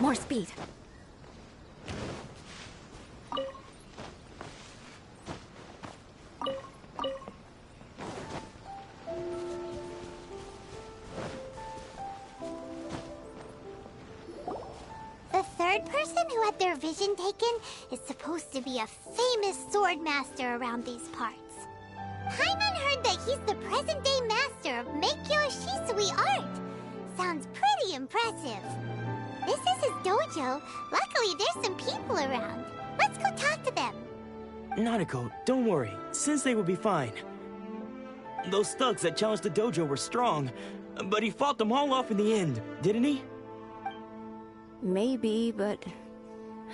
More speed. The third person who had their vision taken is supposed to be a famous sword master around these parts. Paimon heard that he's the present-day master of Meikyo Shisui art. Sounds pretty impressive. This is his dojo. Luckily, there's some people around. Let's go talk to them. Nanako, don't worry. Sensei will be fine. Those thugs that challenged the dojo were strong, but he fought them all off in the end, didn't he? Maybe, but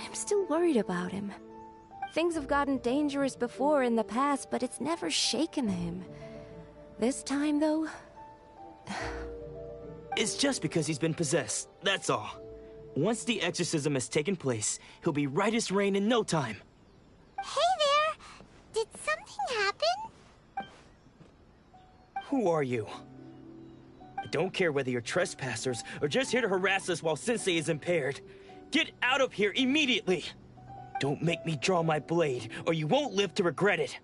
I'm still worried about him. Things have gotten dangerous before in the past, but it's never shaken him. This time, though... It's just because he's been possessed, that's all. Once the exorcism has taken place, he'll be right as rain in no time. Hey there! Did something happen? Who are you? I don't care whether you're trespassers or just here to harass us while Sensei is impaired. Get out of here immediately! Don't make me draw my blade, or you won't live to regret it.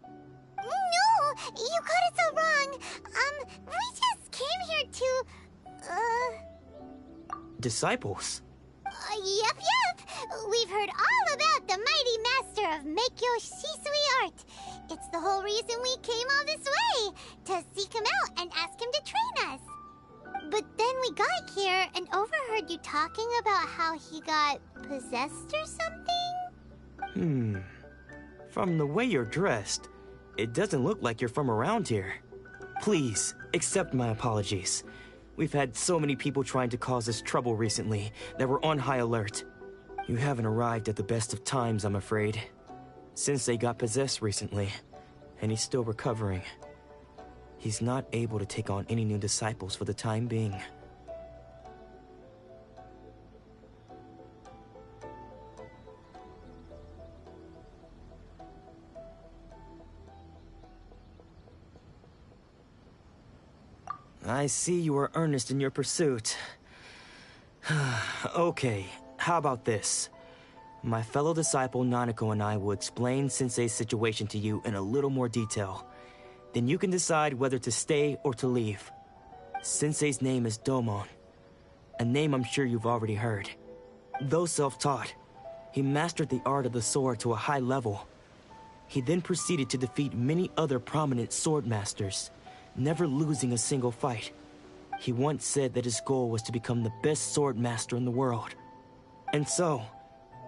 No! You got it so wrong! We just came here to... Disciples? Yep. We've heard all about the mighty master of Meikyo Shisui art. It's the whole reason we came all this way, to seek him out and ask him to train us. But then we got here and overheard you talking about how he got possessed or something? From the way you're dressed, it doesn't look like you're from around here. Please, accept my apologies. We've had so many people trying to cause us trouble recently that we're on high alert. You haven't arrived at the best of times, I'm afraid. Sensei got possessed recently, and he's still recovering. He's not able to take on any new disciples for the time being. I see you are earnest in your pursuit. Okay, how about this? My fellow disciple Nanako and I will explain Sensei's situation to you in a little more detail. Then you can decide whether to stay or to leave. Sensei's name is Domon, a name I'm sure you've already heard. Though self-taught, he mastered the art of the sword to a high level. He then proceeded to defeat many other prominent sword masters, never losing a single fight. He once said that his goal was to become the best sword master in the world. And so,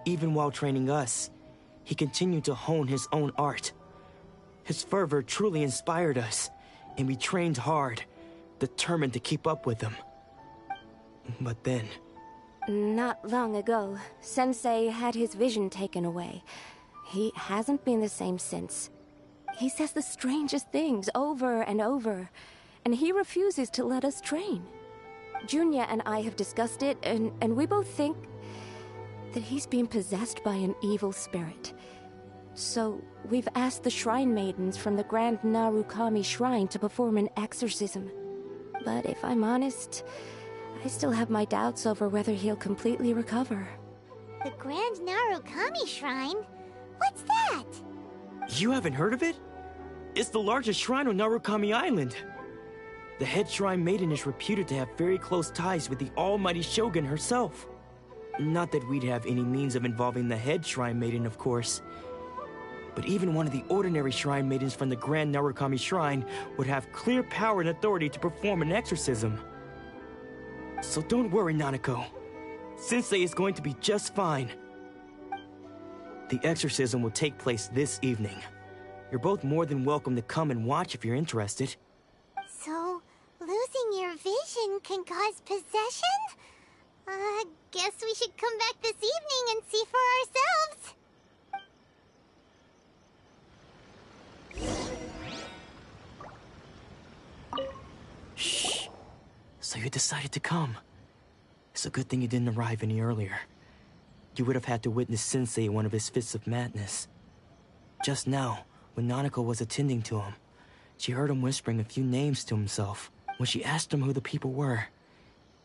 even while training us, he continued to hone his own art. His fervor truly inspired us, and we trained hard, determined to keep up with him. But then... Not long ago, Sensei had his vision taken away. He hasn't been the same since. He says the strangest things over and over, and he refuses to let us train. Junya and I have discussed it, and we both think that he's been possessed by an evil spirit. So, we've asked the shrine maidens from the Grand Narukami Shrine to perform an exorcism. But if I'm honest, I still have my doubts over whether he'll completely recover. The Grand Narukami Shrine? What's that? You haven't heard of it? It's the largest shrine on Narukami Island. The head shrine maiden is reputed to have very close ties with the almighty Shogun herself. Not that we'd have any means of involving the head shrine maiden, of course. But even one of the ordinary shrine maidens from the Grand Narukami Shrine would have clear power and authority to perform an exorcism. So don't worry, Nanako. Sensei is going to be just fine. The exorcism will take place this evening. You're both more than welcome to come and watch if you're interested. So, losing your vision can cause possession? Guess we should come back this evening and see for ourselves. Shh. So you decided to come. It's a good thing you didn't arrive any earlier. You would have had to witness Sensei in one of his fits of madness. Just now, when Nanako was attending to him, she heard him whispering a few names to himself. When she asked him who the people were,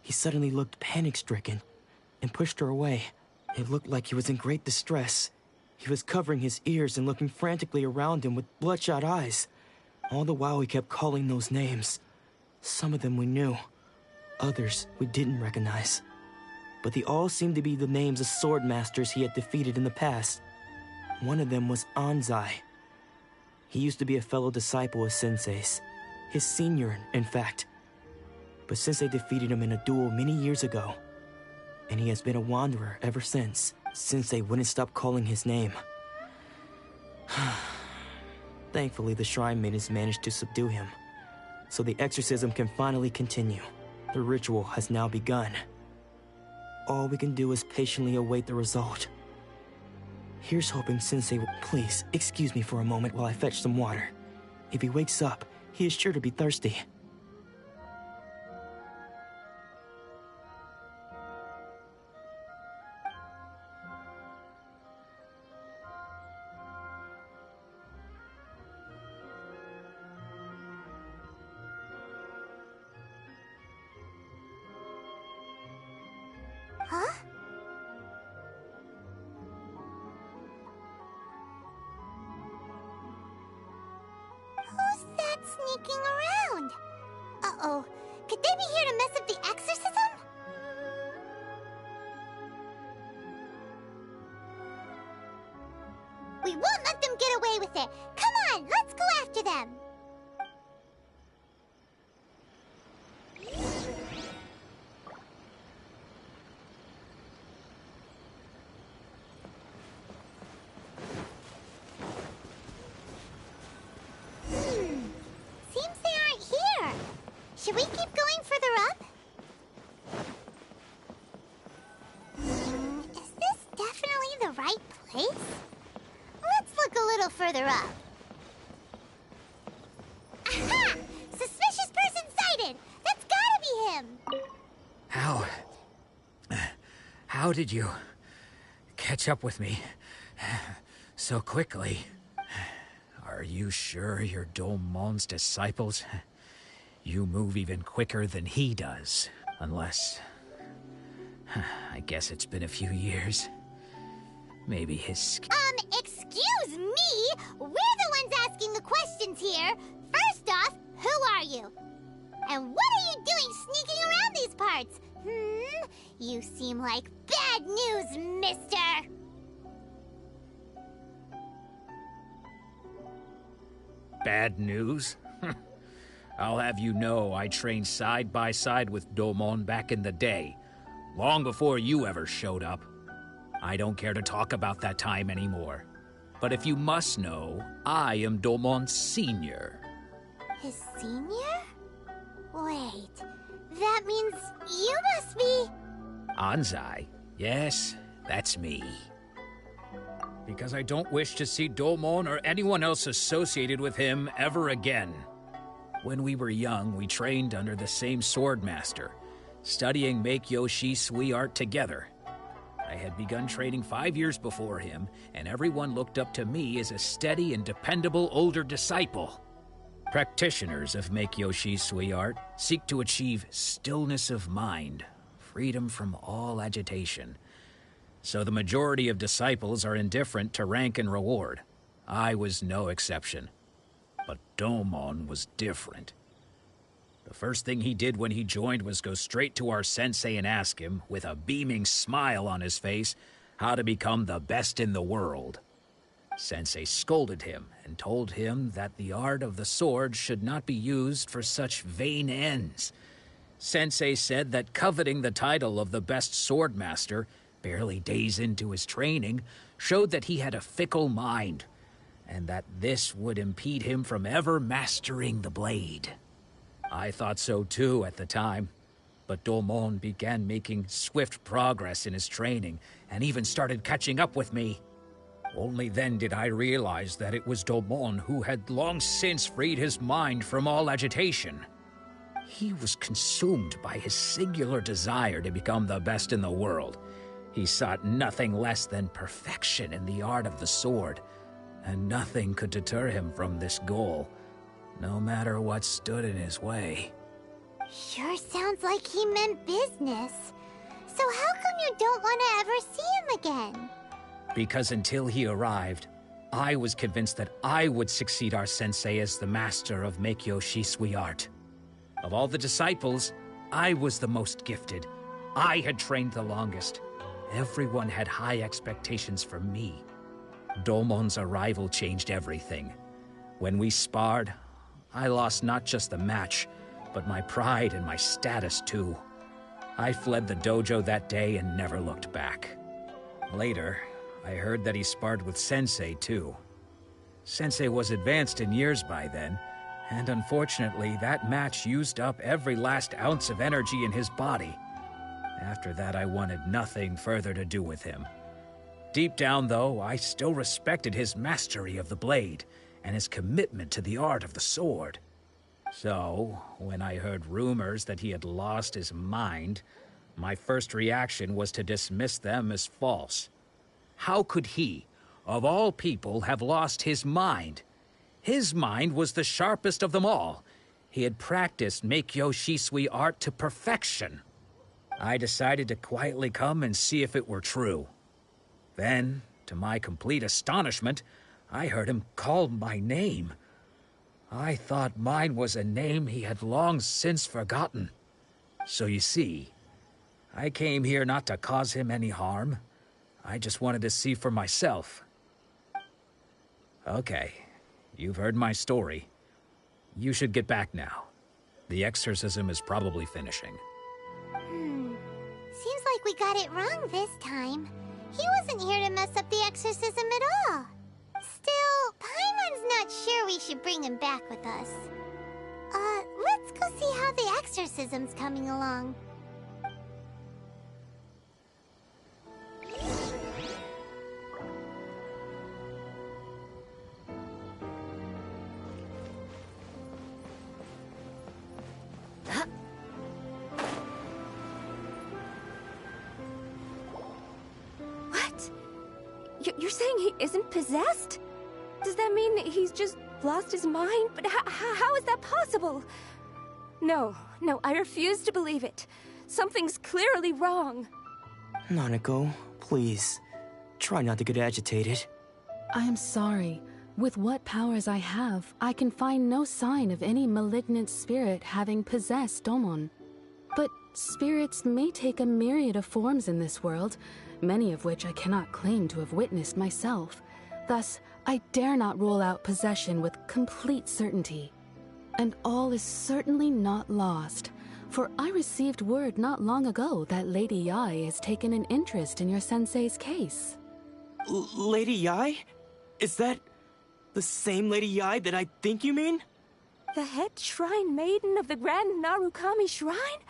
he suddenly looked panic-stricken and pushed her away. It looked like he was in great distress. He was covering his ears and looking frantically around him with bloodshot eyes. All the while he kept calling those names. Some of them we knew, others we didn't recognize. But they all seemed to be the names of sword masters he had defeated in the past. One of them was Anzai. He used to be a fellow disciple of Sensei's, his senior, in fact. But Sensei defeated him in a duel many years ago, and he has been a wanderer ever since. Sensei wouldn't stop calling his name. Thankfully, the shrine maidens managed to subdue him, so the exorcism can finally continue. The ritual has now begun. All we can do is patiently await the result. Here's hoping Sensei will... Please, excuse me for a moment while I fetch some water. If he wakes up, he is sure to be thirsty. Huh? Who's that sneaking around? Uh-oh. Could they be here to mess up the exorcism? We won't let them get away with it. Come on, let's go after them. Seems they aren't here. Should we keep going further up? Is this definitely the right place? Let's look a little further up. Aha! Suspicious person sighted! That's gotta be him! How did you catch up with me so quickly? Are you sure you're Domon's disciples? You move even quicker than he does. Unless... I guess it's been a few years. Maybe his... Excuse me? We're the ones asking the questions here. First off, who are you? And what are you doing sneaking around these parts? You seem like bad news, mister! Bad news? I'll have you know I trained side by side with Domon back in the day, long before you ever showed up. I don't care to talk about that time anymore. But if you must know, I am Domon's senior. His senior? Wait, that means you must be... Anzai? Yes, that's me. Because I don't wish to see Domon or anyone else associated with him ever again. When we were young, we trained under the same swordmaster, studying Make-Yoshi Sui art together. I had begun training 5 years before him, and everyone looked up to me as a steady and dependable older disciple. Practitioners of Make-Yoshi Sui art seek to achieve stillness of mind, freedom from all agitation. So the majority of disciples are indifferent to rank and reward. I was no exception. But Domon was different. The first thing he did when he joined was go straight to our sensei and ask him, with a beaming smile on his face, how to become the best in the world. Sensei scolded him and told him that the art of the sword should not be used for such vain ends. Sensei said that coveting the title of the best swordmaster, barely days into his training, showed that he had a fickle mind, and that this would impede him from ever mastering the blade. I thought so too at the time, but Domon began making swift progress in his training, and even started catching up with me. Only then did I realize that it was Domon who had long since freed his mind from all agitation. He was consumed by his singular desire to become the best in the world. He sought nothing less than perfection in the art of the sword, and nothing could deter him from this goal, no matter what stood in his way. Sure sounds like he meant business. So how come you don't again? Because until he arrived, I was convinced that I would succeed our sensei as the master of Meikyo Shisui art. Of all the disciples, I was the most gifted. I had trained the longest. Everyone had high expectations for me. Domon's arrival changed everything. When we sparred, I lost not just the match, but my pride and my status too. I fled the dojo that day and never looked back. Later, I heard that he sparred with Sensei too. Sensei was advanced in years by then, and unfortunately that match used up every last ounce of energy in his body. After that, I wanted nothing further to do with him. Deep down, though, I still respected his mastery of the blade and his commitment to the art of the sword. So, when I heard rumors that he had lost his mind, my first reaction was to dismiss them as false. How could he, of all people, have lost his mind? His mind was the sharpest of them all. He had practiced Meikyo Shisui art to perfection. I decided to quietly come and see if it were true. Then, to my complete astonishment, I heard him call my name. I thought mine was a name he had long since forgotten. So you see, I came here not to cause him any harm. I just wanted to see for myself. Okay, you've heard my story. You should get back now. The exorcism is probably finishing. Seems like we got it wrong this time. He wasn't here to mess up the exorcism at all. Still, Paimon's not sure we should bring him back with us. Let's go see how the exorcism's coming along. What? You're saying he isn't possessed? Does that mean he's just lost his mind? But how is that possible? No, I refuse to believe it. Something's clearly wrong. Nanako, please. Try not to get agitated. I am sorry. With what powers I have, I can find no sign of any malignant spirit having possessed Domon. But spirits may take a myriad of forms in this world, many of which I cannot claim to have witnessed myself. Thus, I dare not rule out possession with complete certainty. And all is certainly not lost, for I received word not long ago that Lady Yae has taken an interest in your sensei's case. Lady Yae? Is that the same Lady Yae that I think you mean? The head shrine maiden of the Grand Narukami Shrine?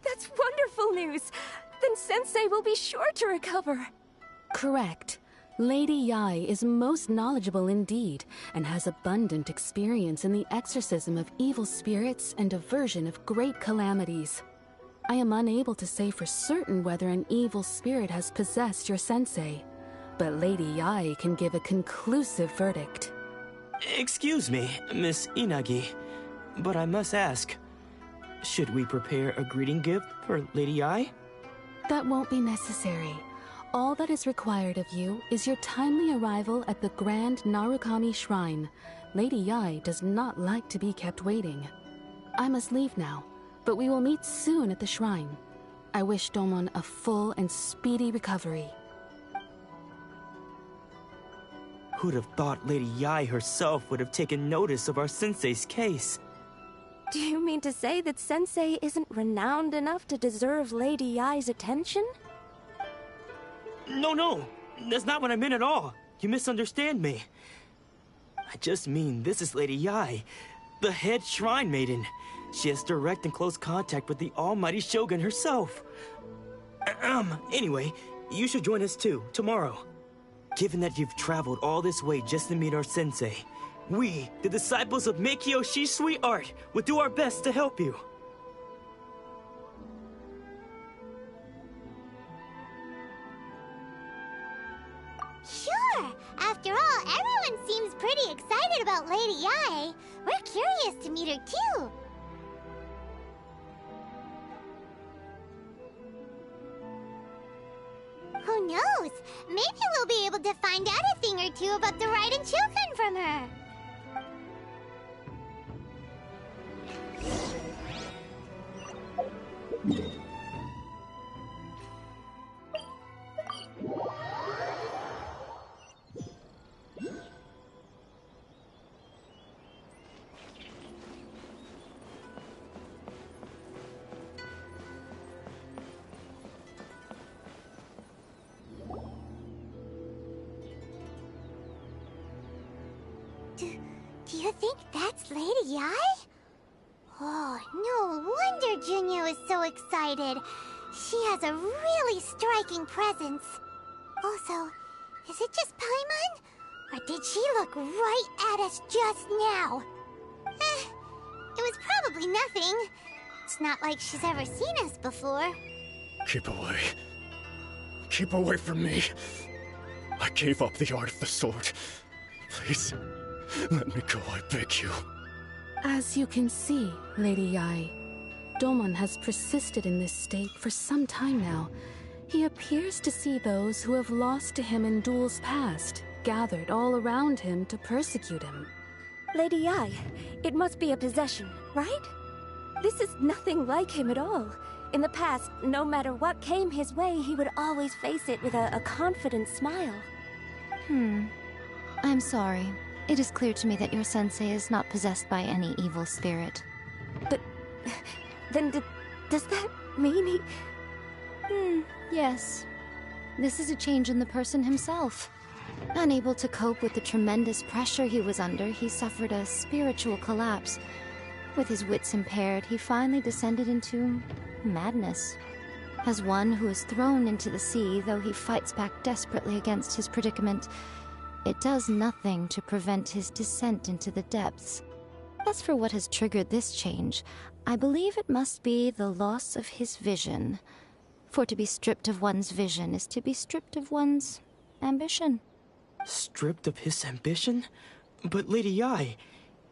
That's wonderful news! Then Sensei will be sure to recover. Correct. Lady Yae is most knowledgeable indeed, and has abundant experience in the exorcism of evil spirits and aversion of great calamities. I am unable to say for certain whether an evil spirit has possessed your sensei, but Lady Yae can give a conclusive verdict. Excuse me, Miss Inagi, but I must ask, should we prepare a greeting gift for Lady Yae? That won't be necessary. All that is required of you is your timely arrival at the Grand Narukami Shrine. Lady Yae does not like to be kept waiting. I must leave now, but we will meet soon at the shrine. I wish Domon a full and speedy recovery. Who'd have thought Lady Yae herself would have taken notice of our sensei's case? Do you mean to say that Sensei isn't renowned enough to deserve Lady Yae's attention? No, that's not what I meant at all. You misunderstand me. I just mean this is Lady Yae, the head shrine maiden. She has direct and close contact with the almighty Shogun herself. Anyway, you should join us too, tomorrow. Given that you've traveled all this way just to meet our sensei, we, the disciples of Meikyo Shisui art, will do our best to help you. Sure! After all, everyone seems pretty excited about Lady Yae. We're curious to meet her too. Who knows? Maybe we'll be able to find out a thing or two about the Raiden children from her. Do you think that's Lady Yae? Oh, no wonder Junya was so excited. She has a really striking presence. Also, is it just Paimon? Or did she look right at us just now? It was probably nothing. It's not like she's ever seen us before. Keep away. Keep away from me. I gave up the art of the sword. Please, let me go, I beg you. As you can see, Lady Yae, Domon has persisted in this state for some time now. He appears to see those who have lost to him in duels past, gathered all around him to persecute him. Lady Yae, it must be a possession, right? This is nothing like him at all. In the past, no matter what came his way, he would always face it with a confident smile. I'm sorry. It is clear to me that your sensei is not possessed by any evil spirit. But then does that mean he... Yes. This is a change in the person himself. Unable to cope with the tremendous pressure he was under, he suffered a spiritual collapse. With his wits impaired, he finally descended into madness. As one who is thrown into the sea, though he fights back desperately against his predicament, it does nothing to prevent his descent into the depths. As for what has triggered this change, I believe it must be the loss of his vision. For to be stripped of one's vision is to be stripped of one's ambition. Stripped of his ambition? But Lady Yae,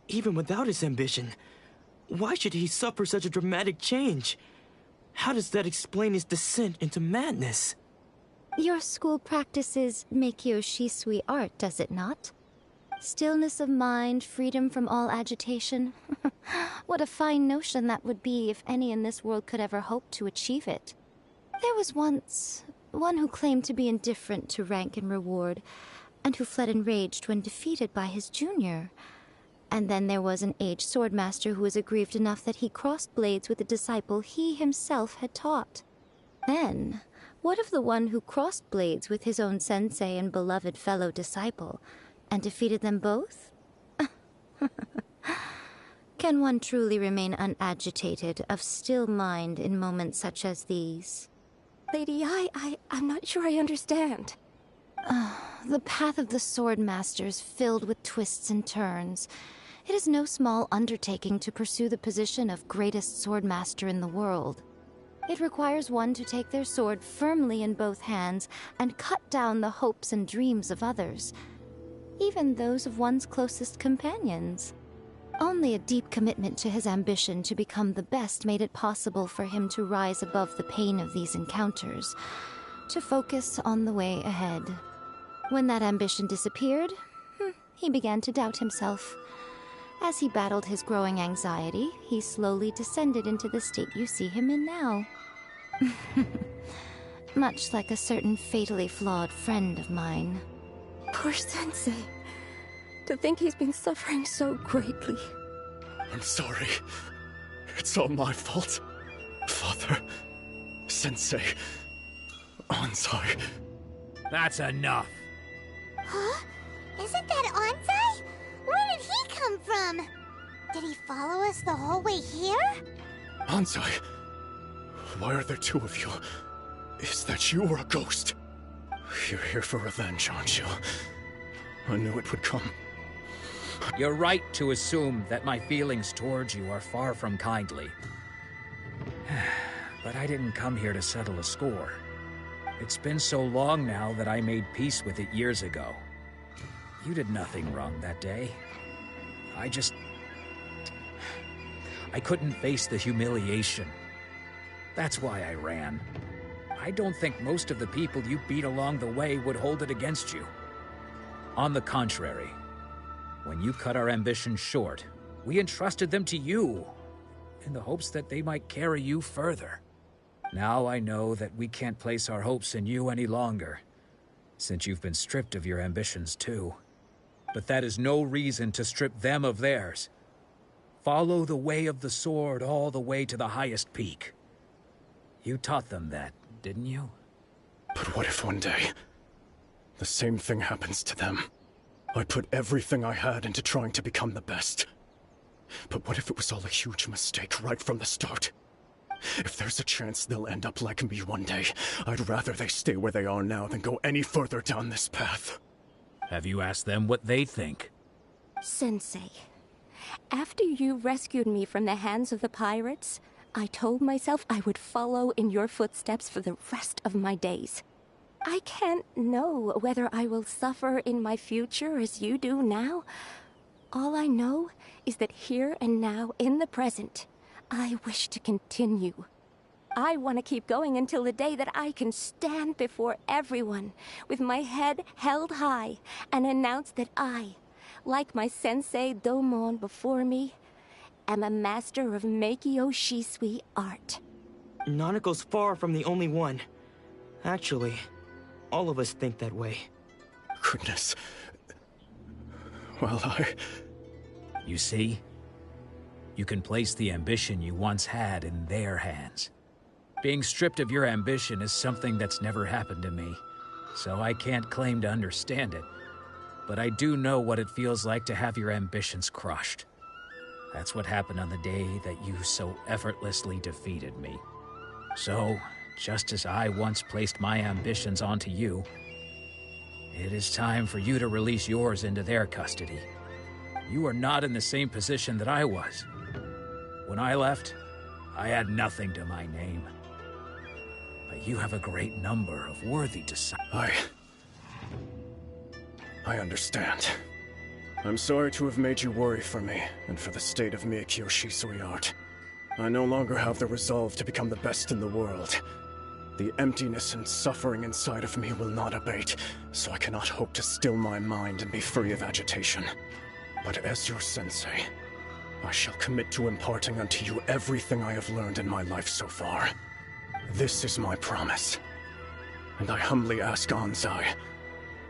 even without his ambition, why should he suffer such a dramatic change? How does that explain his descent into madness? Your school practices Meikyo Shisui art, does it not? Stillness of mind, freedom from all agitation. What a fine notion that would be if any in this world could ever hope to achieve it. There was once one who claimed to be indifferent to rank and reward, and who fled enraged when defeated by his junior. And then there was an aged swordmaster who was aggrieved enough that he crossed blades with a disciple he himself had taught. Then, what of the one who crossed blades with his own sensei and beloved fellow disciple, and defeated them both? Can one truly remain unagitated, of still mind in moments such as these? Lady Yae, I'm not sure I understand. The path of the Swordmaster is filled with twists and turns. It is no small undertaking to pursue the position of greatest Swordmaster in the world. It requires one to take their sword firmly in both hands and cut down the hopes and dreams of others, even those of one's closest companions. Only a deep commitment to his ambition to become the best made it possible for him to rise above the pain of these encounters, to focus on the way ahead. When that ambition disappeared, he began to doubt himself. As he battled his growing anxiety, he slowly descended into the state you see him in now. Much like a certain fatally flawed friend of mine. Poor Sensei. To think he's been suffering so greatly. I'm sorry. It's all my fault. Father, Sensei, Ansai. That's enough. Huh? Isn't that Ansai? Where did he come from? Did he follow us the whole way here? Ansai, why are there two of you? Is that you or a ghost? You're here for revenge, aren't you? I knew it would come. You're right to assume that my feelings towards you are far from kindly. But I didn't come here to settle a score. It's been so long now that I made peace with it years ago. You did nothing wrong that day. I couldn't face the humiliation. That's why I ran. I don't think most of the people you beat along the way would hold it against you. On the contrary, when you cut our ambitions short, we entrusted them to you, in the hopes that they might carry you further. Now I know that we can't place our hopes in you any longer, since you've been stripped of your ambitions too. But that is no reason to strip them of theirs. Follow the way of the sword all the way to the highest peak. You taught them that, didn't you? But what if one day, the same thing happens to them? I put everything I had into trying to become the best. But what if it was all a huge mistake right from the start? If there's a chance they'll end up like me one day, I'd rather they stay where they are now than go any further down this path. Have you asked them what they think? Sensei, after you rescued me from the hands of the pirates, I told myself I would follow in your footsteps for the rest of my days. I can't know whether I will suffer in my future as you do now. All I know is that here and now, in the present, I wish to continue. I want to keep going until the day that I can stand before everyone with my head held high and announce that I, like my sensei Domon before me, am a master of Meikyo Shisui art. Nanako's far from the only one. Actually, all of us think that way. Goodness. Well, You see? You can place the ambition you once had in their hands. Being stripped of your ambition is something that's never happened to me, so I can't claim to understand it. But I do know what it feels like to have your ambitions crushed. That's what happened on the day that you so effortlessly defeated me. So, just as I once placed my ambitions onto you, it is time for you to release yours into their custody. You are not in the same position that I was. When I left, I had nothing to my name. But you have a great number of worthy disciples. I understand. I'm sorry to have made you worry for me, and for the state of Meikyo Shisui art. I no longer have the resolve to become the best in the world. The emptiness and suffering inside of me will not abate, so I cannot hope to still my mind and be free of agitation. But as your sensei, I shall commit to imparting unto you everything I have learned in my life so far. This is my promise. And I humbly ask Anzai,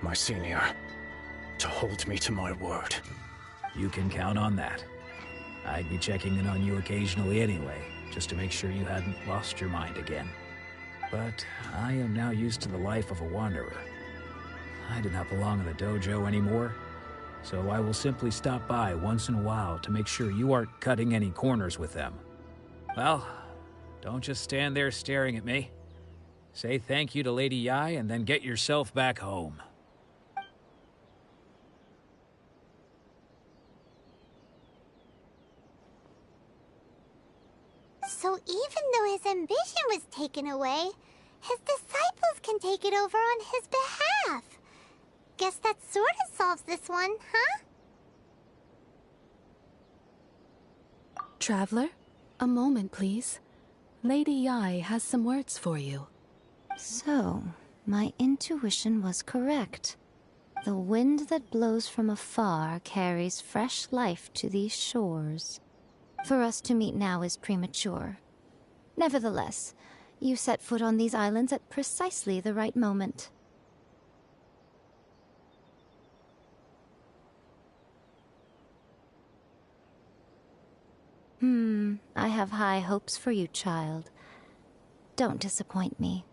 my senior, to hold me to my word. You can count on that. I'd be checking in on you occasionally anyway, just to make sure you hadn't lost your mind again. But I am now used to the life of a wanderer. I do not belong in the dojo anymore, so I will simply stop by once in a while to make sure you aren't cutting any corners with them. Well, don't just stand there staring at me. Say thank you to Lady Yai and then get yourself back home. So even though his ambition was taken away, his disciples can take it over on his behalf. Guess that sort of solves this one, huh? Traveler, a moment, please. Lady Yai has some words for you. So, my intuition was correct. The wind that blows from afar carries fresh life to these shores. For us to meet now is premature. Nevertheless, you set foot on these islands at precisely the right moment. I have high hopes for you, child. Don't disappoint me.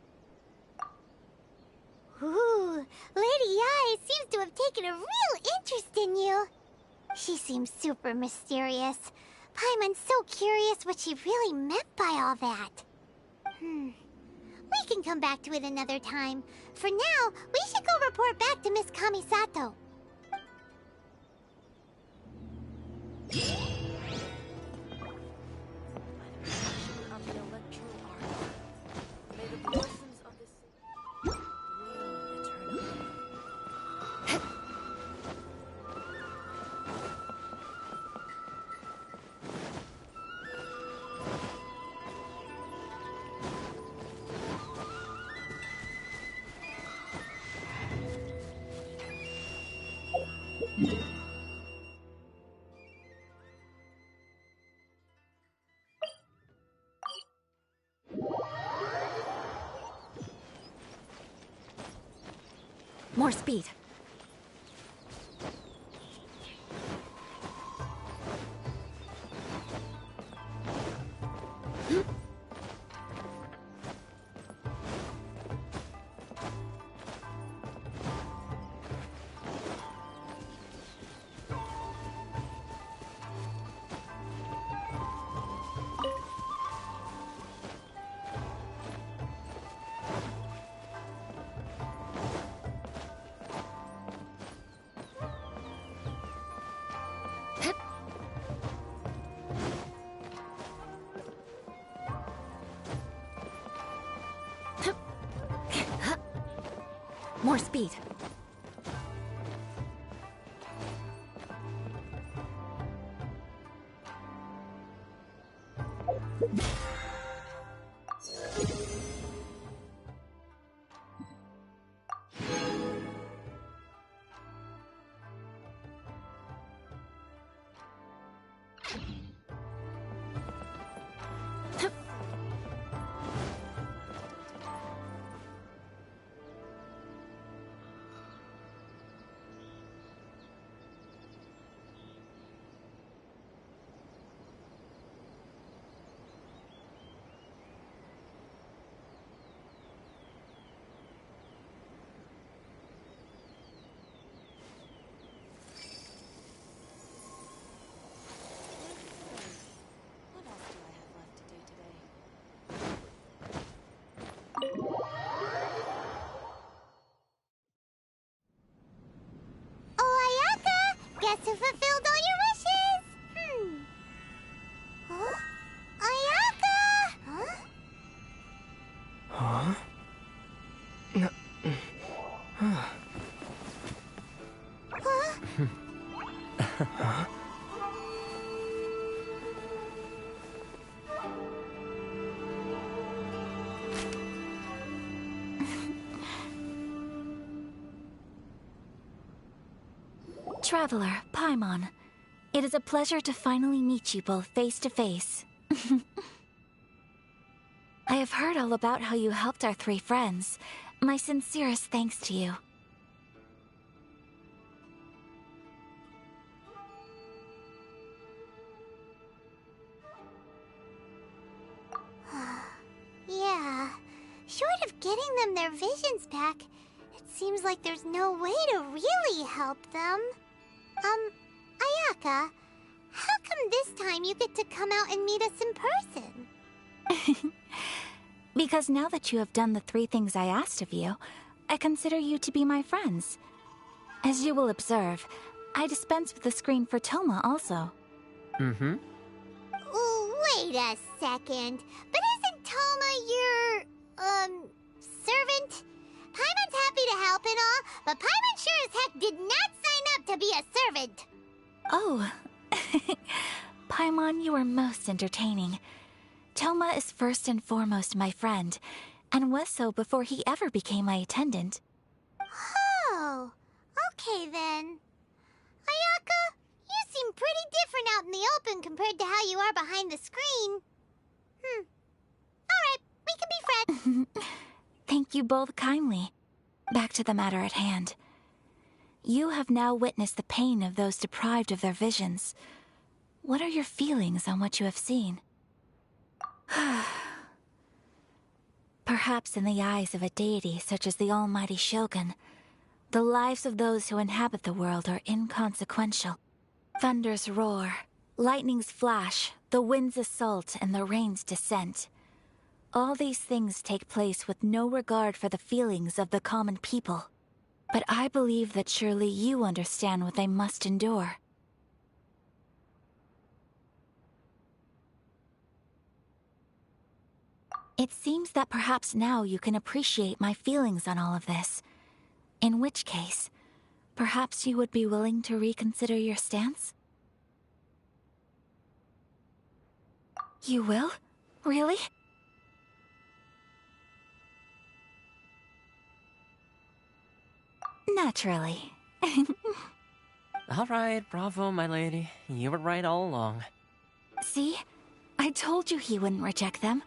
Ooh, Lady Yai seems to have taken a real interest in you. She seems super mysterious. Paimon's so curious what she really meant by all that. We can come back to it another time. For now, we should go report back to Miss Kamisato. More speed. More speed. Guess who fulfilled all your wishes? Huh? Ayaka! Huh? Huh? Huh? Traveler, Paimon. It is a pleasure to finally meet you both face to face. I have heard all about how you helped our three friends. My sincerest thanks to you. Yeah. Short of getting them their visions back, it seems like there's no way to really help them. Ayaka, how come this time you get to come out and meet us in person? Because now that you have done the three things I asked of you, I consider you to be my friends. As you will observe, I dispense with the screen for Toma also. Mm-hmm. Wait a second. But isn't Toma your, servant? Paimon's happy to help and all, but Paimon sure as heck did not sign up to be a servant. Oh. Paimon, you are most entertaining. Toma is first and foremost my friend, and was so before he ever became my attendant. Oh, okay then. Ayaka, you seem pretty different out in the open compared to how you are behind the screen. Alright, we can be friends. Thank you both kindly. Back to the matter at hand. You have now witnessed the pain of those deprived of their visions. What are your feelings on what you have seen? Perhaps in the eyes of a deity such as the almighty Shogun, the lives of those who inhabit the world are inconsequential. Thunders roar, lightnings flash, the winds assault, and the rains descent. All these things take place with no regard for the feelings of the common people. But I believe that surely you understand what they must endure. It seems that perhaps now you can appreciate my feelings on all of this. In which case, perhaps you would be willing to reconsider your stance? You will? Really? Naturally. All right, bravo, my lady. You were right all along. See? I told you he wouldn't reject them.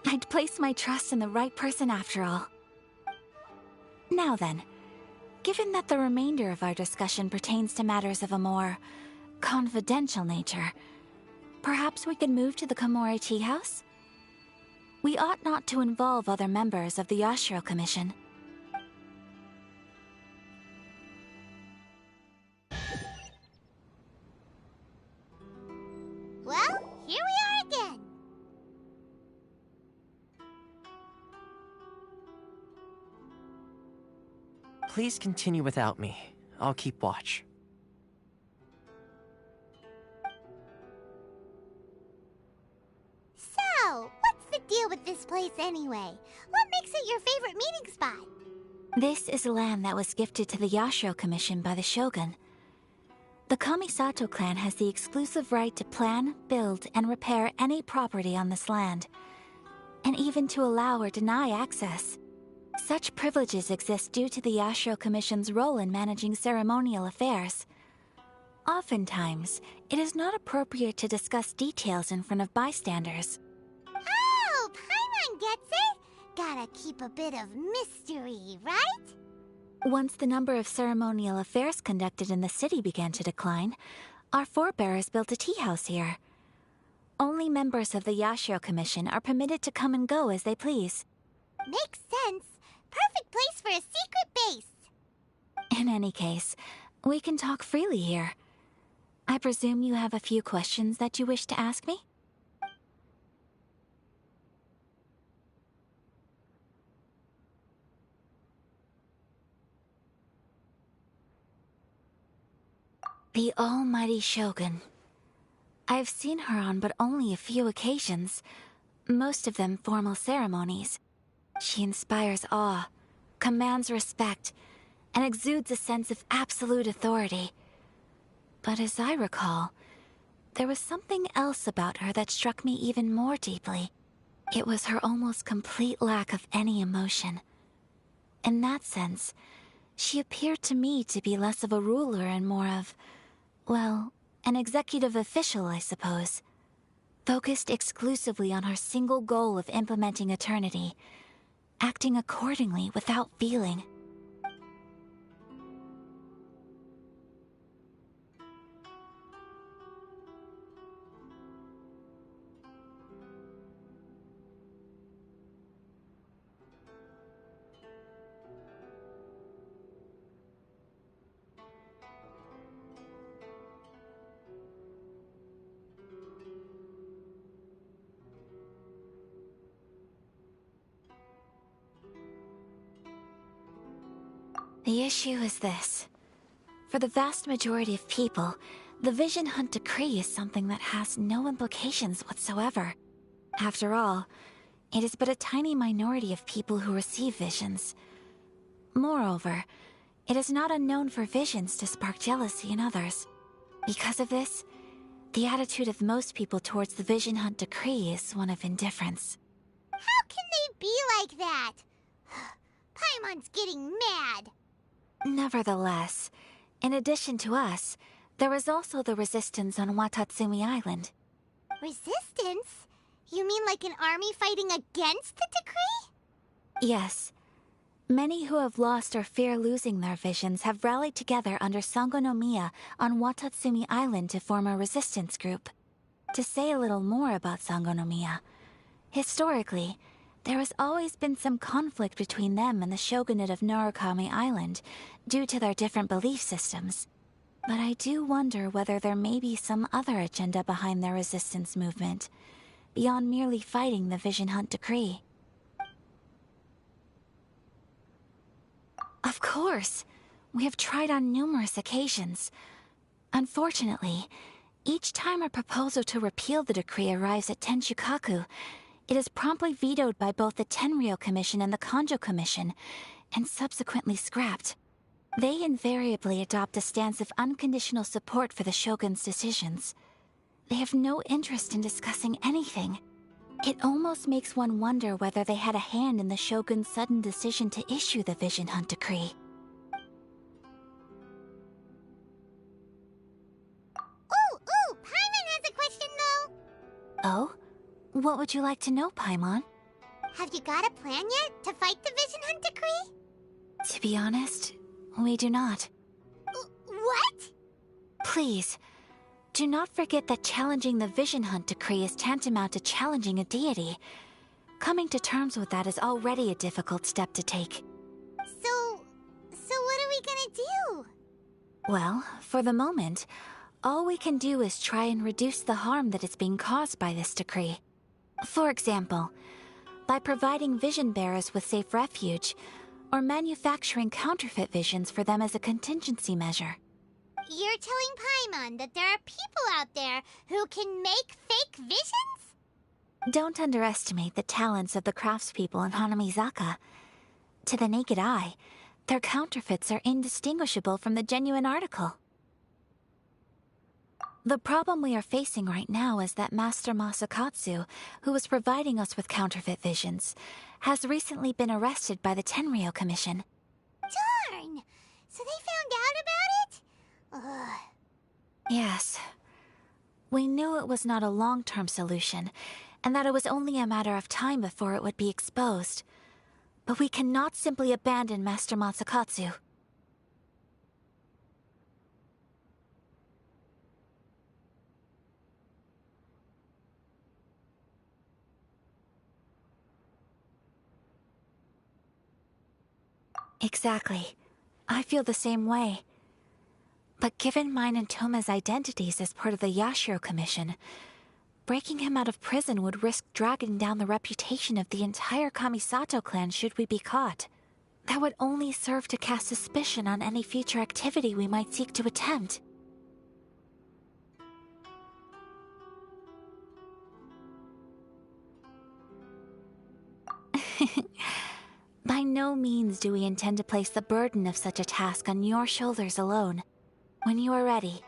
I'd placed my trust in the right person after all. Now then, Given that the remainder of our discussion pertains to matters of a more confidential nature, perhaps we could move to the Komori Tea House? We ought not to involve other members of the Yashiro Commission. Well, here we are again. Please continue without me. I'll keep watch. So, what's the deal with this place anyway? What makes it your favorite meeting spot? This is land that was gifted to the Yashiro Commission by the Shogun. The Kamisato clan has the exclusive right to plan, build, and repair any property on this land, and even to allow or deny access. Such privileges exist due to the Yashiro Commission's role in managing ceremonial affairs. Oftentimes, it is not appropriate to discuss details in front of bystanders. Oh, Paimon gets it! Gotta keep a bit of mystery, right? Once the number of ceremonial affairs conducted in the city began to decline, our forebears built a tea house here. Only members of the Yashiro Commission are permitted to come and go as they please. Makes sense. Perfect place for a secret base. In any case, we can talk freely here. I presume you have a few questions that you wish to ask me? The almighty Shogun. I've seen her on but only a few occasions, most of them formal ceremonies. She inspires awe, commands respect, and exudes a sense of absolute authority. But as I recall, there was something else about her that struck me even more deeply. It was her almost complete lack of any emotion. In that sense, she appeared to me to be less of a ruler and more of, well, an executive official, I suppose. Focused exclusively on her single goal of implementing eternity, acting accordingly without feeling. The issue is this. For the vast majority of people, the Vision Hunt Decree is something that has no implications whatsoever. After all, it is but a tiny minority of people who receive visions. Moreover, it is not unknown for visions to spark jealousy in others. Because of this, the attitude of most people towards the Vision Hunt Decree is one of indifference. How can they be like that? Paimon's getting mad. Nevertheless, in addition to us, there is also the resistance on Watatsumi Island. Resistance? You mean like an army fighting against the decree? Yes. Many who have lost or fear losing their visions have rallied together under Sangonomiya on Watatsumi Island to form a resistance group. To say a little more about Sangonomiya, historically, there has always been some conflict between them and the shogunate of Narukami Island due to their different belief systems. But I do wonder whether there may be some other agenda behind their resistance movement, beyond merely fighting the Vision Hunt Decree. Of course! We have tried on numerous occasions. Unfortunately, each time a proposal to repeal the decree arrives at Tenshukaku, it is promptly vetoed by both the Tenryou Commission and the Kanjo Commission, and subsequently scrapped. They invariably adopt a stance of unconditional support for the Shogun's decisions. They have no interest in discussing anything. It almost makes one wonder whether they had a hand in the Shogun's sudden decision to issue the Vision Hunt Decree. Ooh, Paimon has a question though. Oh? What would you like to know, Paimon? Have you got a plan yet to fight the Vision Hunt Decree? To be honest, We do not. What? Please, do not forget that challenging the Vision Hunt decree is tantamount to challenging a deity. Coming to terms with that is already a difficult step to take. So what are we gonna do? Well, for the moment, all we can do is try and reduce the harm that is being caused by this decree. For example, by providing vision bearers with safe refuge, or manufacturing counterfeit visions for them as a contingency measure. You're telling Paimon that there are people out there who can make fake visions? Don't underestimate the talents of the craftspeople in Hanamizaka. To the naked eye, their counterfeits are indistinguishable from the genuine article. The problem we are facing right now is that Master Masakatsu, who was providing us with counterfeit visions, has recently been arrested by the Tenryou Commission. Darn! So they found out about it? Ugh. Yes. We knew it was not a long-term solution, and that it was only a matter of time before it would be exposed. But we cannot simply abandon Master Masakatsu. Exactly. I feel the same way. But given mine and Toma's identities as part of the Yashiro Commission, breaking him out of prison would risk dragging down the reputation of the entire Kamisato clan should we be caught. That would only serve to cast suspicion on any future activity we might seek to attempt. By no means do we intend to place the burden of such a task on your shoulders alone. When you are ready,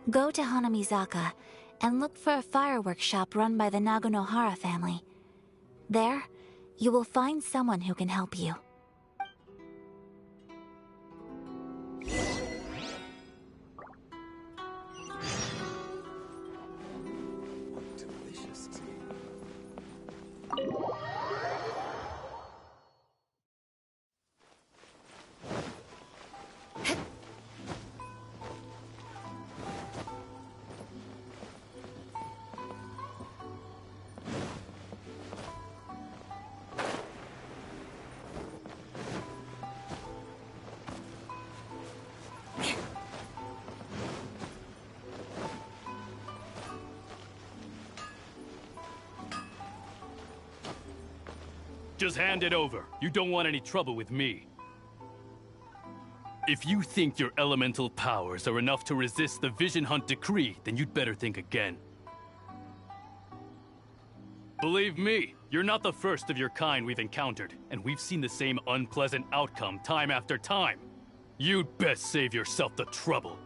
go to Hanamizaka and look for a fireworks shop run by the Nagonohara family. There, you will find someone who can help you. Just hand it over. You don't want any trouble with me. If you think your elemental powers are enough to resist the Vision Hunt decree, then you'd better think again. Believe me, you're not the first of your kind we've encountered, and we've seen the same unpleasant outcome time after time. You'd best save yourself the trouble.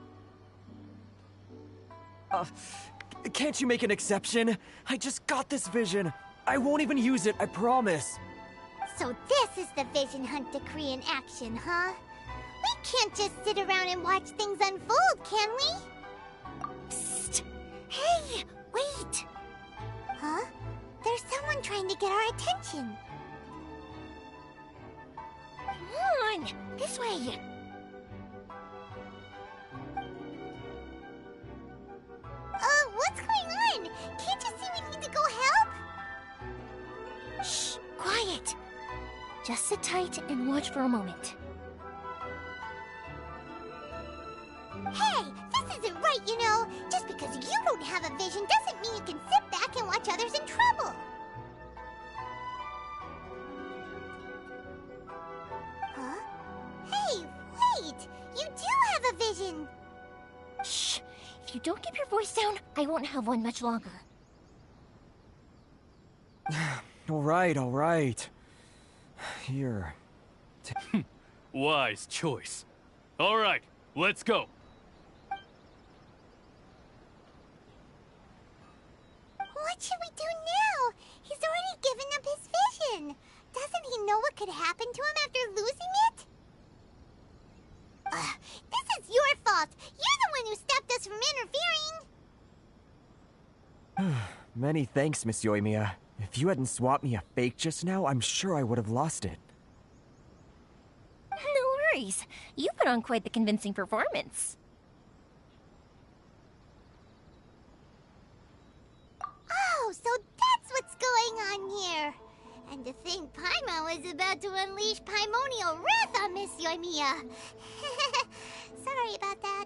Can't you make an exception? I just got this vision. I won't even use it, I promise. So this is the Vision Hunt decree in action, huh? We can't just sit around and watch things unfold, can we? Psst! Hey, wait! Huh? There's someone trying to get our attention. Come on! This way! What's going on? Can't you see we need to go help? Shh! Quiet! Just sit tight and watch for a moment. Hey! This isn't right, you know! Just because you don't have a vision doesn't mean you can sit back and watch others in trouble! Huh? Hey, wait! You do have a vision! Shh! If you don't keep your voice down, I won't have one much longer. All right. Here. Wise choice. All right, let's go. What should we do now? He's already given up his vision. Doesn't he know what could happen to him after losing it? This is your fault. You're the one who stopped us from interfering. Many thanks, Miss Yoimiya. If you hadn't swapped me a fake just now, I'm sure I would have lost it. No worries. You put on quite the convincing performance. Oh, so that's what's going on here. And to think Paimon was about to unleash Paimonial wrath on Miss Yoimiya. Sorry about that.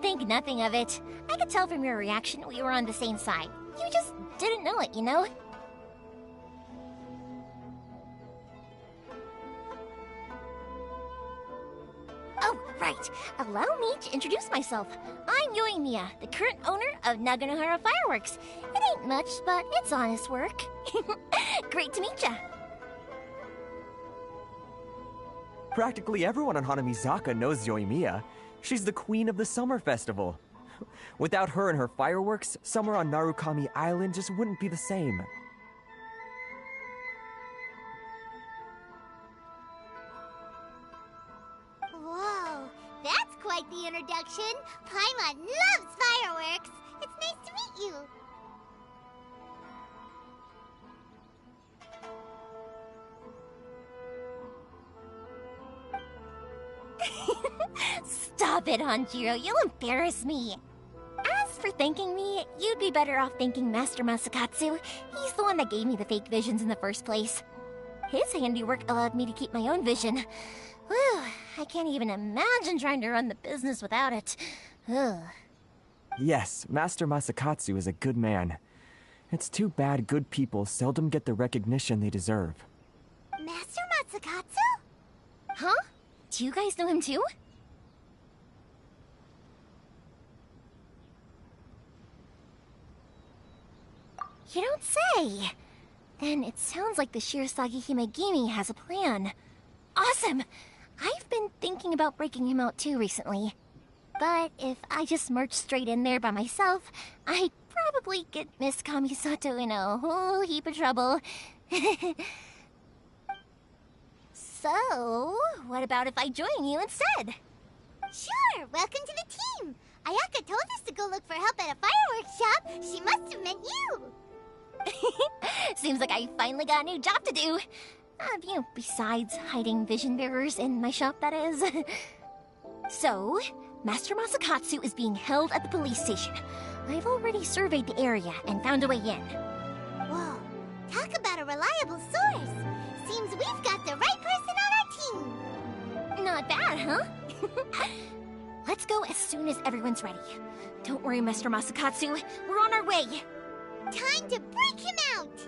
Think nothing of it. I could tell from your reaction we were on the same side. You just didn't know it, you know? Oh, right. Allow me to introduce myself. I'm Yoimiya, the current owner of Naganohara Fireworks. It ain't much, but it's honest work. Great to meet ya. Practically everyone on Hanamizaka knows Yoimiya. She's the queen of the summer festival. Without her and her fireworks, summer on Narukami Island just wouldn't be the same. Whoa, that's quite the introduction. Paimon loves fireworks. It's nice to meet you. Stop it, Hanjiro. You'll embarrass me. As for thanking me, you'd be better off thanking Master Masakatsu. He's the one that gave me the fake visions in the first place. His handiwork allowed me to keep my own vision. Whew, I can't even imagine trying to run the business without it. Ugh. Yes, Master Masakatsu is a good man. It's too bad good people seldom get the recognition they deserve. Master Masakatsu? Huh? Do you guys know him too? You don't say! Then it sounds like the Shirasagi Himegimi has a plan. Awesome! I've been thinking about breaking him out too recently. But if I just march straight in there by myself, I'd probably get Miss Kamisato in a whole heap of trouble. So, what about if I join you instead? Sure, welcome to the team. Ayaka told us to go look for help at a fireworks shop. She must have meant you. Seems like I finally got a new job to do. Besides hiding vision bearers in my shop, that is. So, Master Masakatsu is being held at the police station. I've already surveyed the area and found a way in. Whoa, talk about a reliable source. Seems we've got the right person on our team. Not bad, huh? Let's go as soon as everyone's ready. Don't worry, Master Masakatsu. We're on our way. Time to break him out!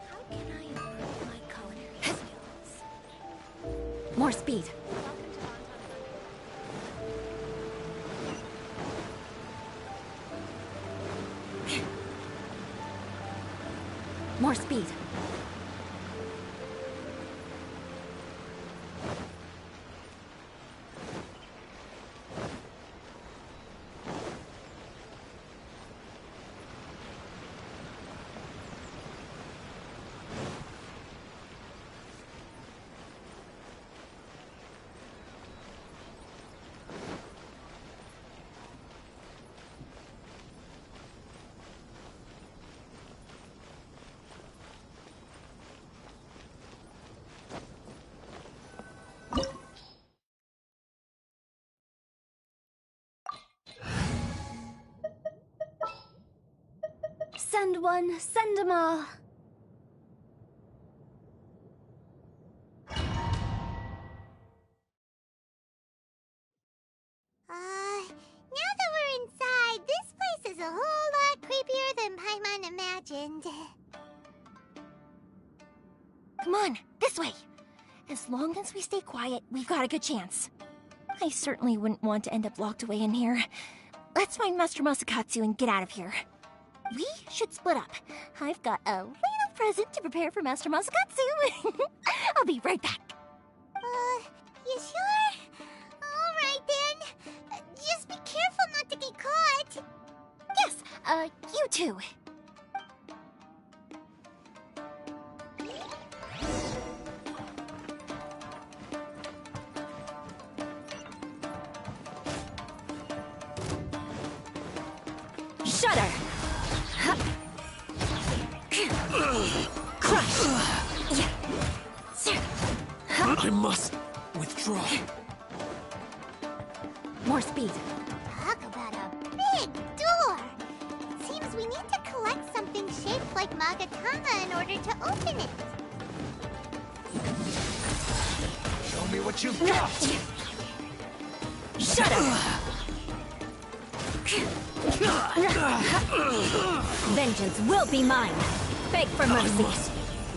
How can I improve my culinary skills? More speed. More speed. Send one, send 'em all. Now that we're inside, this place is a whole lot creepier than Paimon imagined. Come on, this way. As long as we stay quiet, we've got a good chance. I certainly wouldn't want to end up locked away in here. Let's find Master Masakatsu and get out of here. We should split up. I've got a little present to prepare for Master Masakatsu. I'll be right back. You sure? Alright then. Just be careful not to get caught. Yes, you too. Shudder! Crush! I must withdraw. More speed. Talk about a big door! It seems we need to collect something shaped like Magatama in order to open it. Show me what you've got! Shudder! Vengeance will be mine. Beg for mercy.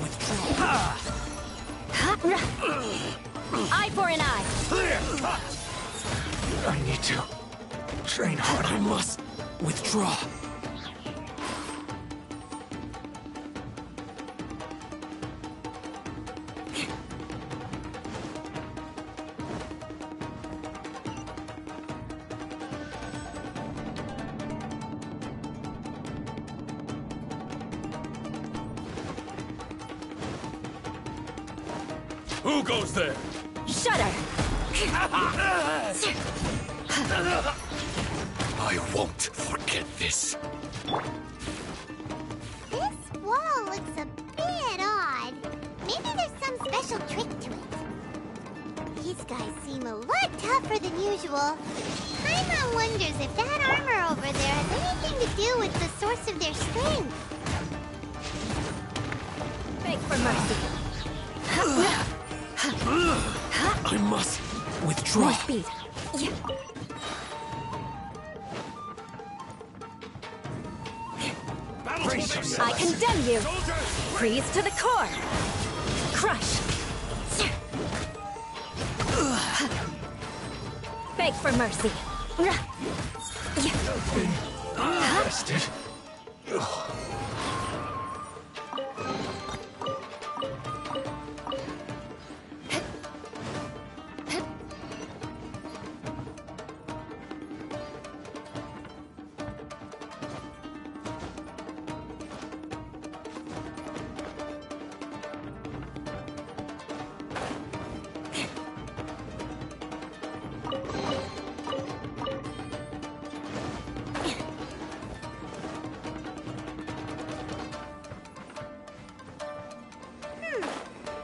Withdraw. Eye for an eye. I need to train hard. I must withdraw. Who goes there? Shudder! I won't forget this. This wall looks a bit odd. Maybe there's some special trick to it. These guys seem a lot tougher than usual. Paimon wonders if that armor over there has anything to do with the source of their strength. Beg for mercy. I must withdraw. More speed. Brace yourself. I condemn you. Freeze to the core. Crush. Beg for mercy. Arrested.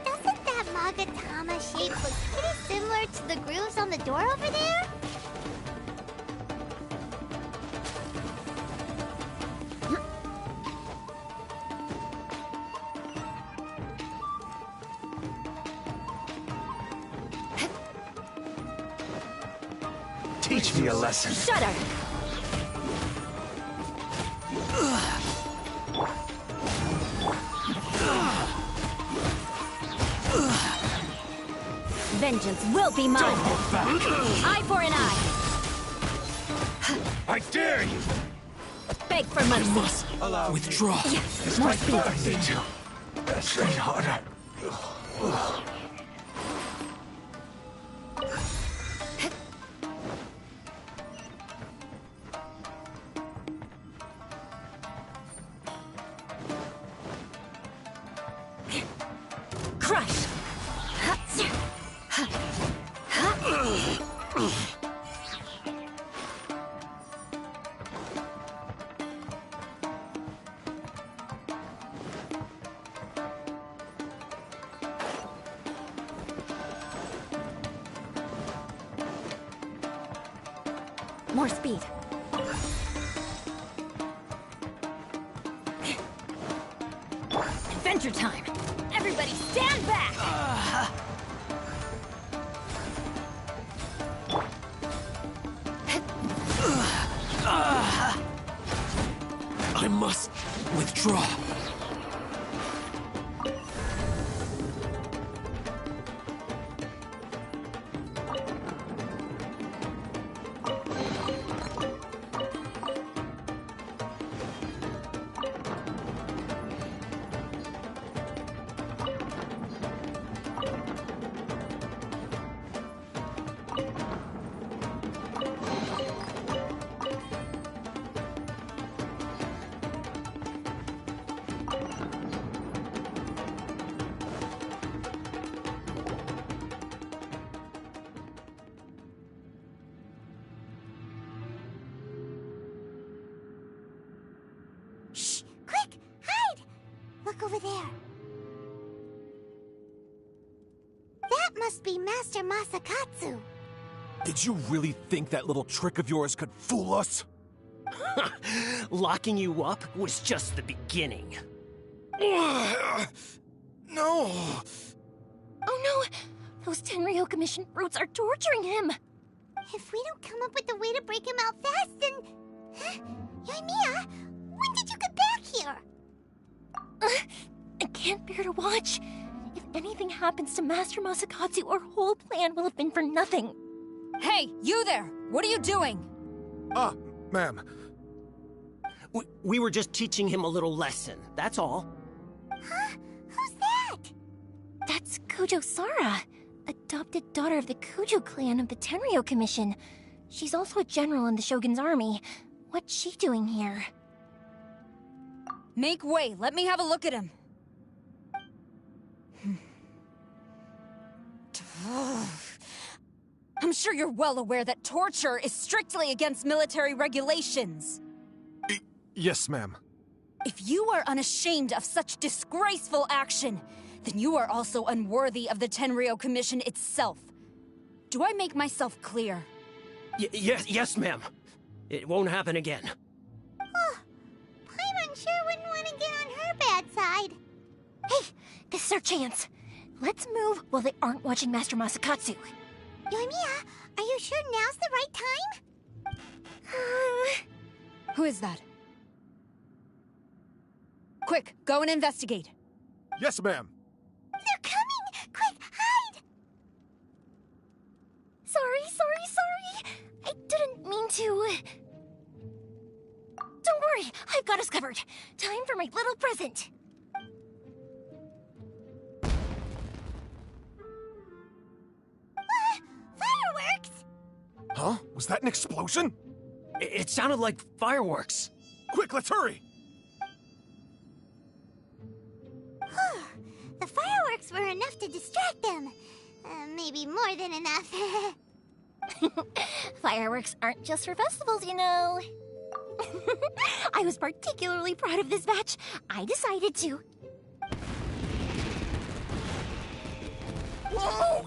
Doesn't that Magatama shape look pretty similar to the grooves on the door over there? Teach me a lesson. Shudder. Vengeance will be mine. Don't look back. Eye for an eye. I dare you. Beg for I mercy. must withdraw. More speed. I need to train harder. Crush. More speed. Adventure time! Everybody stand back! I must withdraw. over there? That must be Master Masakatsu. Did you really think that little trick of yours could fool us? Locking you up was just the beginning. No! Oh no! Those Tenryou Commission brutes are torturing him! If we don't come up with a way to break him out fast, then... Yoimiya, when did you get back here? I can't bear to watch. If anything happens to Master Masakatsu, our whole plan will have been for nothing. Hey, you there! What are you doing? Ma'am. We were just teaching him a little lesson, that's all. Huh? Who's that? That's Kujo Sara, adopted daughter of the Kujo clan of the Tenryou Commission. She's also a general in the Shogun's army. What's she doing here? Make way, let me have a look at him. I'm sure you're well aware that torture is strictly against military regulations. Yes, ma'am. If you are unashamed of such disgraceful action, then you are also unworthy of the Tenryou Commission itself. Do I make myself clear? Yes, ma'am. It won't happen again. Oh, Paimon sure wouldn't want to get on her bad side. Hey, this is our chance. Let's move while they aren't watching Master Masakatsu. Yoimiya, are you sure now's the right time? Who is that? Quick, go and investigate. Yes, ma'am. They're coming! Quick, hide! Sorry. I didn't mean to... Don't worry, I've got us covered. Time for my little present. Fireworks! Huh? Was that an explosion? It sounded like fireworks. Quick, let's hurry! The fireworks were enough to distract them. Maybe more than enough. Fireworks aren't just for festivals, you know. I was particularly proud of this batch. I decided to. Whoa!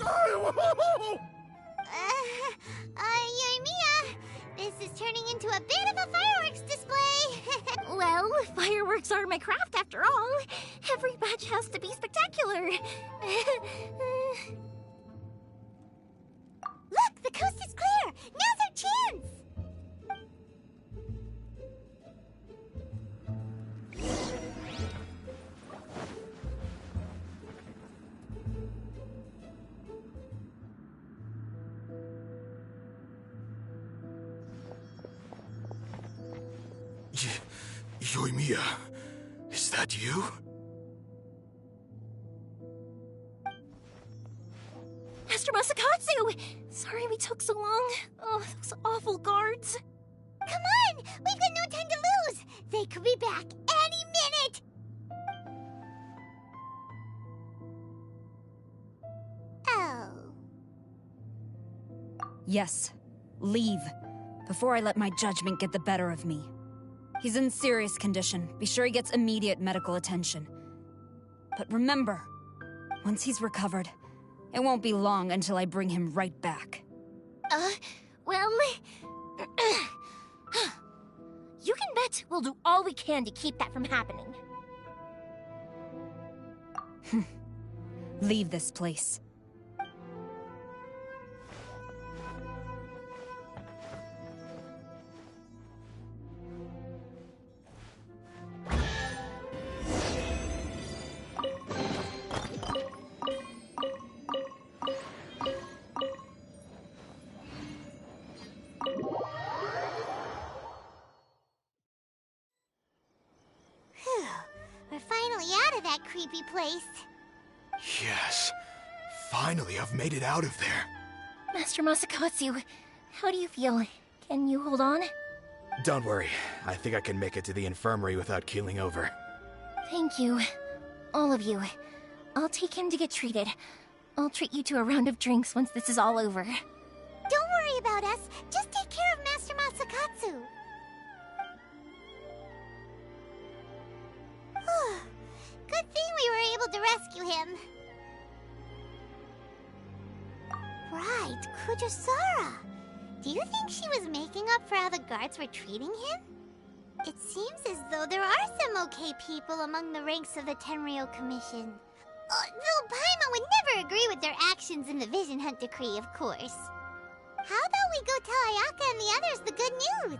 Yoimiya, this is turning into a bit of a fireworks display. Well, fireworks are my craft after all. Every batch has to be spectacular. Look, the coast is clear. Now's our chance. Yoimiya, is that you? Master Masakatsu! Sorry we took so long. Oh, those awful guards. Come on! We've got no time to lose! They could be back any minute! Oh. Yes, leave, before I let my judgment get the better of me. He's in serious condition. Be sure he gets immediate medical attention. But remember, once he's recovered, it won't be long until I bring him right back. Well... You can bet we'll do all we can to keep that from happening. Leave this place. We're finally out of that creepy place. Yes. Finally, I've made it out of there. Master Masakatsu, how do you feel? Can you hold on? Don't worry. I think I can make it to the infirmary without keeling over. Thank you. All of you. I'll take him to get treated. I'll treat you to a round of drinks once this is all over. Don't worry about us. Just take care of Master Masakatsu. Good thing we were able to rescue him. Right, Kujusara. Do you think she was making up for how the guards were treating him? It seems as though there are some okay people among the ranks of the Tenryou Commission. Though Paimon would never agree with their actions in the Vision Hunt Decree, of course. How about we go tell Ayaka and the others the good news?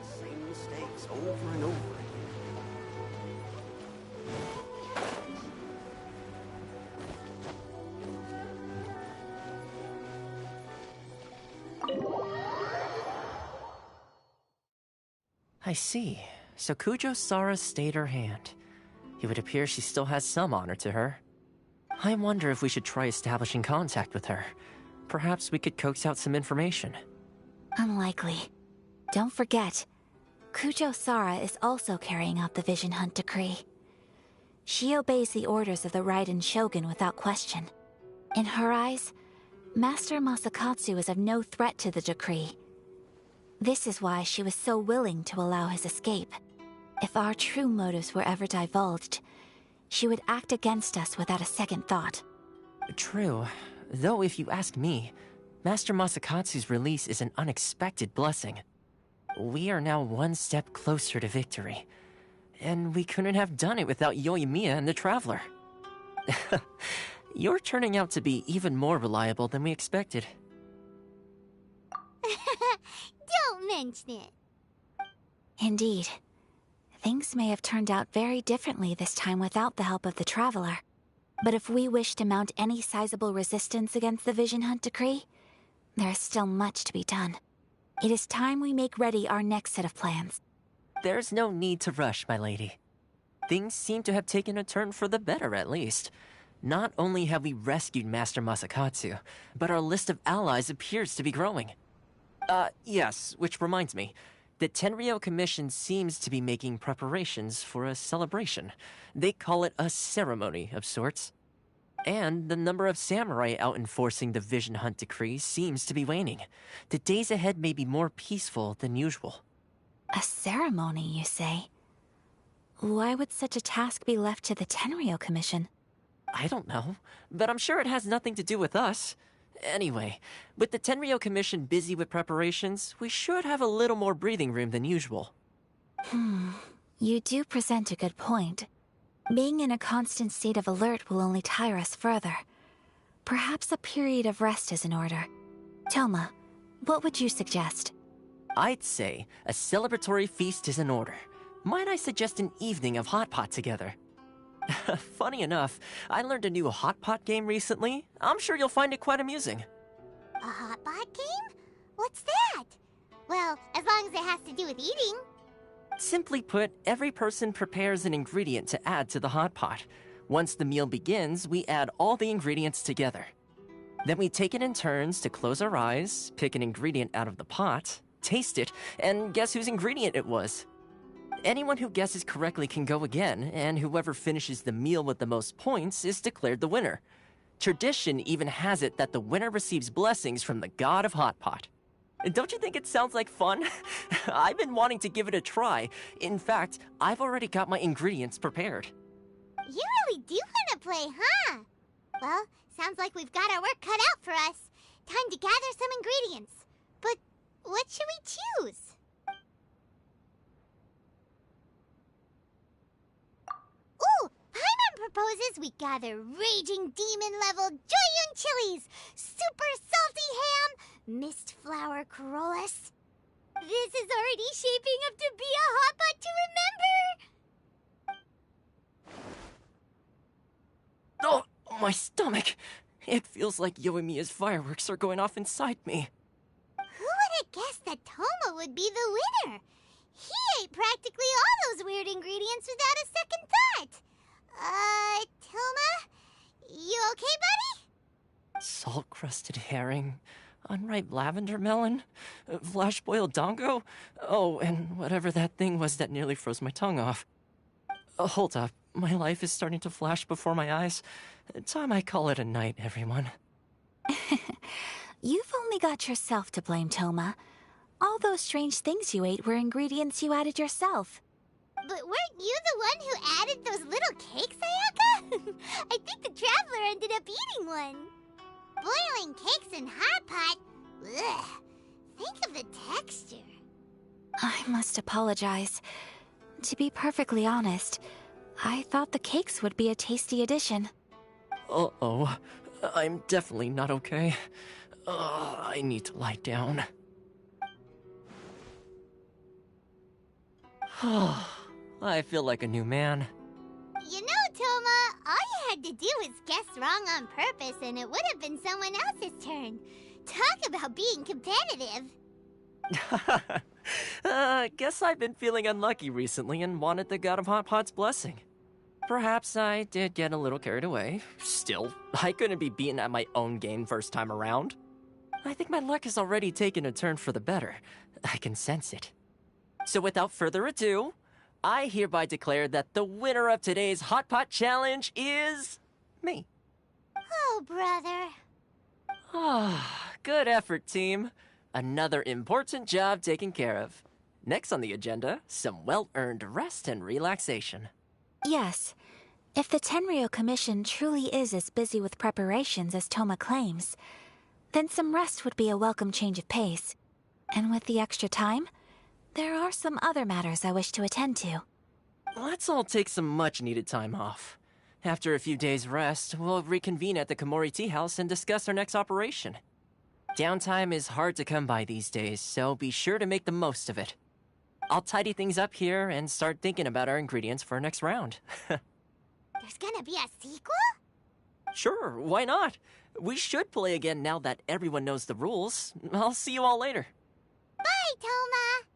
Same mistakes over and over I see. So Kujo-Sara stayed her hand. It would appear she still has some honor to her. I wonder if we should try establishing contact with her. Perhaps we could coax out some information. Unlikely. Don't forget, Kujo-Sara is also carrying out the Vision Hunt Decree. She obeys the orders of the Raiden Shogun without question. In her eyes, Master Masakatsu is of no threat to the decree. This is why she was so willing to allow his escape. If our true motives were ever divulged, she would act against us without a second thought. True. Though if you ask me, Master Masakatsu's release is an unexpected blessing. We are now one step closer to victory. And we couldn't have done it without Yoimiya and the Traveler. You're turning out to be even more reliable than we expected. Don't mention it. Indeed. Things may have turned out very differently this time without the help of the Traveler. But if we wish to mount any sizable resistance against the Vision Hunt Decree, there is still much to be done. It is time we make ready our next set of plans. There's no need to rush, my lady. Things seem to have taken a turn for the better, at least. Not only have we rescued Master Masakatsu, but our list of allies appears to be growing. Yes, which reminds me. The Tenryou Commission seems to be making preparations for a celebration. They call it a ceremony of sorts. And the number of samurai out enforcing the Vision Hunt Decree seems to be waning. The days ahead may be more peaceful than usual. A ceremony, you say? Why would such a task be left to the Tenryou Commission? I don't know, but I'm sure it has nothing to do with us. Anyway, with the Tenryou Commission busy with preparations, we should have a little more breathing room than usual. You do present a good point. Being in a constant state of alert will only tire us further. Perhaps a period of rest is in order. Toma, what would you suggest? I'd say a celebratory feast is in order. Might I suggest an evening of hot pot together? Funny enough, I learned a new hot pot game recently. I'm sure you'll find it quite amusing. A hot pot game? What's that? Well, as long as it has to do with eating. Simply put, every person prepares an ingredient to add to the hot pot. Once the meal begins, we add all the ingredients together. Then we take it in turns to close our eyes, pick an ingredient out of the pot, taste it, and guess whose ingredient it was. Anyone who guesses correctly can go again, and whoever finishes the meal with the most points is declared the winner. Tradition even has it that the winner receives blessings from the god of hot pot. Don't you think it sounds like fun? I've been wanting to give it a try. In fact, I've already got my ingredients prepared. You really do want to play, huh? Well, sounds like we've got our work cut out for us. Time to gather some ingredients. But what should we choose? Ooh! Paimon proposes we gather raging demon-level Joyun chilies, super salty ham, mist flower corollas. This is already shaping up to be a hot pot to remember! Oh, my stomach! It feels like Yoimiya's fireworks are going off inside me. Who would have guessed that Toma would be the winner? He ate practically all those weird ingredients without a second thought. Toma? You okay, buddy? Salt-crusted herring, unripe lavender melon, flash-boiled dongo, oh, and whatever that thing was that nearly froze my tongue off. Hold up, my life is starting to flash before my eyes. Time I call it a night, everyone. You've only got yourself to blame, Toma. All those strange things you ate were ingredients you added yourself. But weren't you the one who added those little cakes, Ayaka? I think the Traveler ended up eating one. Boiling cakes in hot pot? Ugh. Think of the texture. I must apologize. To be perfectly honest, I thought the cakes would be a tasty addition. Uh-oh. I'm definitely not okay. I need to lie down. I feel like a new man. You know, Toma, all you had to do was guess wrong on purpose and it would have been someone else's turn. Talk about being competitive. Guess I've been feeling unlucky recently and wanted the God of Hot Pot's blessing. Perhaps I did get a little carried away. Still, I couldn't be beaten at my own game first time around. I think my luck has already taken a turn for the better. I can sense it. So without further ado, I hereby declare that the winner of today's Hot Pot Challenge is... me. Oh, brother. Good effort, team. Another important job taken care of. Next on the agenda, some well-earned rest and relaxation. Yes. If the Tenryou Commission truly is as busy with preparations as Toma claims, then some rest would be a welcome change of pace. And with the extra time, there are some other matters I wish to attend to. Let's all take some much-needed time off. After a few days' rest, we'll reconvene at the Komori Tea House and discuss our next operation. Downtime is hard to come by these days, so be sure to make the most of it. I'll tidy things up here and start thinking about our ingredients for our next round. There's gonna be a sequel? Sure, why not? We should play again now that everyone knows the rules. I'll see you all later. Bye, Toma!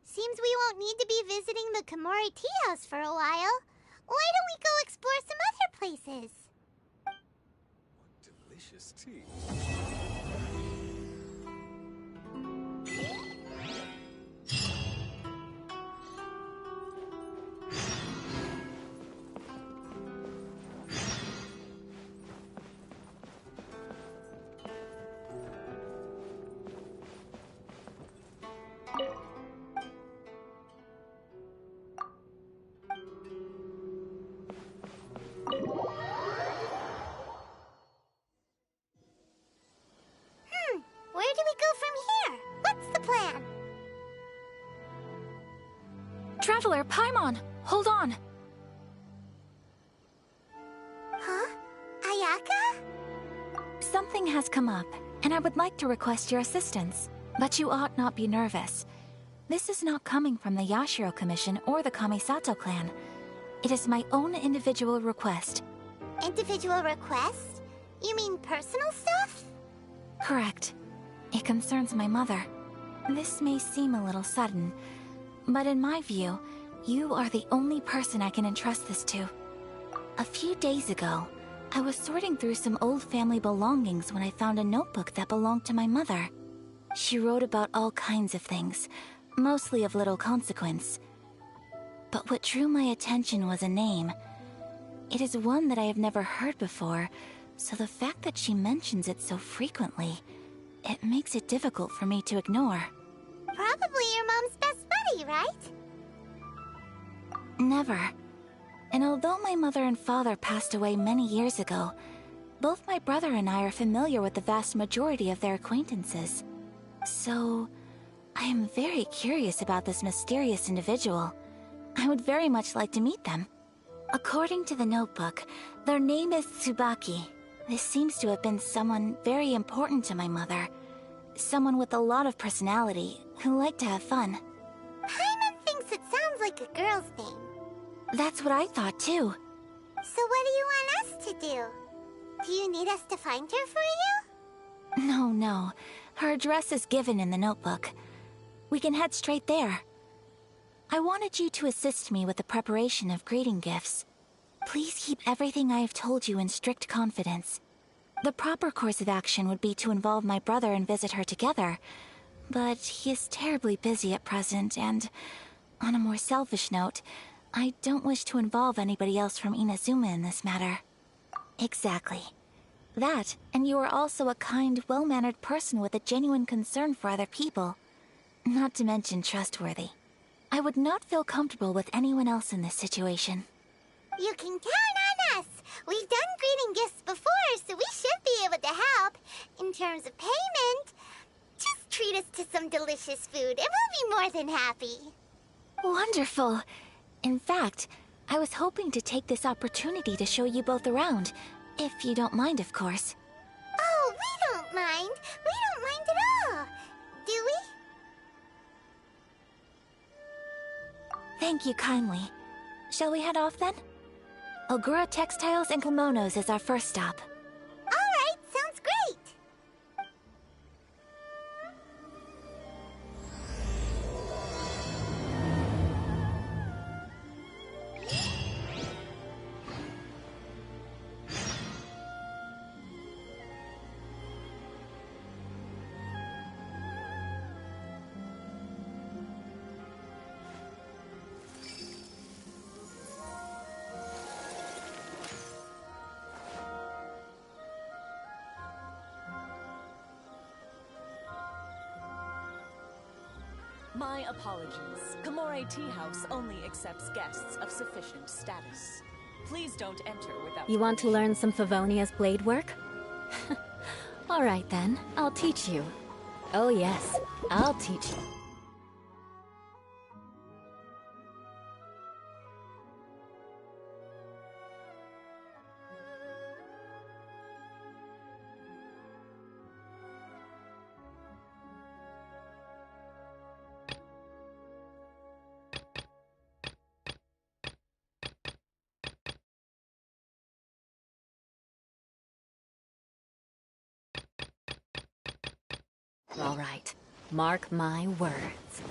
Seems we won't need to be visiting the Komori Tea House for a while. Why don't we go explore some other places? What delicious tea. Where do we go from here? What's the plan? Traveler, Paimon! Hold on! Huh? Ayaka? Something has come up, and I would like to request your assistance. But you ought not be nervous. This is not coming from the Yashiro Commission or the Kamisato clan. It is my own individual request. Individual request? You mean personal stuff? Correct. It concerns my mother. This may seem a little sudden, but in my view, you are the only person I can entrust this to. A few days ago, I was sorting through some old family belongings when I found a notebook that belonged to my mother. She wrote about all kinds of things, mostly of little consequence. But what drew my attention was a name. It is one that I have never heard before, so the fact that she mentions it so frequently, it makes it difficult for me to ignore. Probably your mom's best buddy, right? Never. And although my mother and father passed away many years ago, both my brother and I are familiar with the vast majority of their acquaintances. So, I am very curious about this mysterious individual. I would very much like to meet them. According to the notebook, their name is Tsubaki. This seems to have been someone very important to my mother. Someone with a lot of personality, who liked to have fun. Paimon thinks it sounds like a girl's name. That's what I thought too. So what do you want us to do? Do you need us to find her for you? No. Her address is given in the notebook. We can head straight there. I wanted you to assist me with the preparation of greeting gifts. Please keep everything I have told you in strict confidence. The proper course of action would be to involve my brother and visit her together, but he is terribly busy at present, and on a more selfish note, I don't wish to involve anybody else from Inazuma in this matter. Exactly. That, and you are also a kind, well-mannered person with a genuine concern for other people. Not to mention trustworthy. I would not feel comfortable with anyone else in this situation. You can count on us! We've done greeting gifts before, so we should be able to help. In terms of payment, just treat us to some delicious food and we'll be more than happy. Wonderful! In fact, I was hoping to take this opportunity to show you both around, if you don't mind, of course. Oh, we don't mind. We don't mind at all. Do we? Thank you kindly. Shall we head off then? Ogura Textiles and Kimonos is our first stop. All right, sounds great. My apologies. Kamore Tea House only accepts guests of sufficient status. Please don't enter without... You want to learn some Favonia's blade work? All right then, I'll teach you. Oh yes, I'll teach you. All right, mark my words.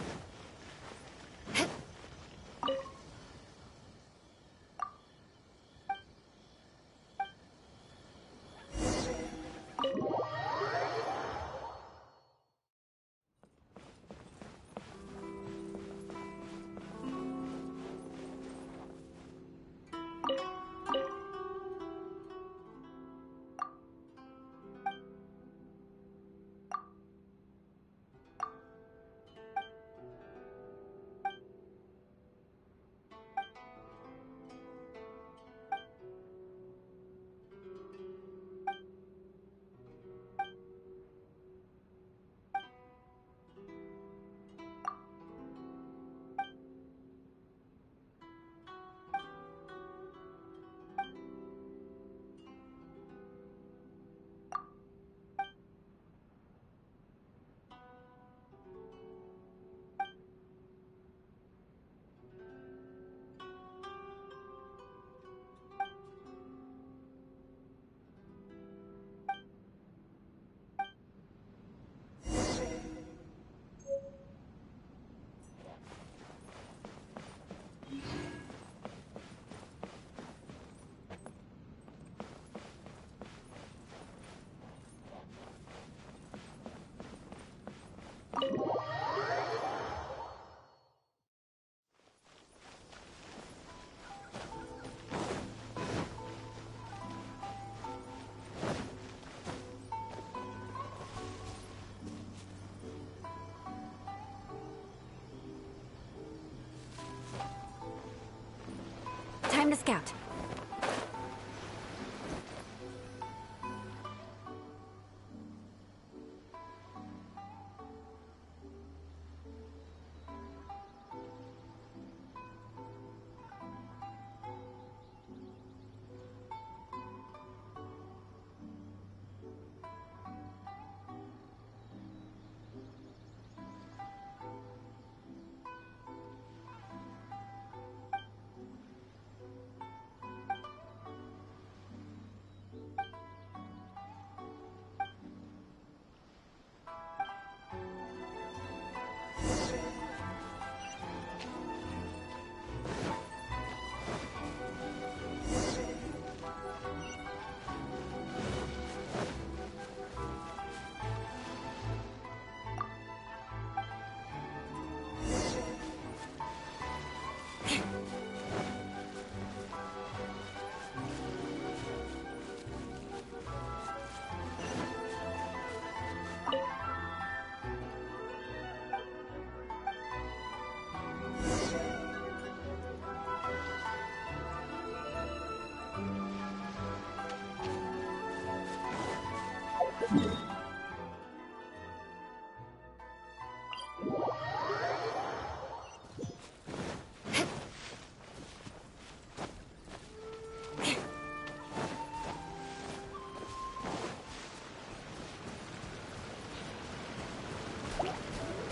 Time to scout.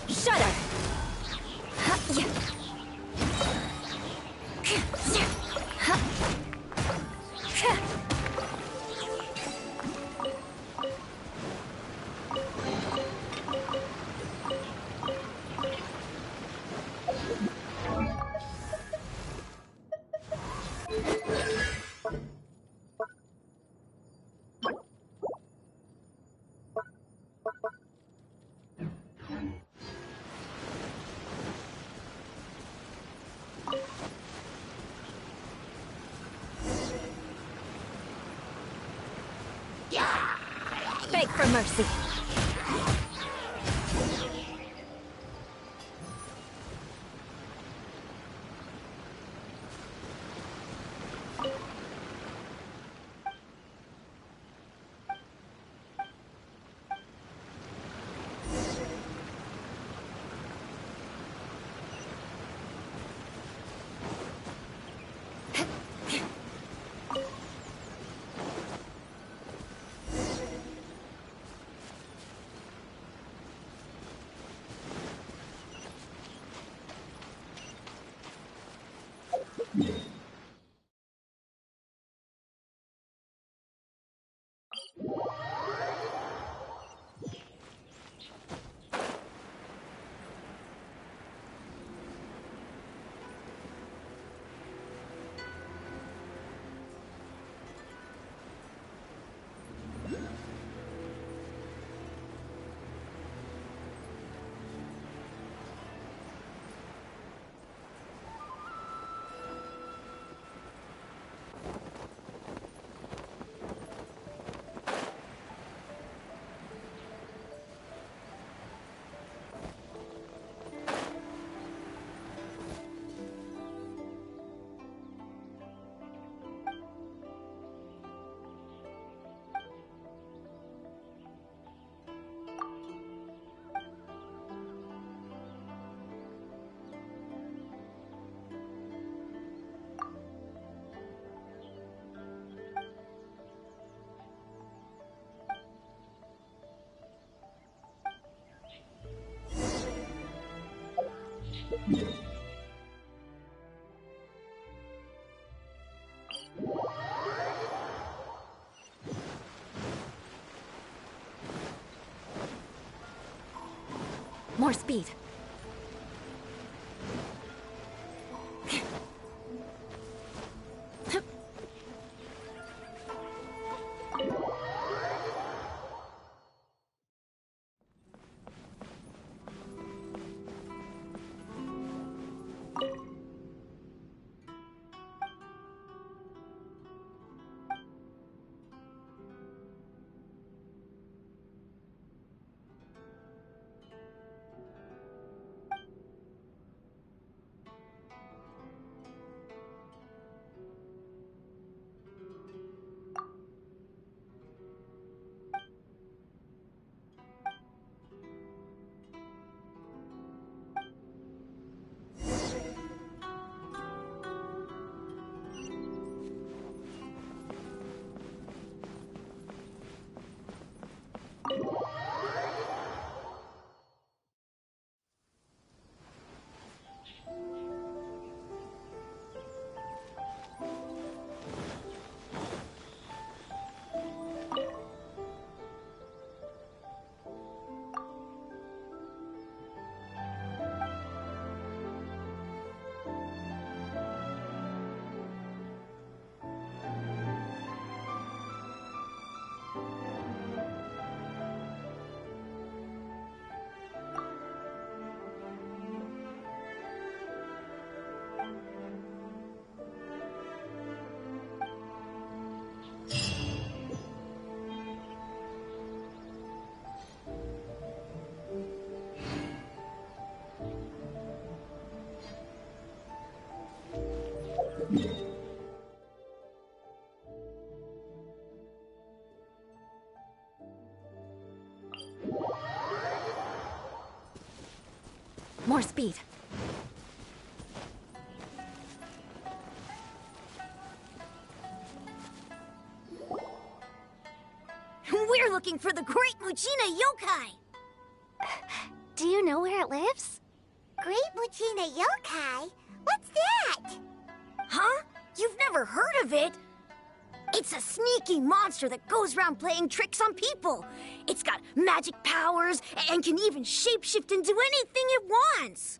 Shudder! Beg for mercy. More speed. more speed. We're looking for the Great Mujina Yokai! Do you know where it lives? Great Mujina Yokai? What's that? Huh? You've never heard of it? It's a sneaky monster that goes around playing tricks on people. It's got magic powers and can even shapeshift into anything it wants.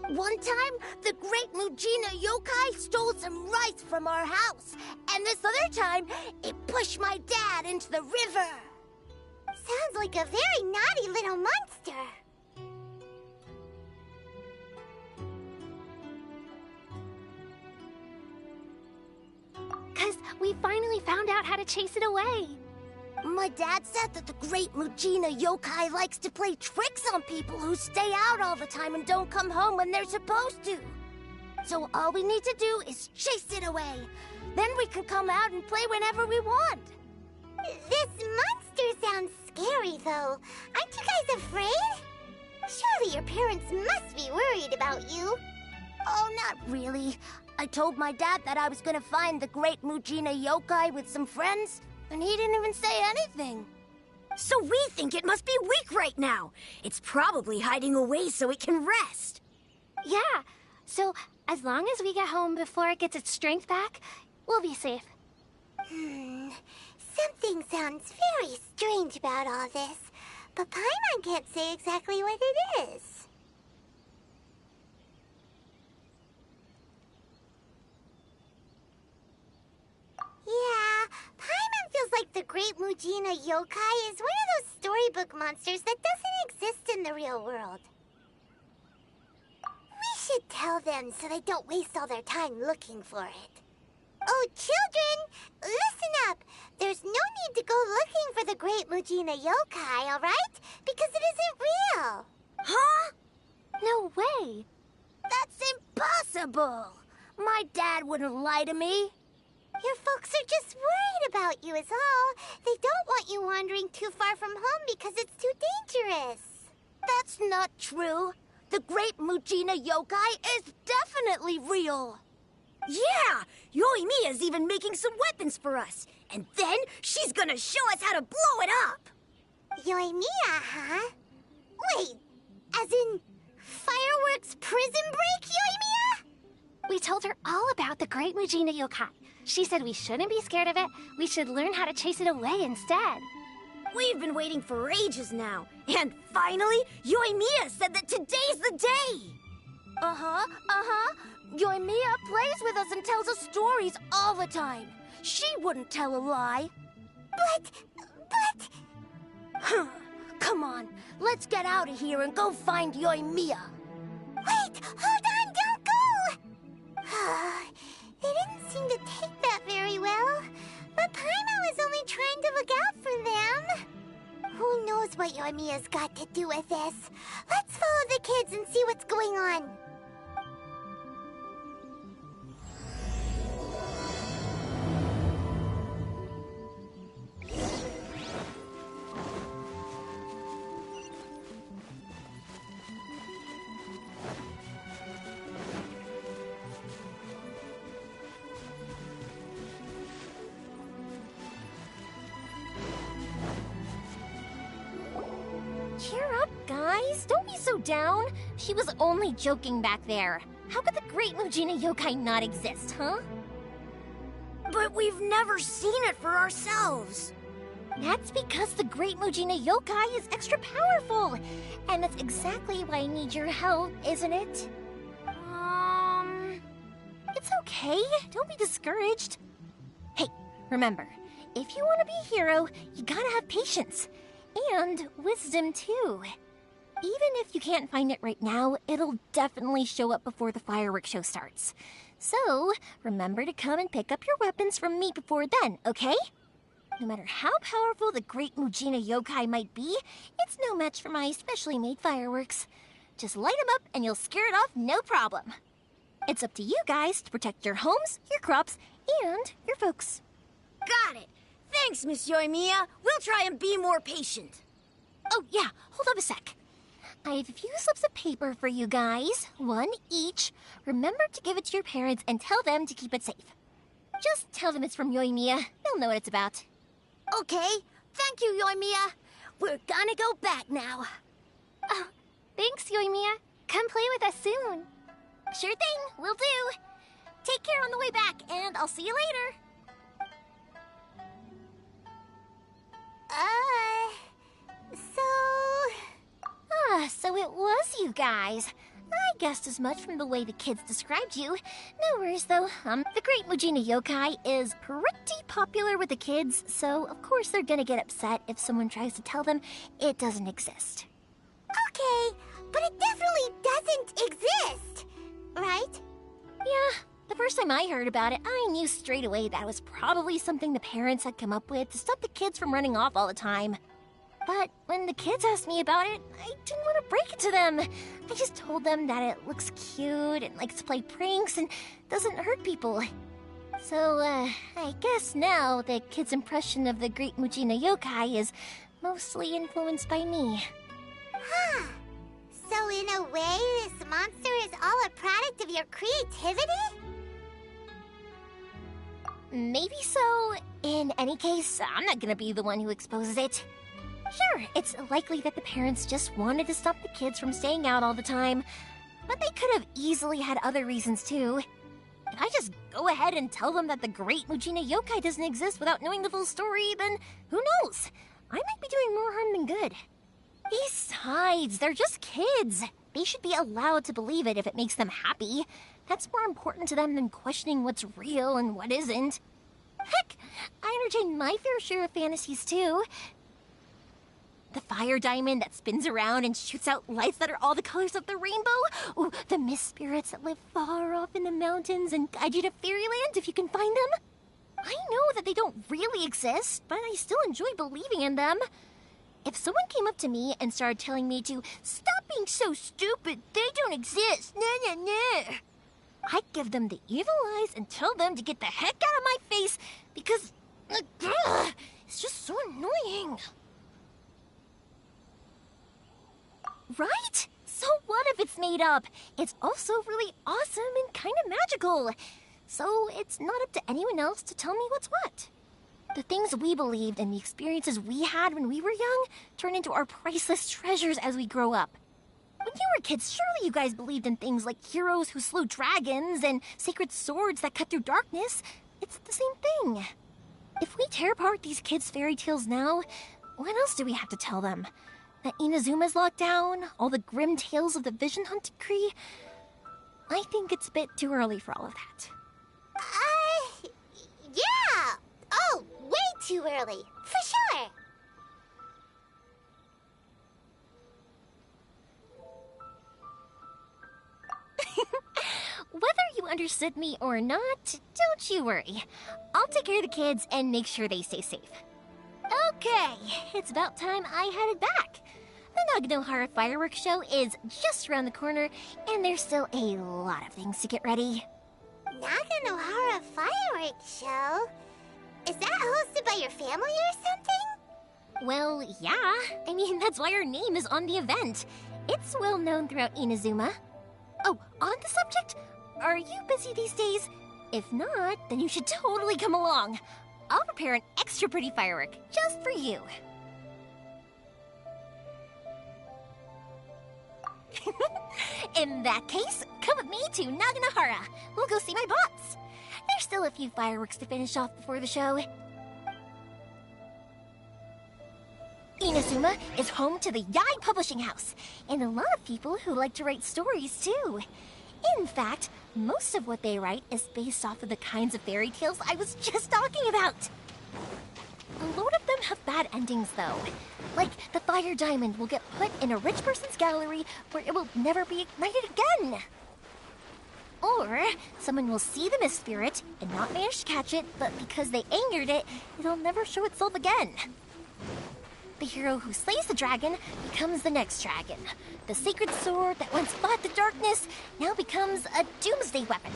One time, the Great Mujina Yokai stole some rice from our house. And this other time, it pushed my dad into the river. Sounds like a very naughty little monster. Because we finally found out how to chase it away. My dad said that the Great Mujina Yokai likes to play tricks on people who stay out all the time and don't come home when they're supposed to. So all we need to do is chase it away. Then we can come out and play whenever we want. This monster sounds scary, though. Aren't you guys afraid? Surely your parents must be worried about you. Oh, not really. I told my dad that I was gonna find the Great Mujina Yokai with some friends, and he didn't even say anything. So we think it must be weak right now. It's probably hiding away so it can rest. Yeah, so as long as we get home before it gets its strength back, we'll be safe. Something sounds very strange about all this, but Paimon can't say exactly what it is. Yeah, Paimon feels like the Great Mujina Yokai is one of those storybook monsters that doesn't exist in the real world. We should tell them so they don't waste all their time looking for it. Oh, children, listen up. There's no need to go looking for the Great Mujina Yokai, all right? Because it isn't real. Huh? No way. That's impossible. My dad wouldn't lie to me. Your folks are just worried about you is all. They don't want you wandering too far from home because it's too dangerous. That's not true. The Great Mujina Yokai is definitely real. Yeah! Yoimiya's even making some weapons for us. And then she's gonna show us how to blow it up! Yoimiya, huh? Wait, as in fireworks prison break, Yoimiya? We told her all about the Great Mujina Yokai. She said we shouldn't be scared of it. We should learn how to chase it away instead. We've been waiting for ages now. And finally, Yoimiya said that today's the day! Yoimiya plays with us and tells us stories all the time. She wouldn't tell a lie. But... Come on, let's get out of here and go find Yoimiya. Wait, hold on, don't go! They didn't seem to take that very well. But Paimon was only trying to look out for them. Who knows what Yoimiya's got to do with this? Let's follow the kids and see what's going on. Cheer up, guys. Don't be so down. She was only joking back there. How could the Great Mujina Yokai not exist, huh? But we've never seen it for ourselves. That's because the Great Mujina Yokai is extra powerful. And that's exactly why I need your help, isn't it? It's okay. Don't be discouraged. Hey, remember, if you want to be a hero, you gotta have patience. And wisdom, too. Even if you can't find it right now, it'll definitely show up before the fireworks show starts. So, remember to come and pick up your weapons from me before then, okay? No matter how powerful the Great Mujina Yokai might be, it's no match for my specially made fireworks. Just light them up and you'll scare it off no problem. It's up to you guys to protect your homes, your crops, and your folks. Got it! Thanks, Miss Yoimiya. We'll try and be more patient. Oh, yeah. Hold on a sec. I have a few slips of paper for you guys, one each. Remember to give it to your parents and tell them to keep it safe. Just tell them it's from Yoimiya. They'll know what it's about. Okay, thank you, Yoimiya. We're gonna go back now. Oh, thanks, Yoimiya. Come play with us soon. Sure thing, will do. Take care on the way back, and I'll see you later. So it was you guys. I guessed as much from the way the kids described you. No worries, though. The Great Mujina Yokai is pretty popular with the kids, so of course they're gonna get upset if someone tries to tell them it doesn't exist. Okay, but it definitely doesn't exist, right? Yeah, the first time I heard about it, I knew straight away that was probably something the parents had come up with to stop the kids from running off all the time. But when the kids asked me about it, I didn't want to break it to them. I just told them that it looks cute and likes to play pranks and doesn't hurt people. So, I guess now the kids' impression of the Great Mujina Yokai is mostly influenced by me. Huh. So in a way, this monster is all a product of your creativity? Maybe so. In any case, I'm not gonna be the one who exposes it. Sure, it's likely that the parents just wanted to stop the kids from staying out all the time, but they could have easily had other reasons too. If I just go ahead and tell them that the Great Mujina Yokai doesn't exist without knowing the full story, then who knows? I might be doing more harm than good. Besides, they're just kids. They should be allowed to believe it if it makes them happy. That's more important to them than questioning what's real and what isn't. Heck, I entertain my fair share of fantasies too. The fire diamond that spins around and shoots out lights that are all the colors of the rainbow. Ooh, the mist spirits that live far off in the mountains and guide you to fairyland if you can find them. I know that they don't really exist, but I still enjoy believing in them. If someone came up to me and started telling me to stop being so stupid, they don't exist, I'd give them the evil eyes and tell them to get the heck out of my face because it's just so annoying. Right? So what if it's made up? It's also really awesome and kind of magical. So it's not up to anyone else to tell me what's what. The things we believed and the experiences we had when we were young turn into our priceless treasures as we grow up. When you were kids, surely you guys believed in things like heroes who slew dragons and sacred swords that cut through darkness. It's the same thing. If we tear apart these kids' fairy tales now, what else do we have to tell them? That Inazuma's locked down? All the grim tales of the Vision Hunt decree? I think it's a bit too early for all of that. Yeah! Oh, way too early, for sure! Whether you understood me or not, don't you worry. I'll take care of the kids and make sure they stay safe. Okay, it's about time I headed back. The Naganohara fireworks show is just around the corner, and there's still a lot of things to get ready. Naganohara fireworks show? Is that hosted by your family or something? Well, yeah. I mean, that's why our name is on the event. It's well known throughout Inazuma. Oh, on the subject, are you busy these days? If not, then you should totally come along. I'll prepare an extra pretty firework just for you. In that case, come with me to Naganohara. We'll go see my bots. There's still a few fireworks to finish off before the show. Inazuma is home to the Yai Publishing House, and a lot of people who like to write stories too. In fact, most of what they write is based off of the kinds of fairy tales I was just talking about. A lot of them have bad endings, though. Like, the fire diamond will get put in a rich person's gallery where it will never be ignited again. Or, someone will see the mist spirit and not manage to catch it, but because they angered it, it'll never show itself again. The hero who slays the dragon becomes the next dragon. The sacred sword that once fought the darkness now becomes a doomsday weapon.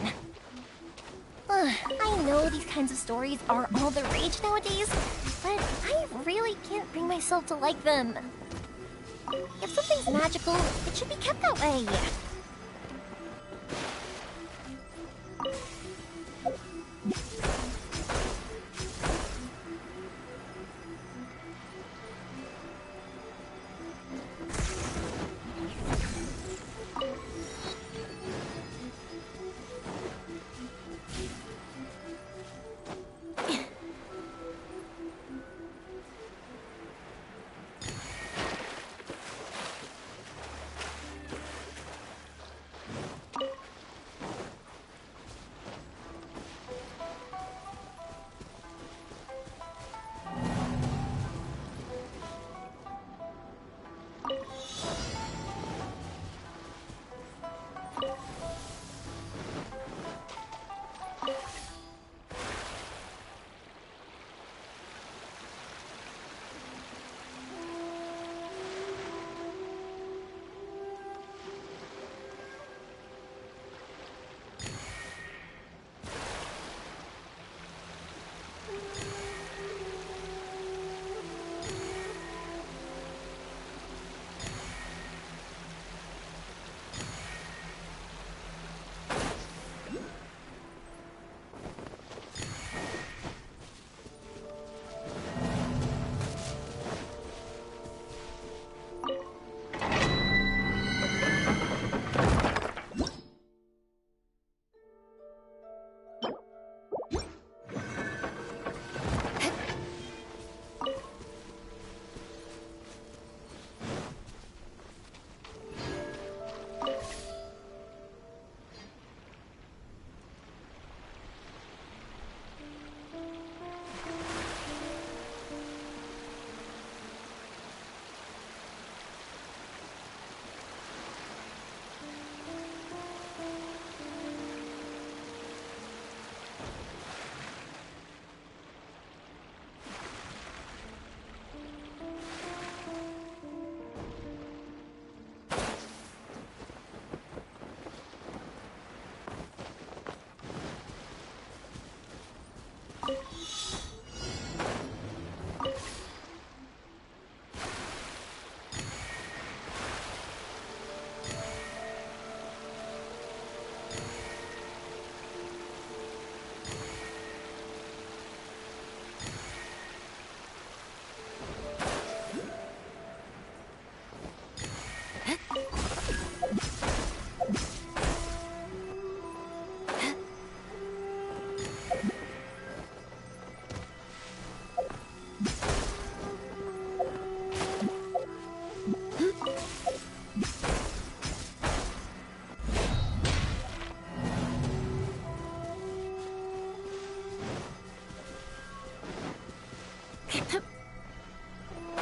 I know these kinds of stories are all the rage nowadays, but I really can't bring myself to like them. If something's magical, it should be kept that way.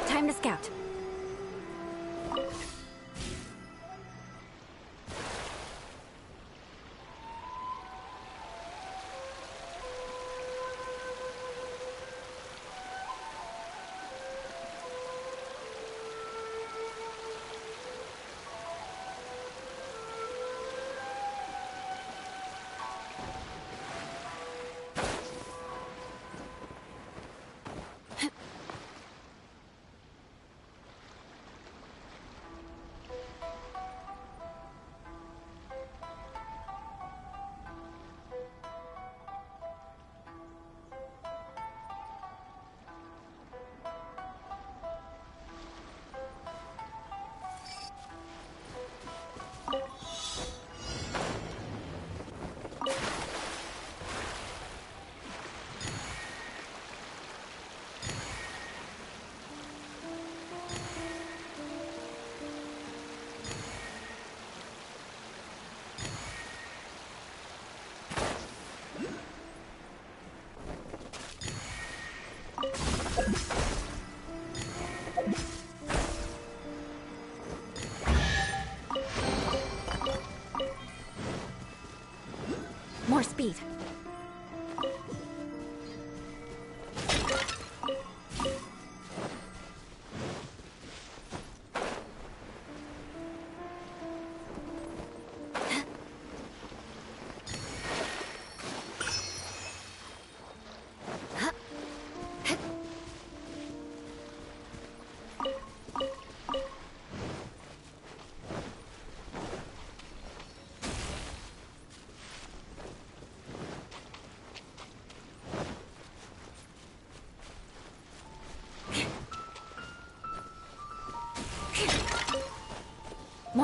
Time to scout. More speed.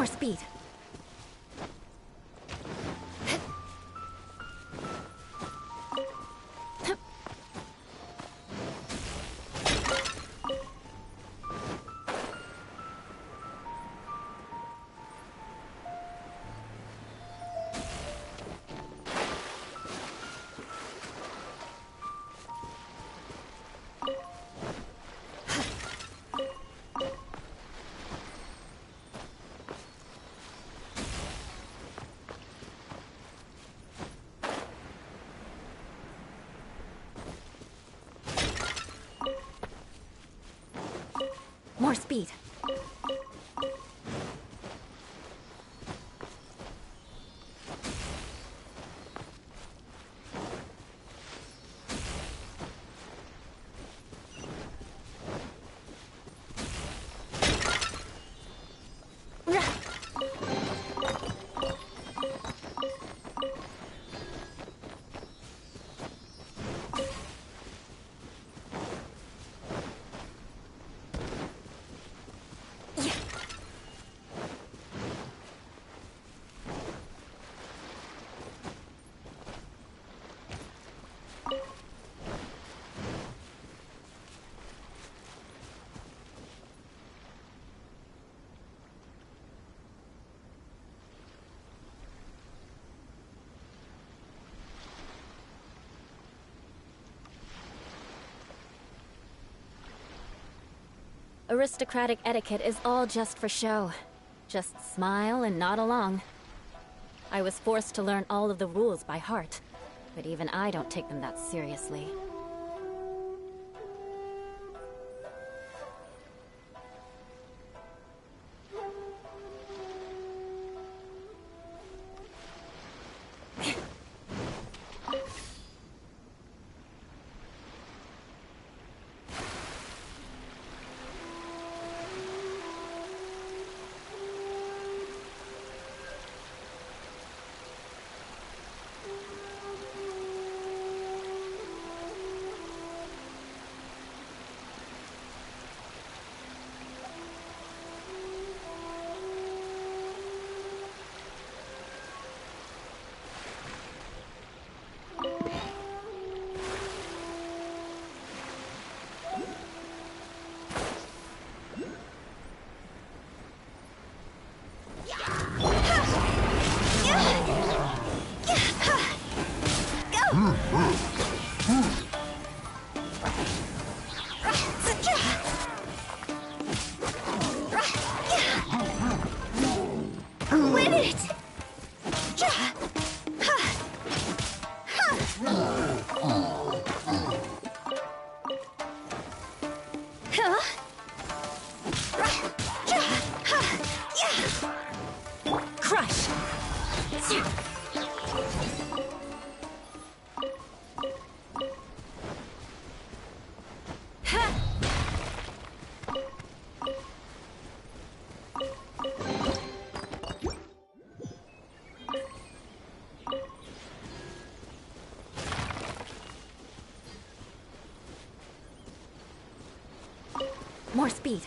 More speed. More speed. Aristocratic etiquette is all just for show. Just smile and nod along. I was forced to learn all of the rules by heart, but even I don't take them that seriously. More speed.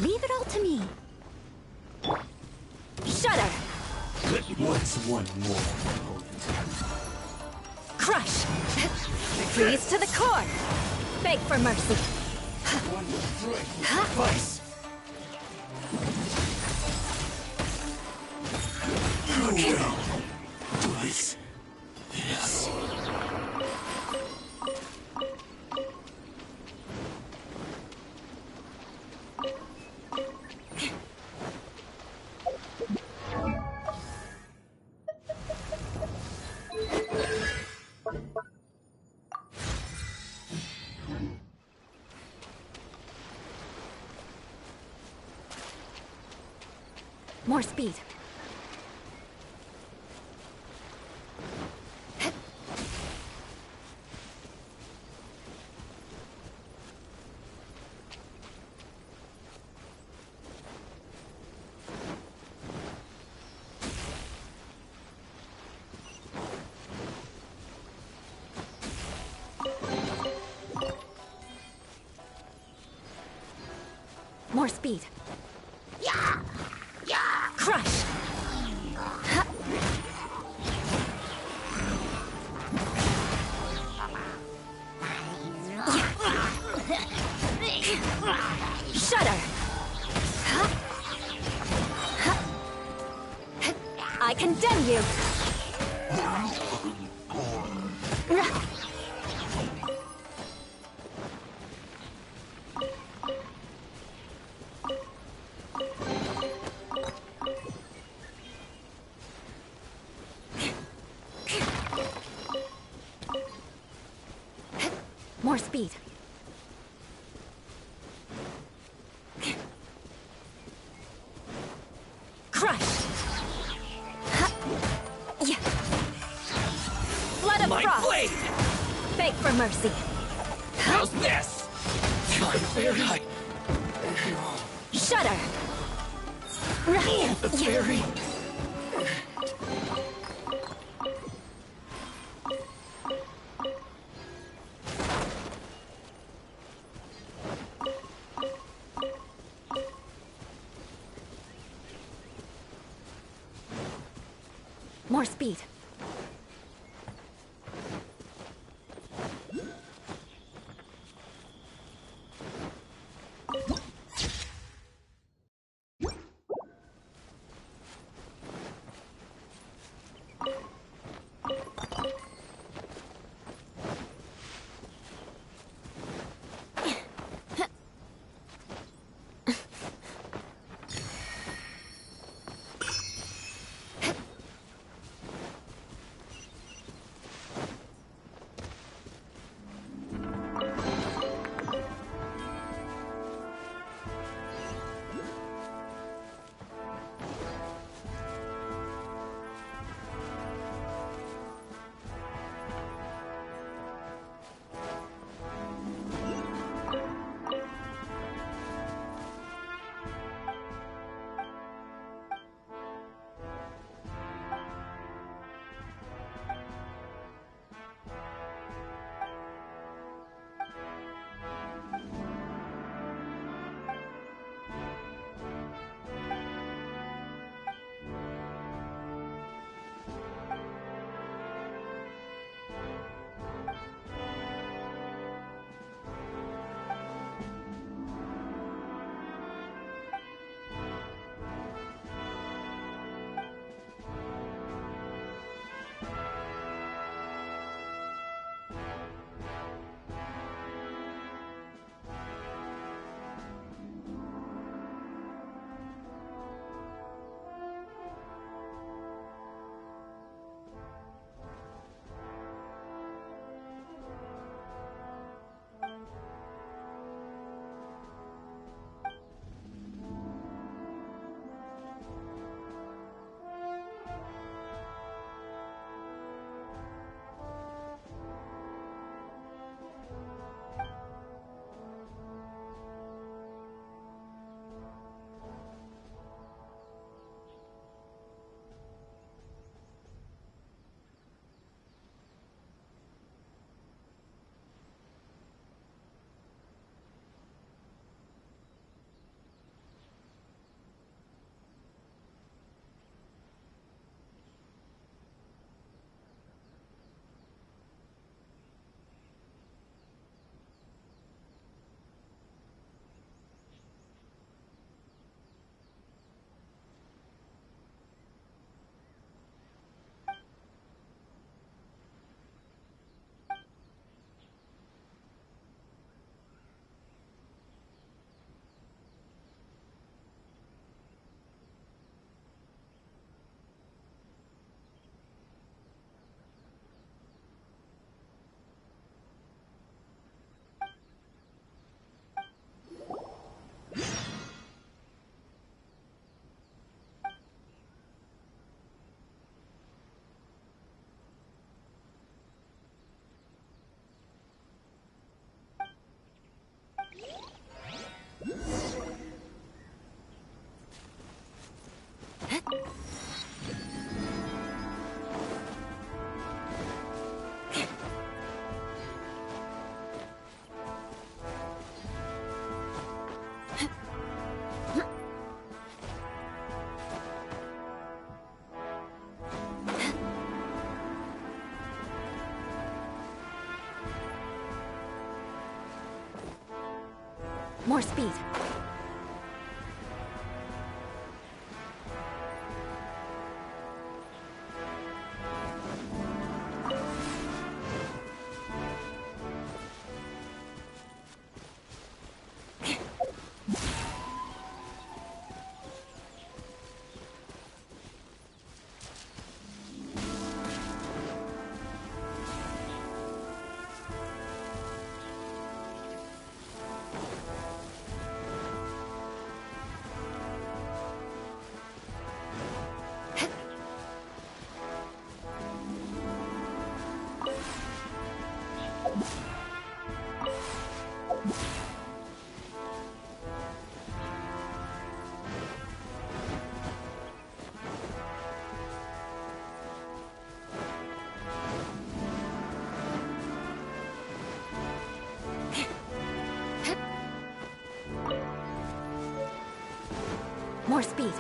Leave it all to me. Shudder! What's one more? Crush! Freeze to the core! Beg for mercy! Vice! Twice. This. More speed. More speed. Yeah! Yeah! Crush! Shudder! I condemn you! More speed. Crush! Blood of My frost! blade! Beg for mercy. How's this? Time fairy! Shudder! The fairy! More speed. More speed. More speed.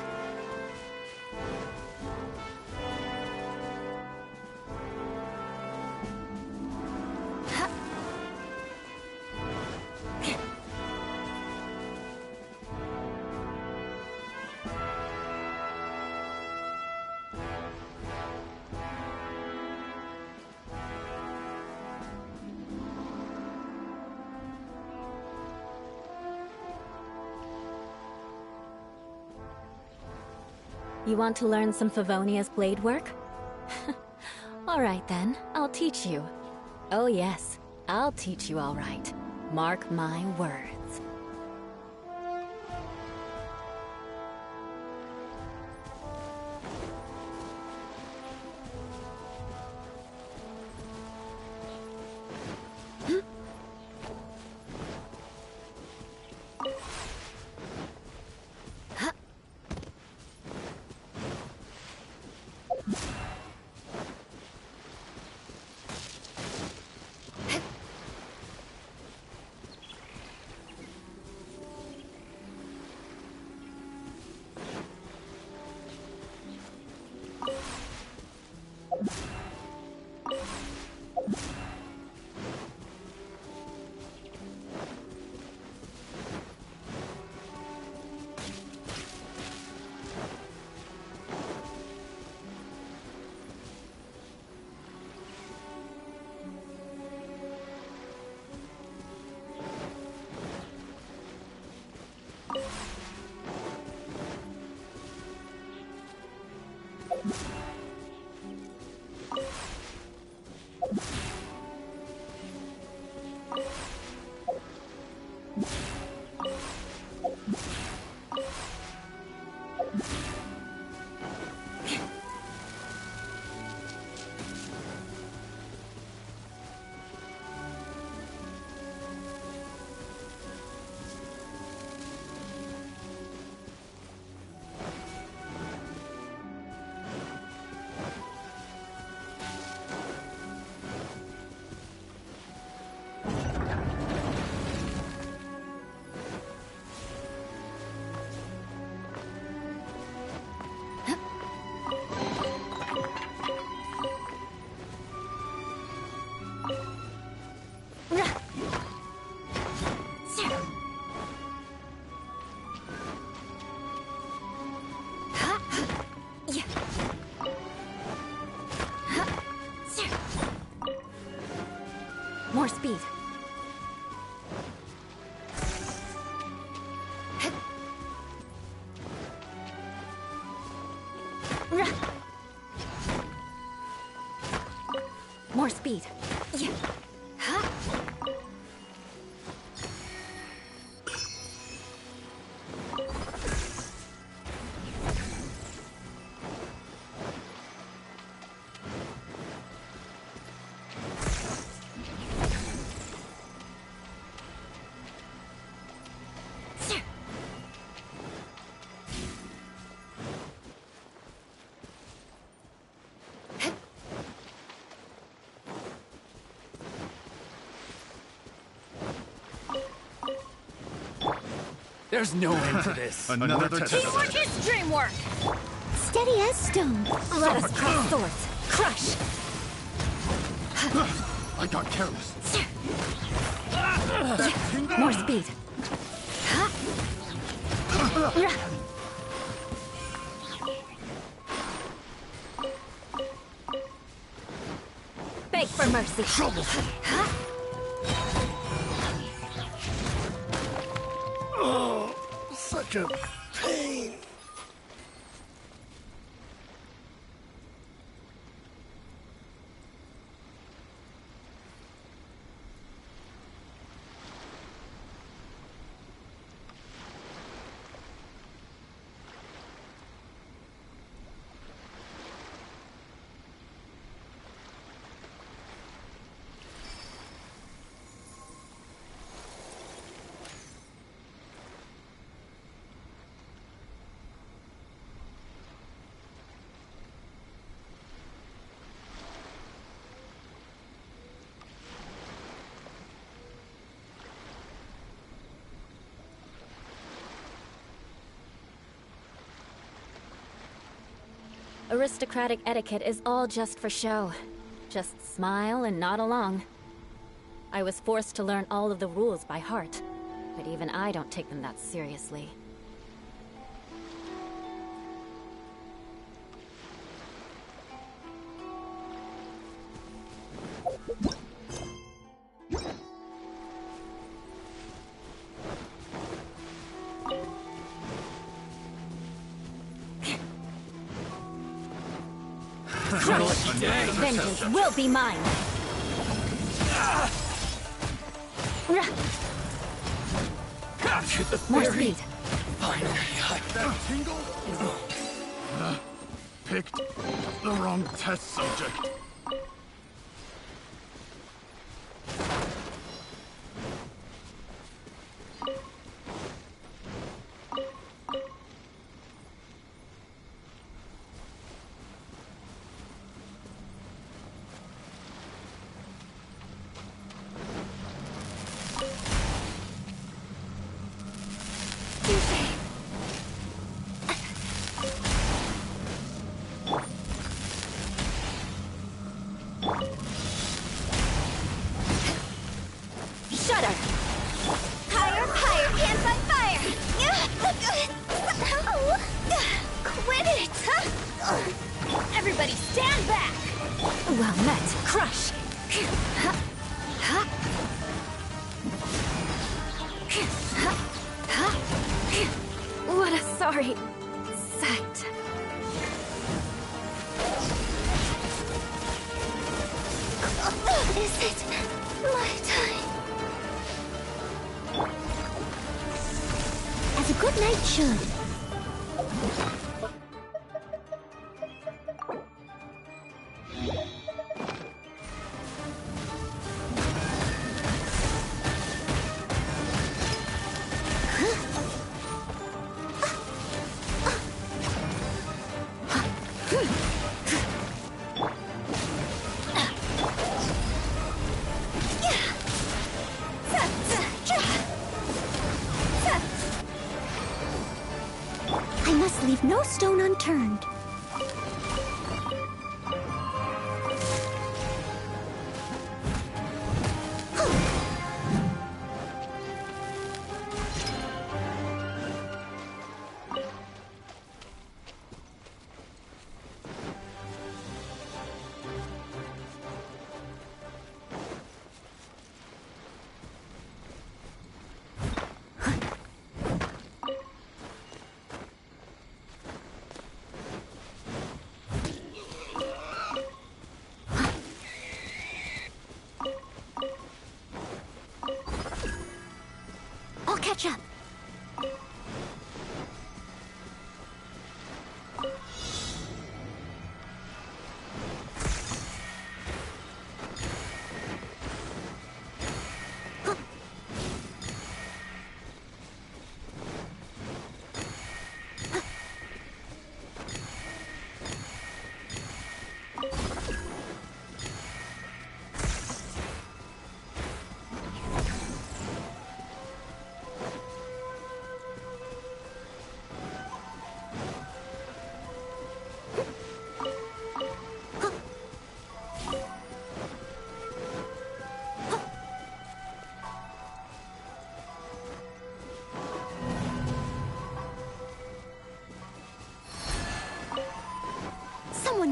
You want to learn some Favonia's blade work? All right then, I'll teach you. Oh yes, I'll teach you all right. Mark my words. More speed. More speed. Yeah. There's no end to this. Another test. Teamwork is dreamwork! Steady as stone. Let us cross swords. Crush! I got careless. More speed. Beg for mercy. Oh, such a pain. Aristocratic etiquette is all just for show. Just smile and nod along. I was forced to learn all of the rules by heart, but even I don't take them that seriously. Vengeance will be mine! More speed! Finally, that tingle? Picked the wrong test subject. Shudder! Higher, higher, hands on fire! Quit it! Everybody stand back! Well met. Crush! What a sorry sight. Is it my time? As a good knight should. I must leave no stone unturned.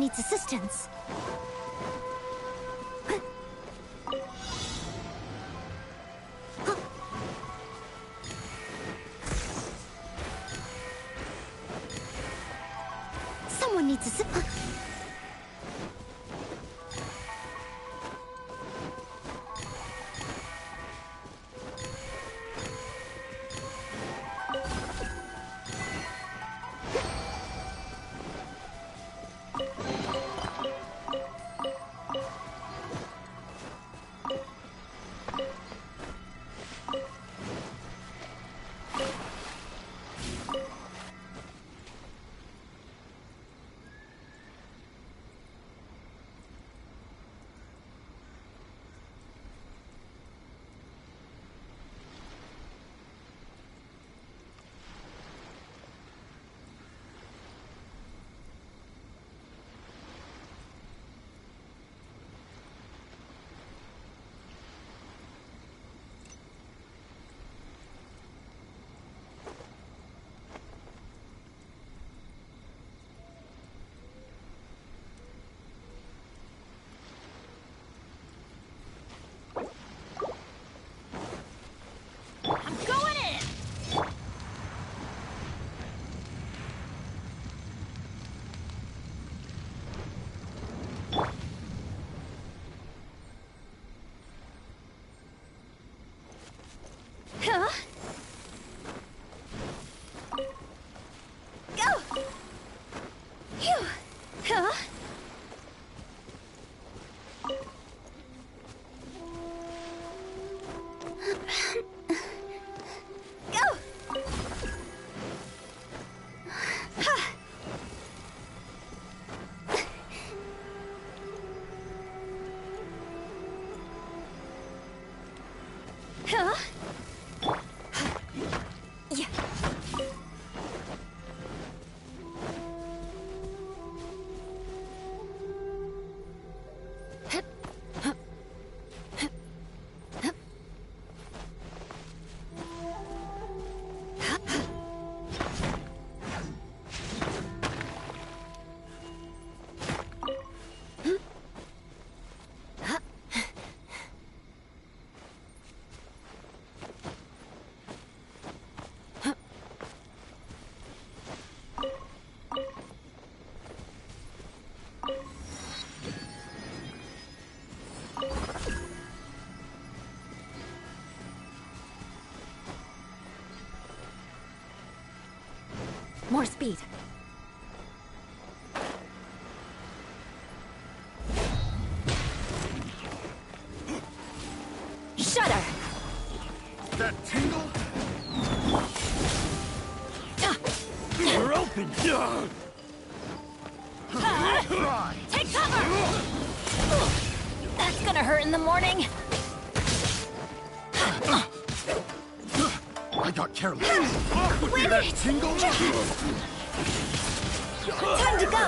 needs assistance. Someone needs assistance. More speed. Shudder! That tingle? You're open! Take cover! That's gonna hurt in the morning. I got careless. Off with you, that tingle! Time to go!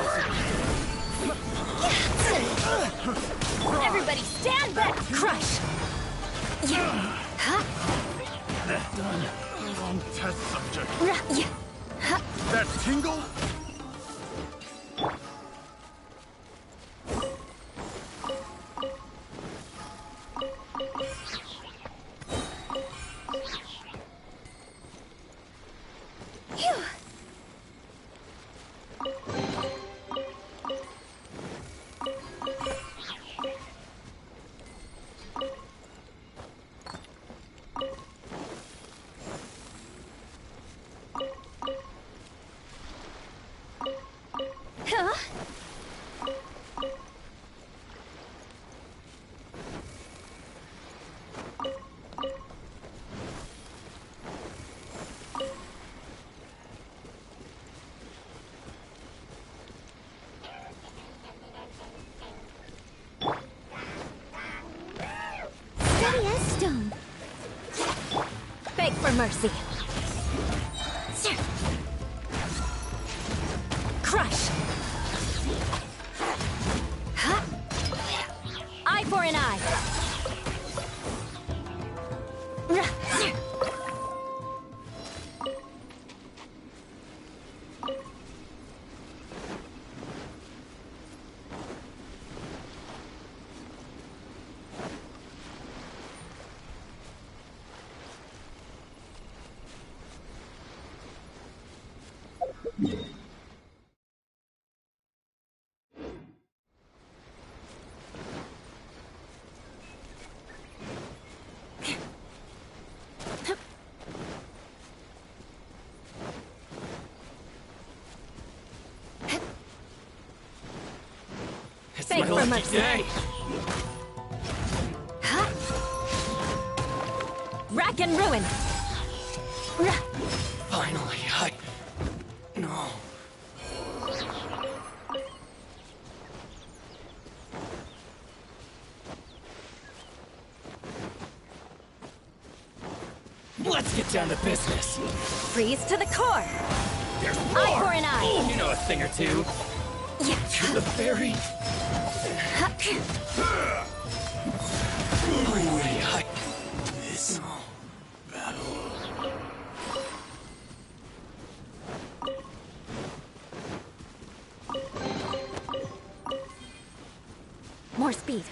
Everybody stand back! Crush! Done. Wrong test subject. That tingle? Beg for mercy. Crush. Eye for an eye. It's my lucky day! Rack and ruin! Finally, No. Let's get down to business! Freeze to the core! There's eye for an eye! You know a thing or two. To the fairy! This battle. More speed.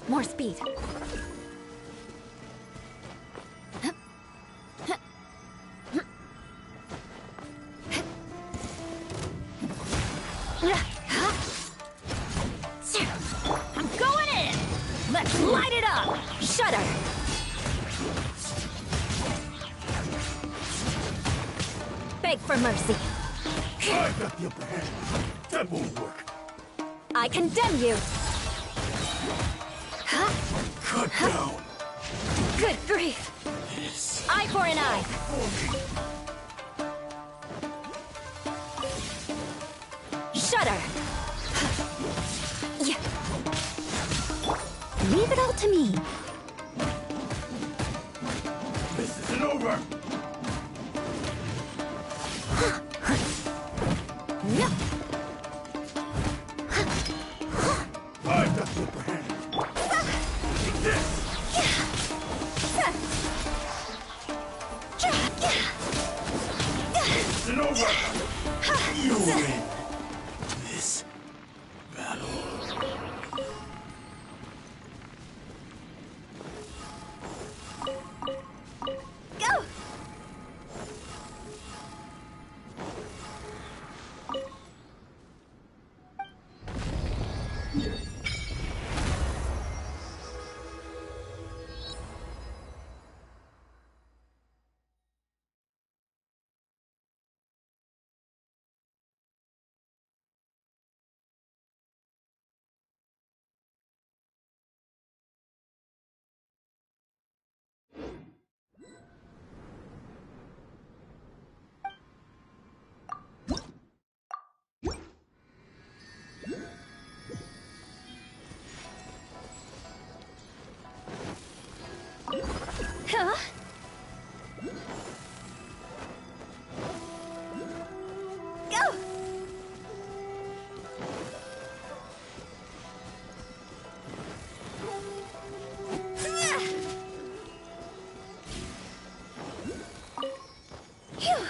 More speed. I'm going in! Let's light it up! Shudder! Beg for mercy. I've got the upper hand. That won't work. I condemn you! Cut down. Good grief! Eye for an eye! Shudder! Leave it all to me. This isn't over. I've got the upper hand. Take this. This isn't over. You win this battle. Go! Huh? Go! Phew!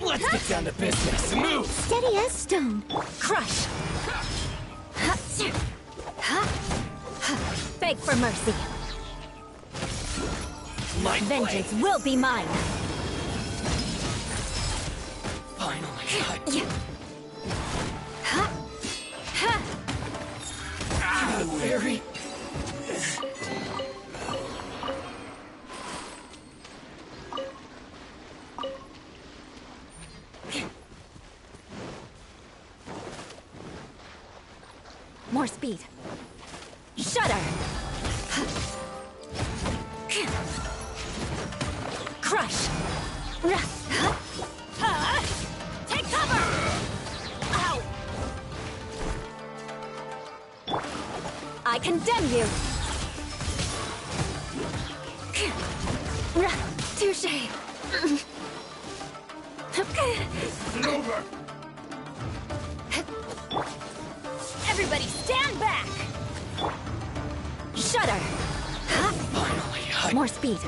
Let's get down to business. Move! Steady as stone. Crush! Beg for mercy. My Vengeance will be mine. Finally. Larry. More speed. Shudder! Crush! Take cover! Ow! I condemn you! Touché! Over! Everybody stand back! Shudder! Finally, More speed.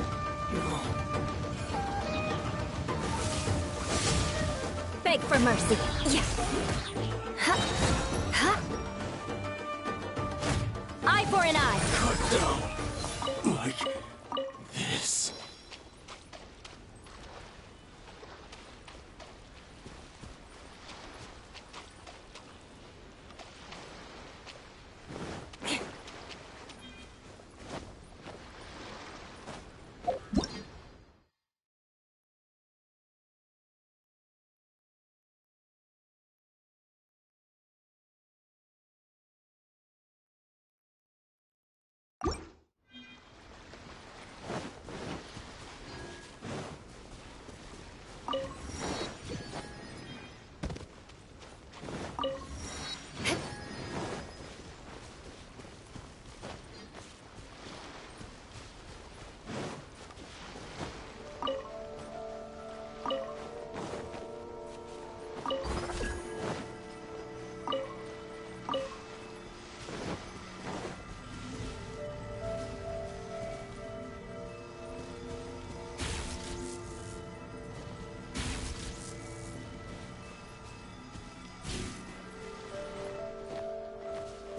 Beg for mercy. Eye for an eye. Cut down. Like this.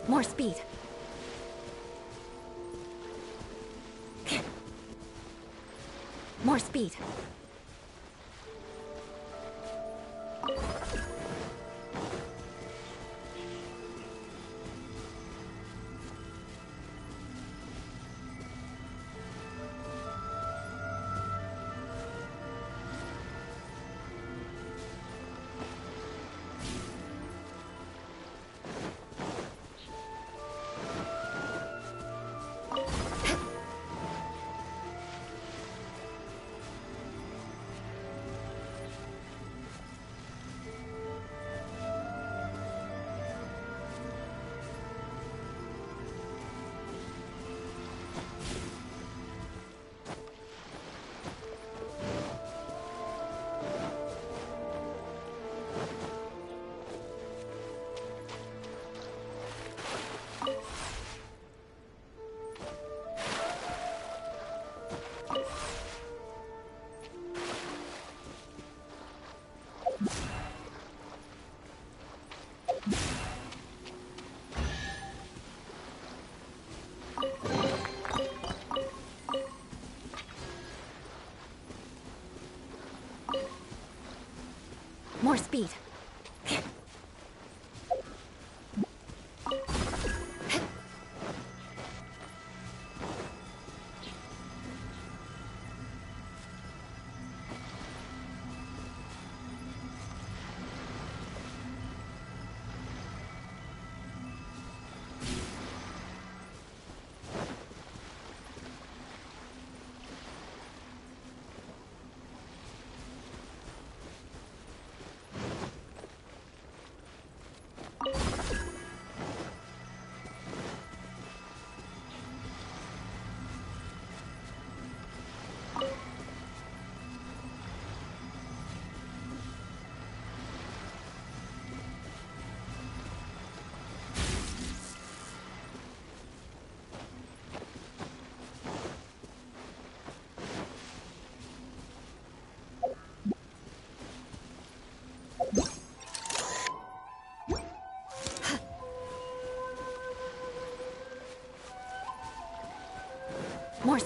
More speed. More speed. More speed.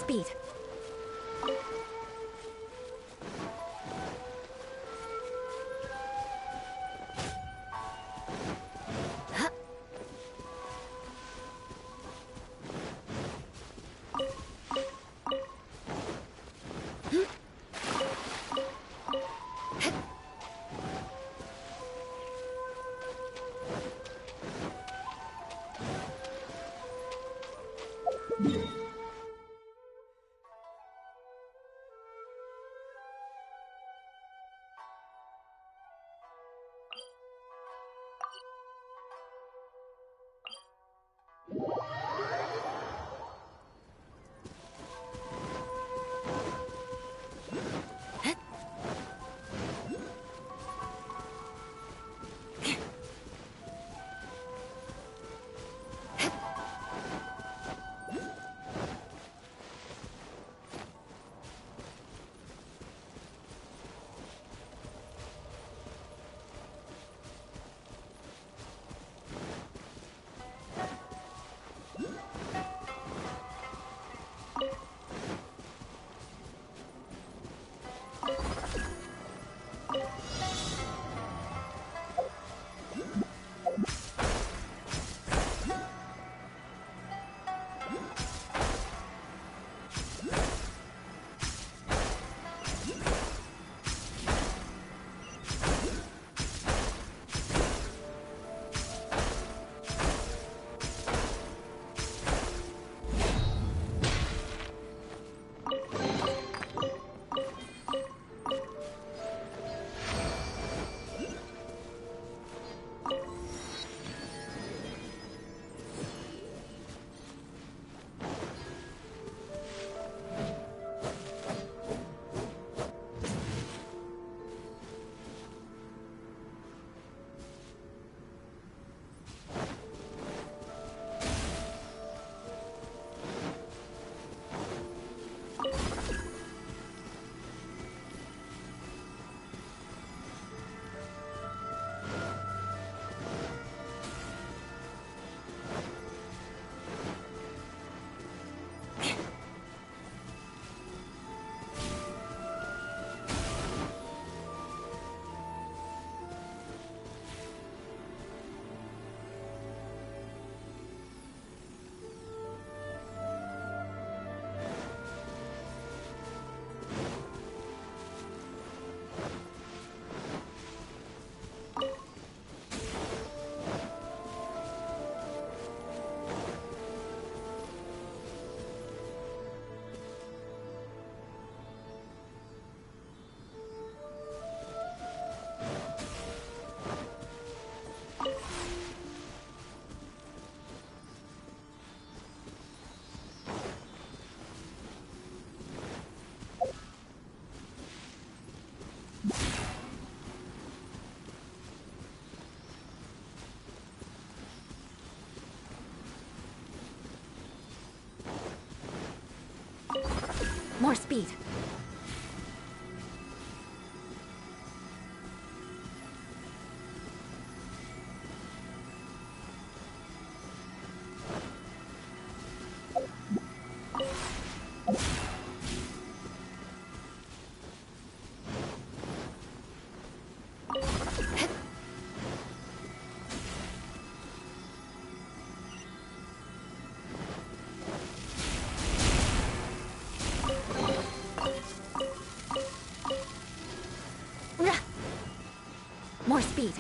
speed. More speed. More speed.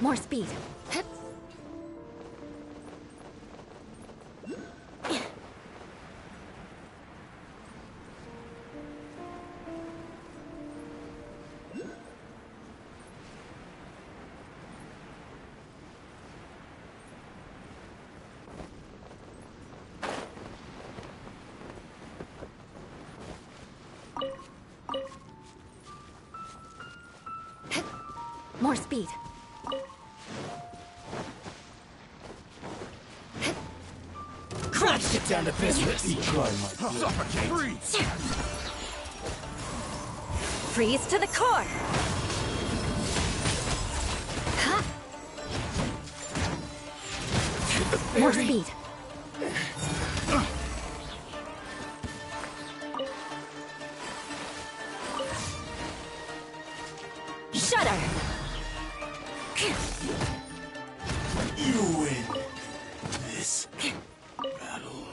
More speed. More speed. Let's get down to business. Suffocate. Freeze. Freeze to the core. More speed. Shudder. You win this battle.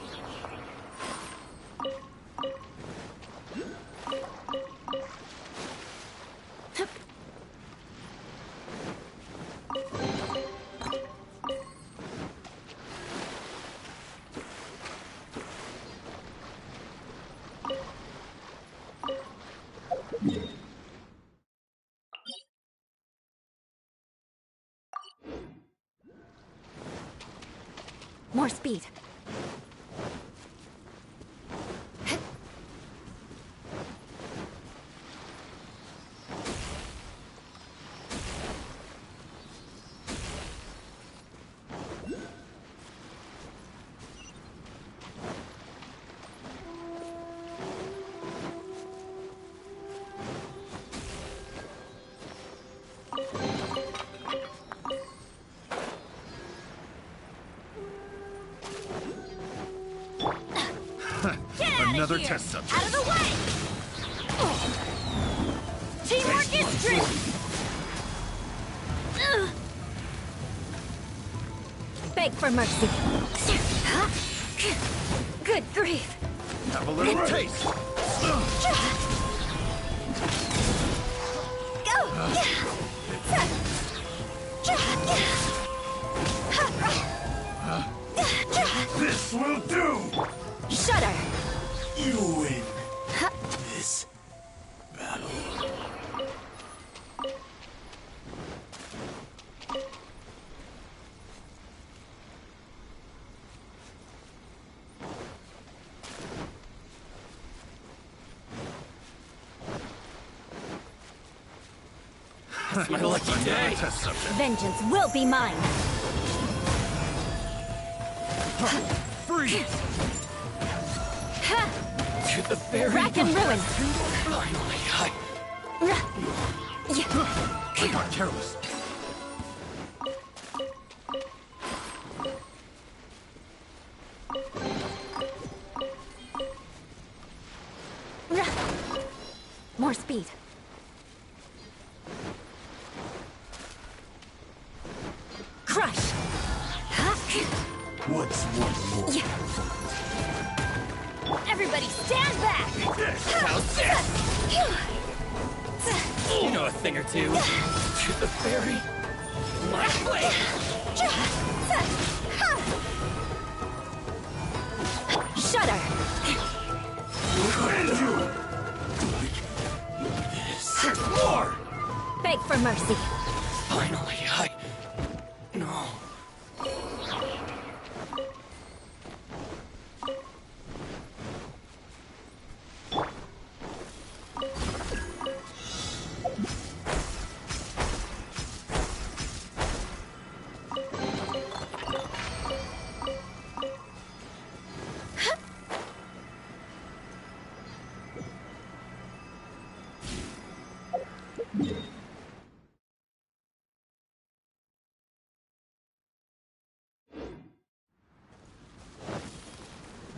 More speed. Another test subject. Out of the way! Teamwork is strength! Beg for mercy. Good grief. Have a little taste. This will do! Shudder! You win this battle. It's my lucky day. Vengeance will be mine. Freeze! To the very rack and ruin. Finally, I got careless. More speed. Crush. What's one more? Everybody stand back! How's this? You know a thing or two. To the fairy. My way. Shudder. Couldn't you? This. More. Beg for mercy. Finally, no.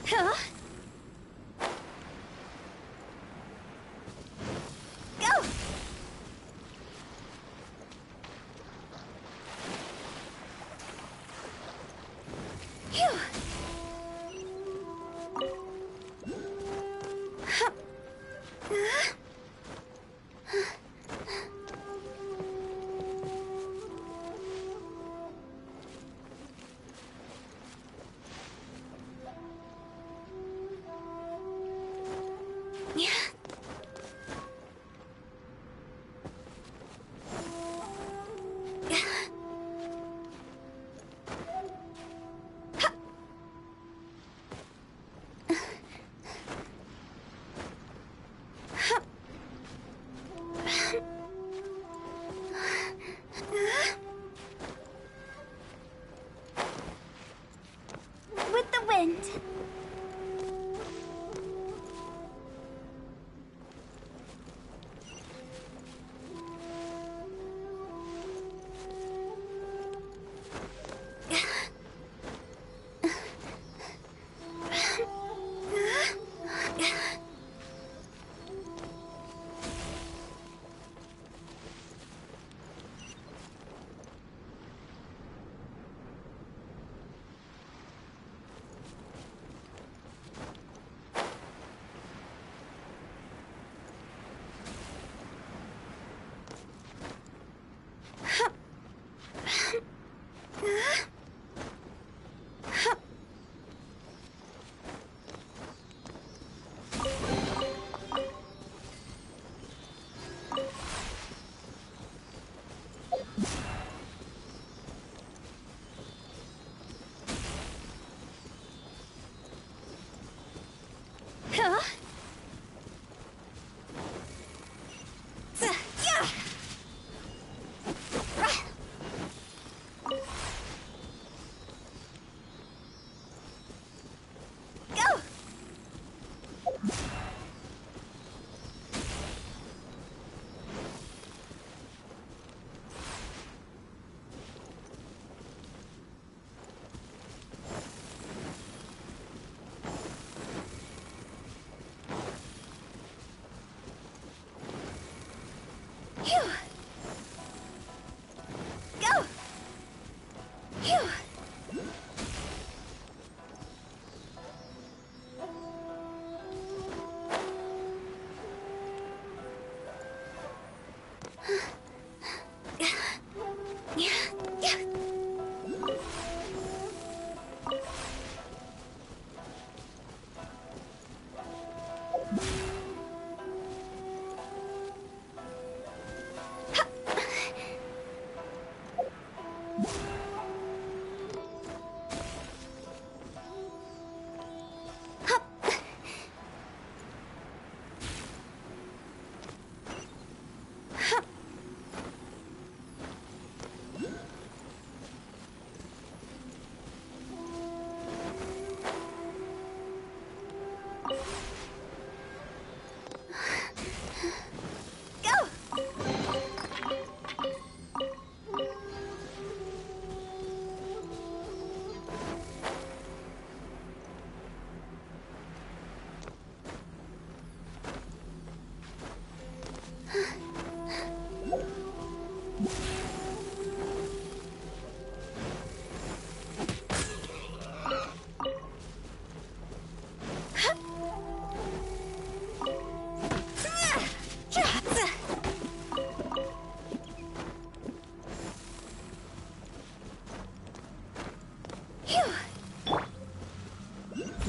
Huh? Go! Phew! friend.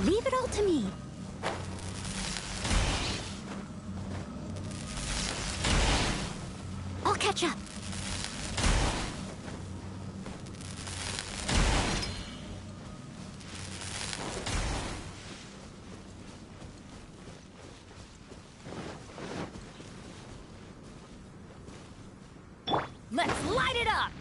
Leave it all to me. I'll catch up. Let's light it up!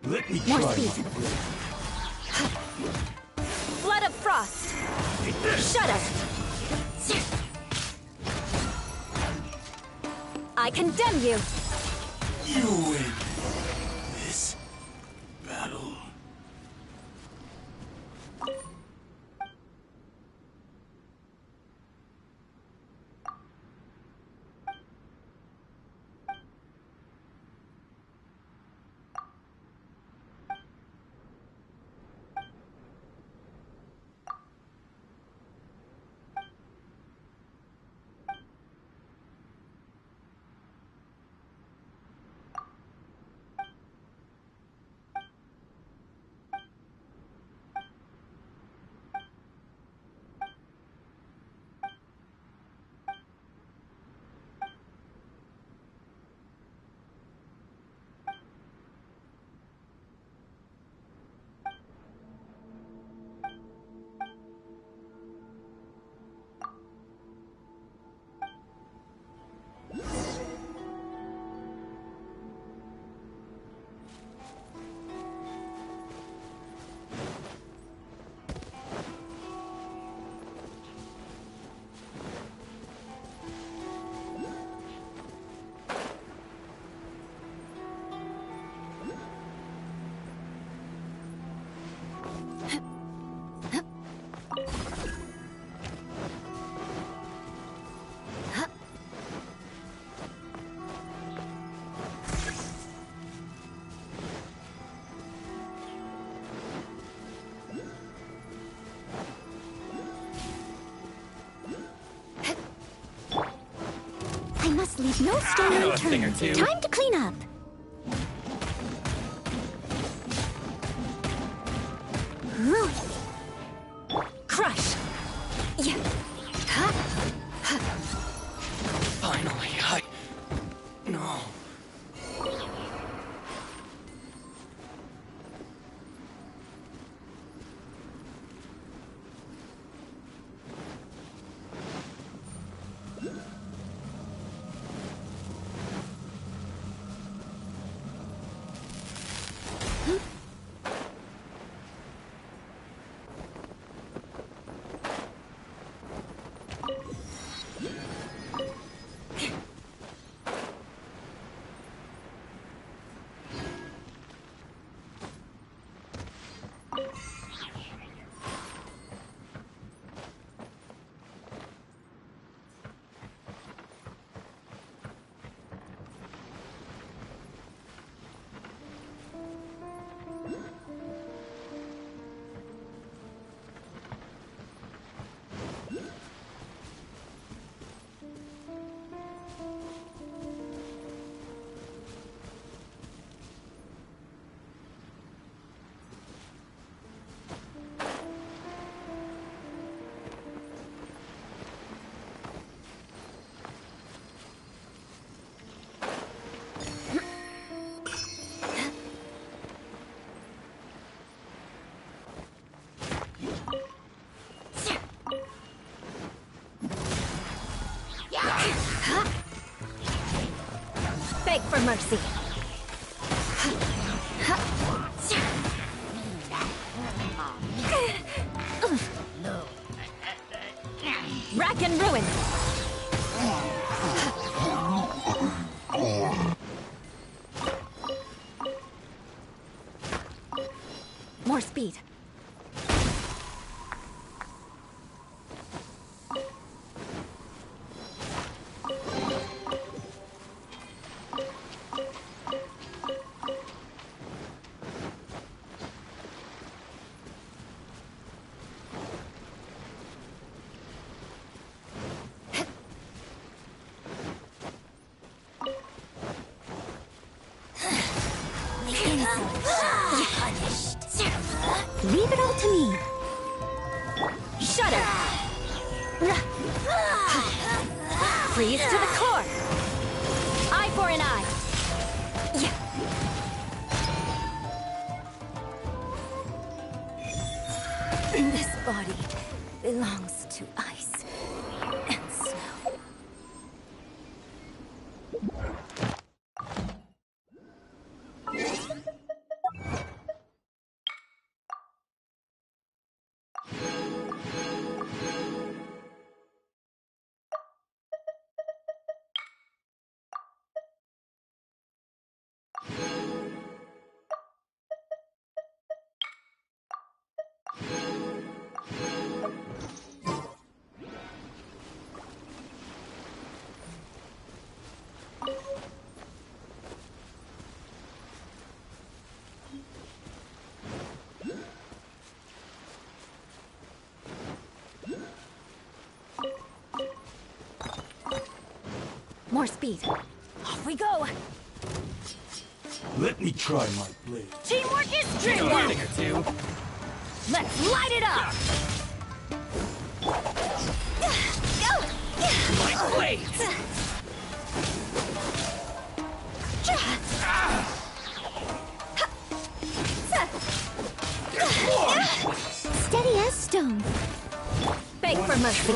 Let me More try. speed. Flood of frost. Shudder. I condemn you. You win this battle. I must leave no stone I know a thing or unturned. two. Time to clean up. Crush. Yeah. Finally, No. Beg for mercy. Rack and ruin. More speed. Leave it all to me. Shudder. Freeze to the core. Eye for an eye. This body belongs to ice and snow. More speed. Off we go. Let me try my blade. Teamwork is dreamwork. Thing or two. Let's light it up. My blades. Steady as stone. Beg for mercy.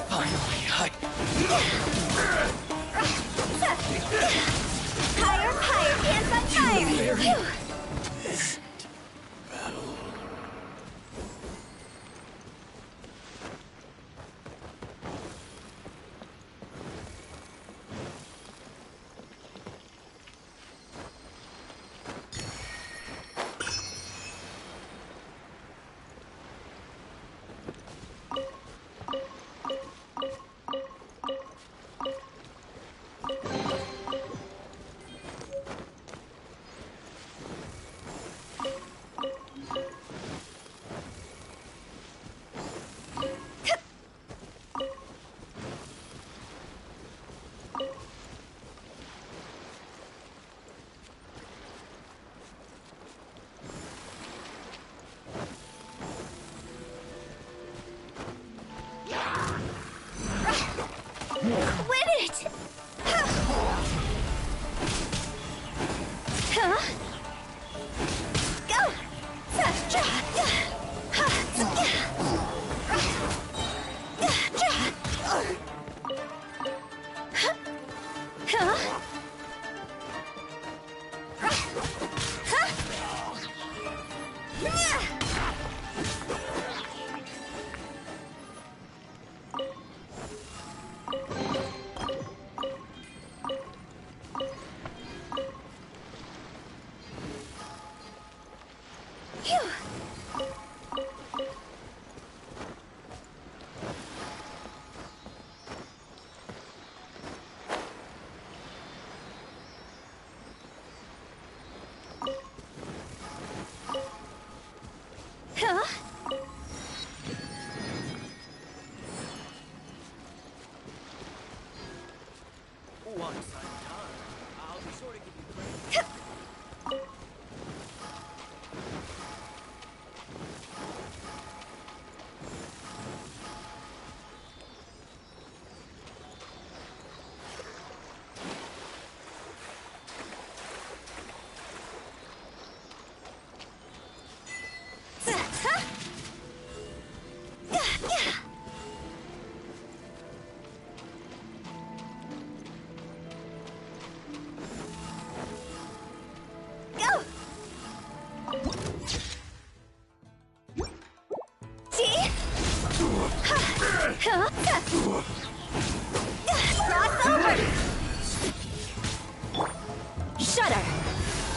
Finally, Higher, higher, hands on fire. Phew. Quit it! Go! Cross over! Shudder!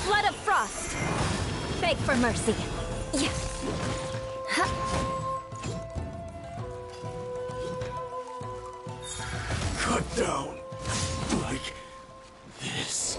Flood of frost! Beg for mercy. Yes. Cut down. Like this.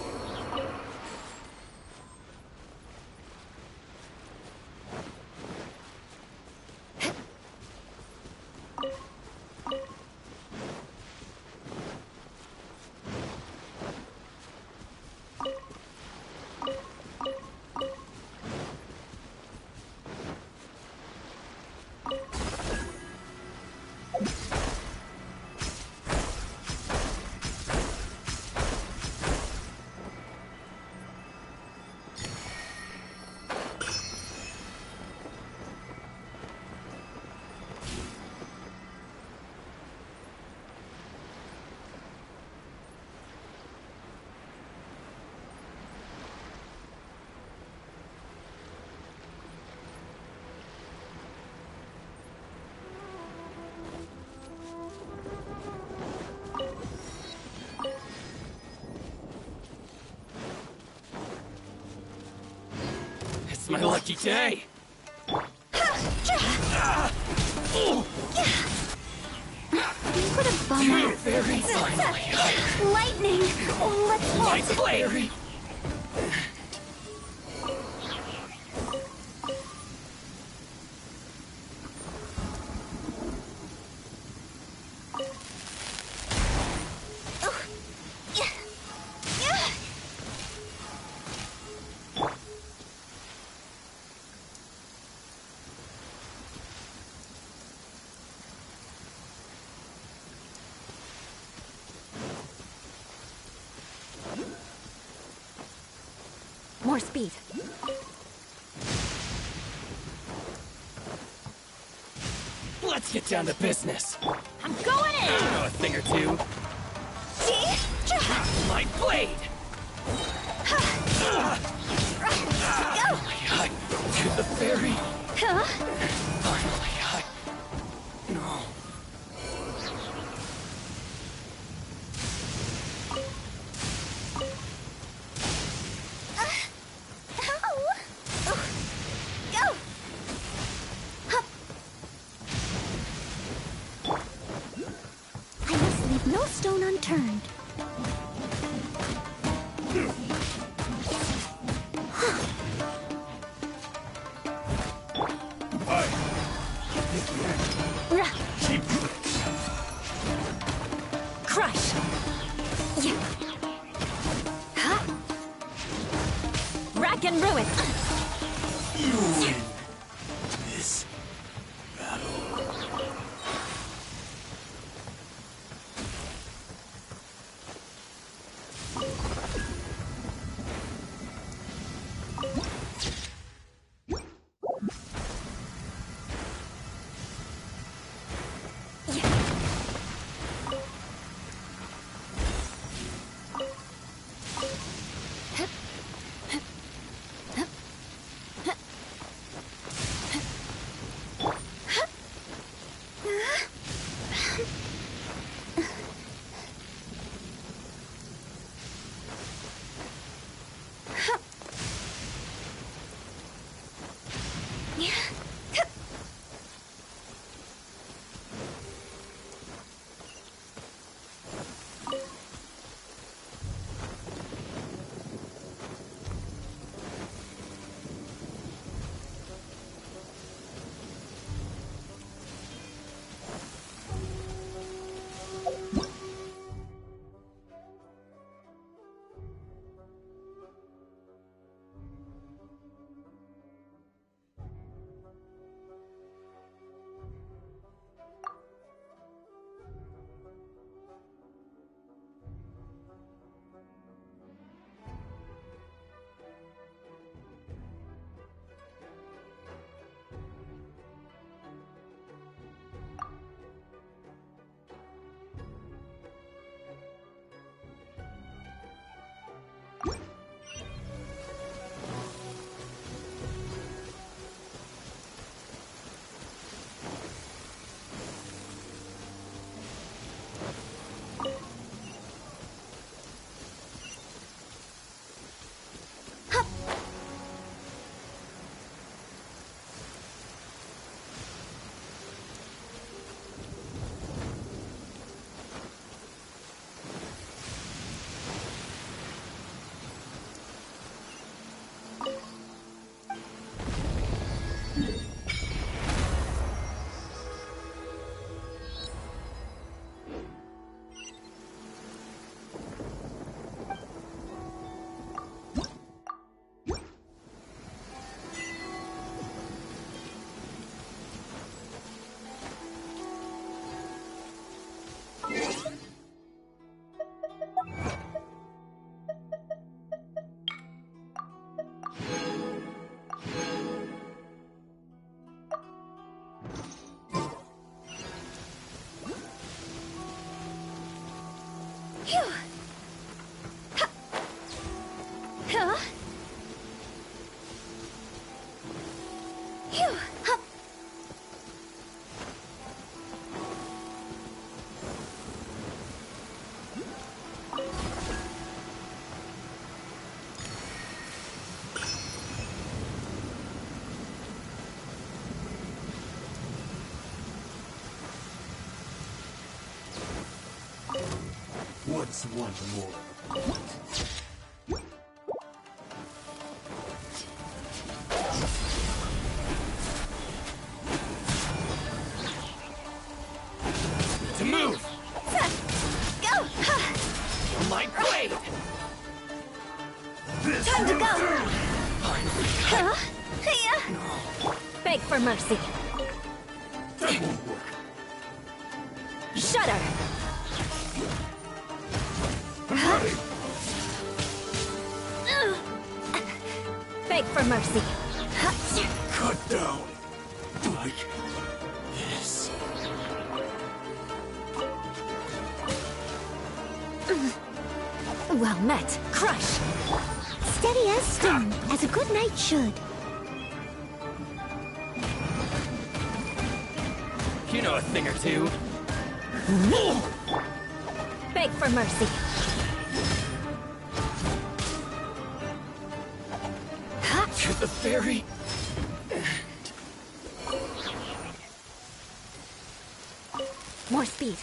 It's my lucky day. What a bummer. Very finally. Lightning! Oh, let's My walk. blade. more speed. Let's get down to business. I'm going in! I know a thing or two. My blade! Go! Finally, to the ferry. Huh? Finally, no. Go! I must leave no stone unturned. Crush! Yeah. Huh? Rack and ruin! You win this battle. What's one more? To move! Go! My blade! Time to go! Huh? Beg for mercy. Shudder! for mercy. Cut down. Like this. Well met. Crush! Steady as stone, as a good knight should. You know a thing or two. Beg for mercy. To the very More speed.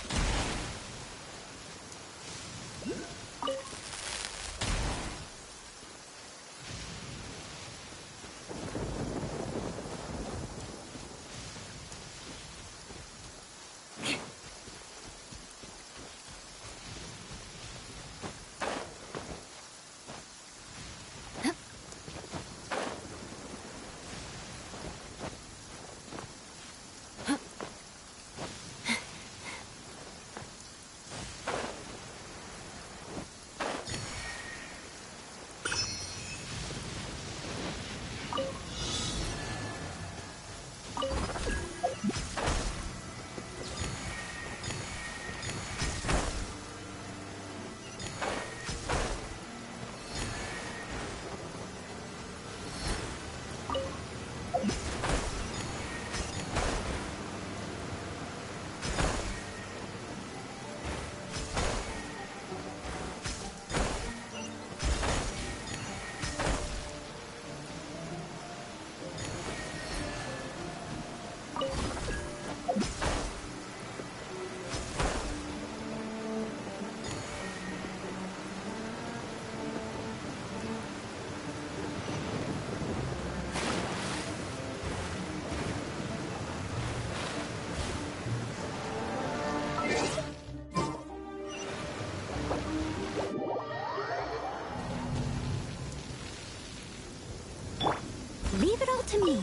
Leave it all to me.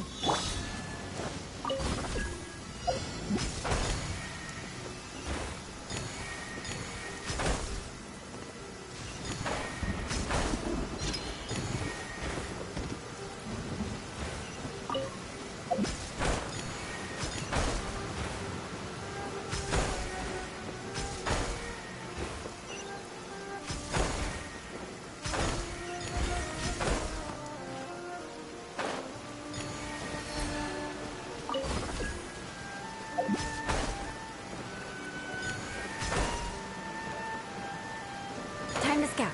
Time to scout.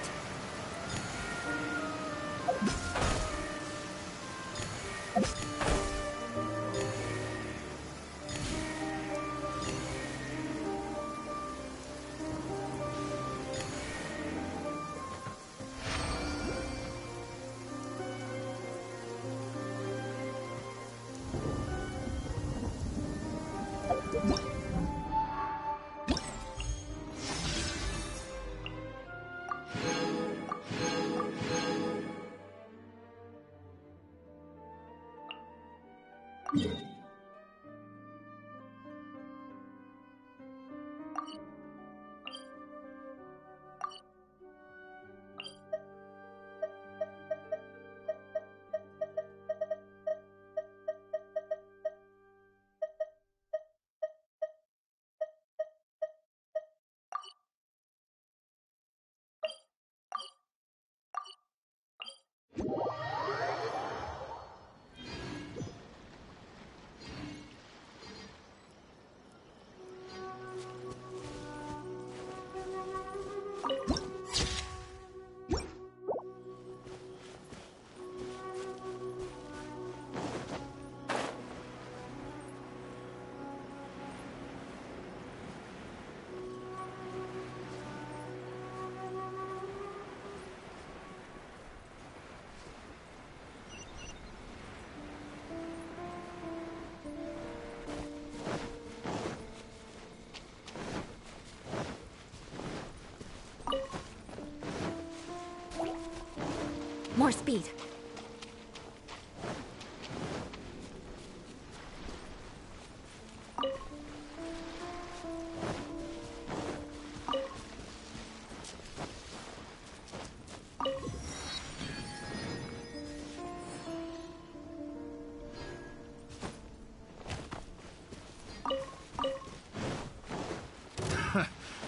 More speed.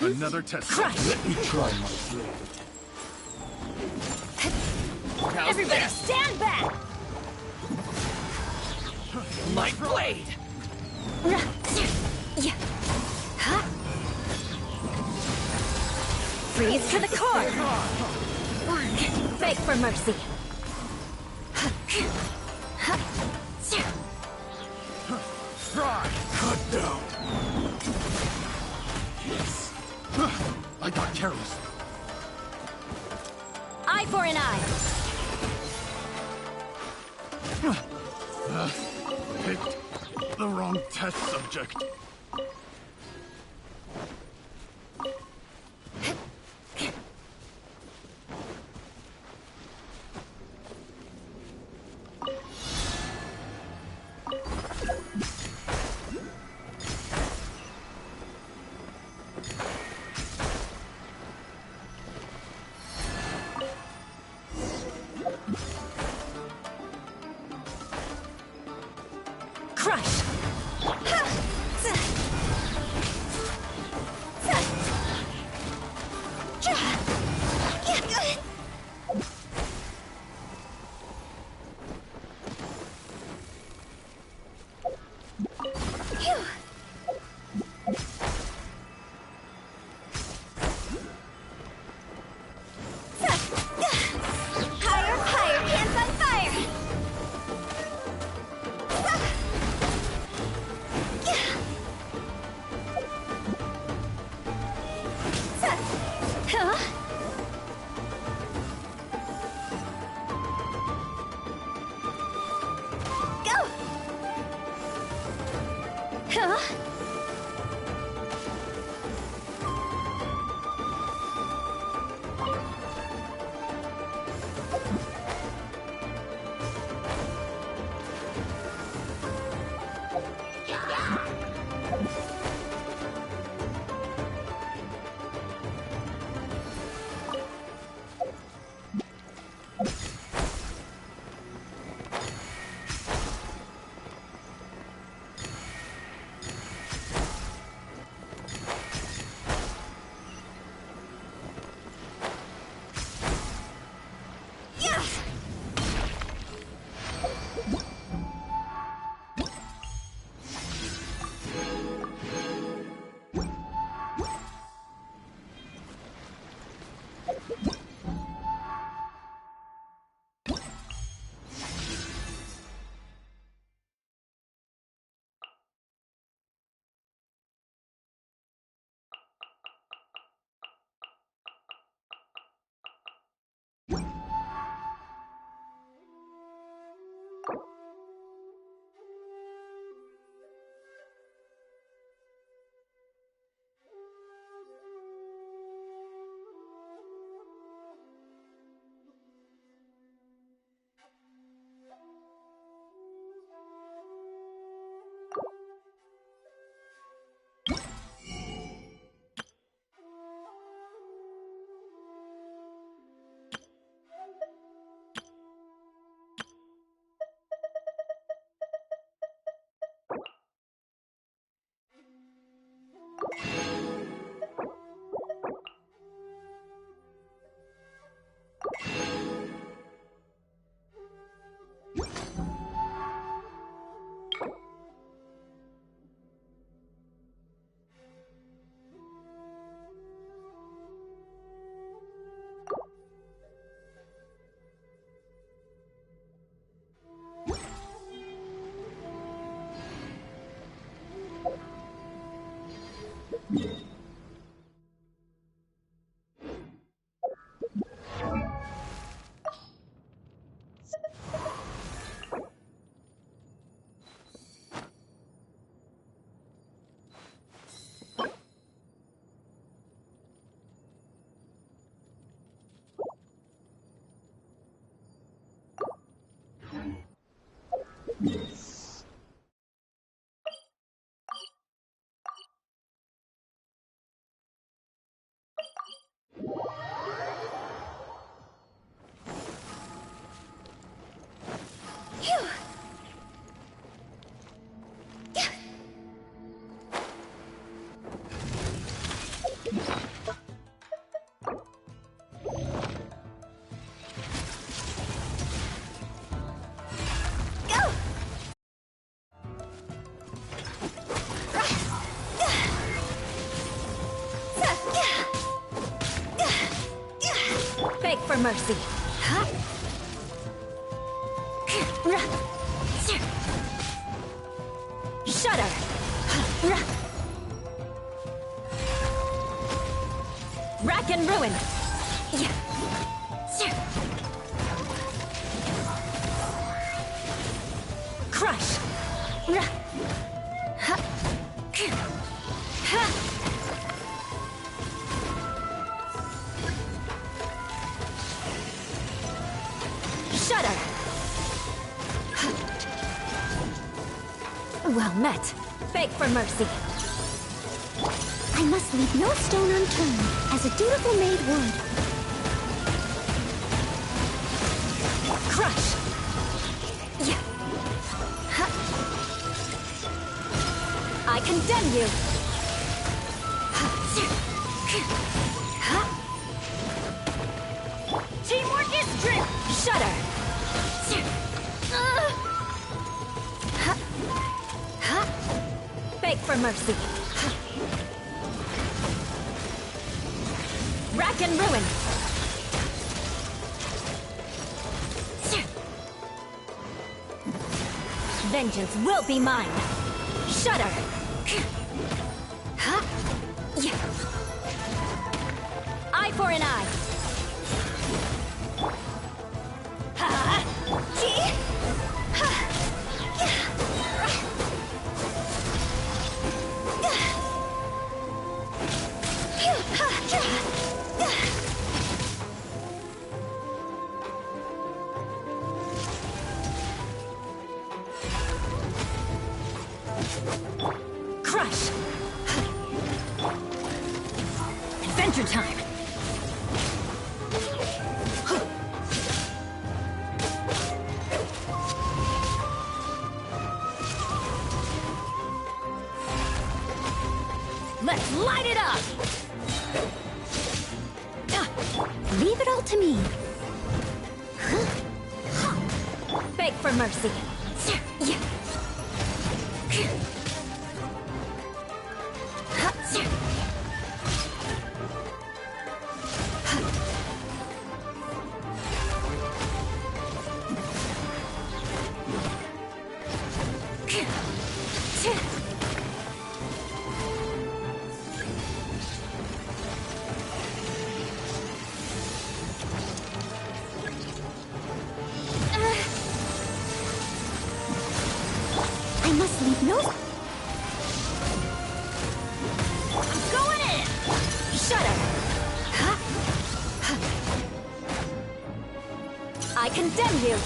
Another test. Crush. Let me try my blade. Everybody stand back! My blade! Freeze to the core! Beg for mercy! Try! Cut down! Yes! I got careless. Eye for an eye! Picked the wrong test subject. Crush! Higher, higher, hands on fire! Huh? Go! Huh? for mercy. Shudder. Rack and ruin. Crush. Shudder. Well met. Beg for mercy. I must leave no stone unturned, as a dutiful maid would. Crush. I condemn you. Teamwork is drip. Shudder. Beg for mercy. Rack and ruin. Vengeance will be mine. Shudder. Eye for an eye. Crush. Adventure time. Let's light it up! Leave it all to me. Beg for mercy. I must leave no... I'm going in! Shudder! I condemn you!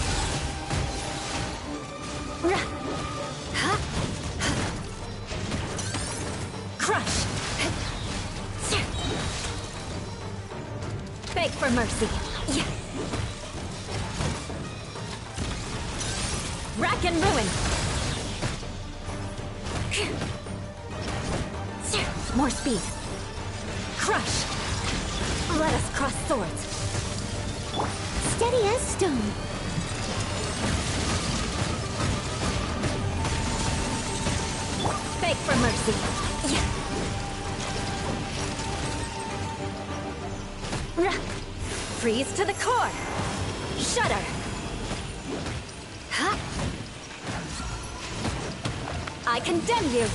Crush! Beg for mercy. Rack and ruin! More speed. Crush! Let us cross swords. Steady as stone. Beg for mercy. Freeze to the core. Shudder. I condemn you.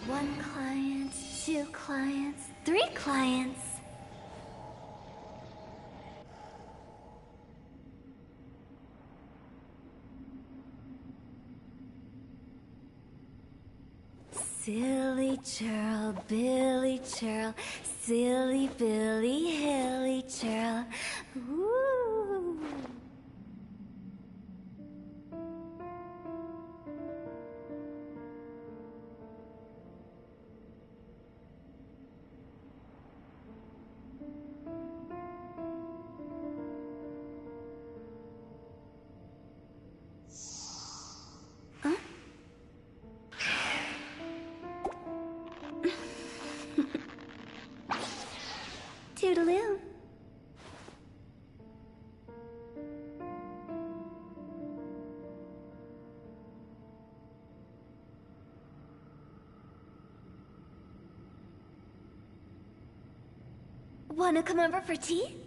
One client, 2 clients, 3 clients. Silly churl, Billy churl, silly Billy, hilly churl. Ooh. Toodaloo. Wanna come over for tea?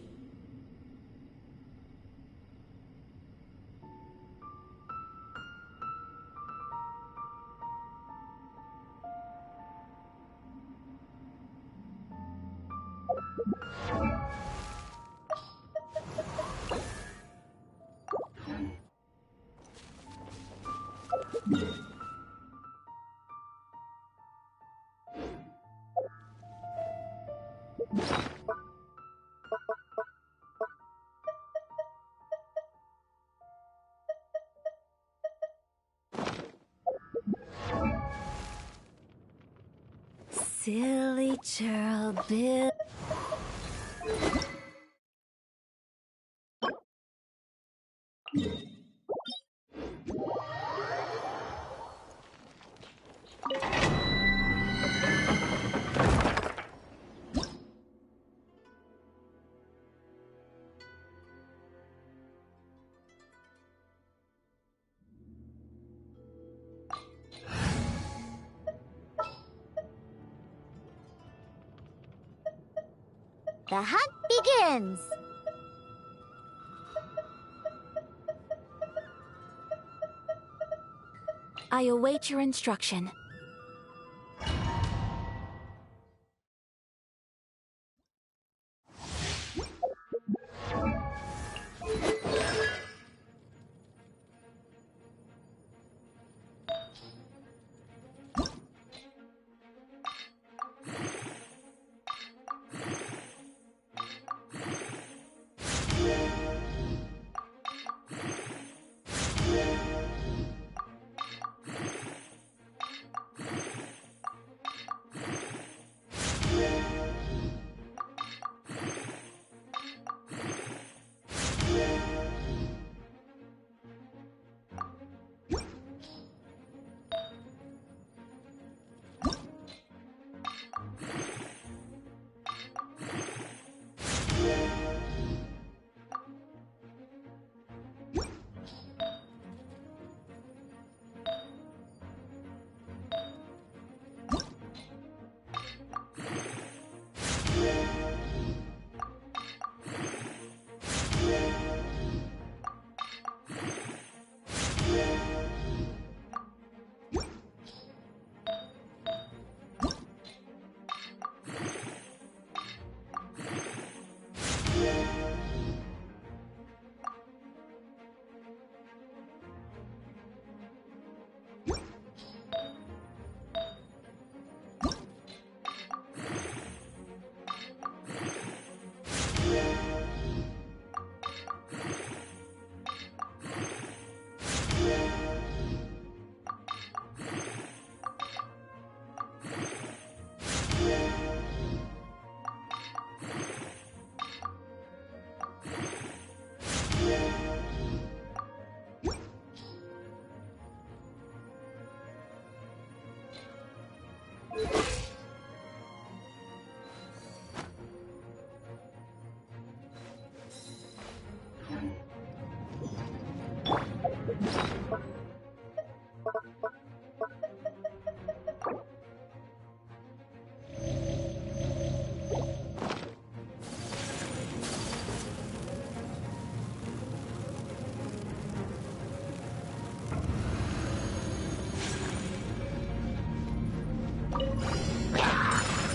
Silly churl Bill. The hunt begins! I await your instruction.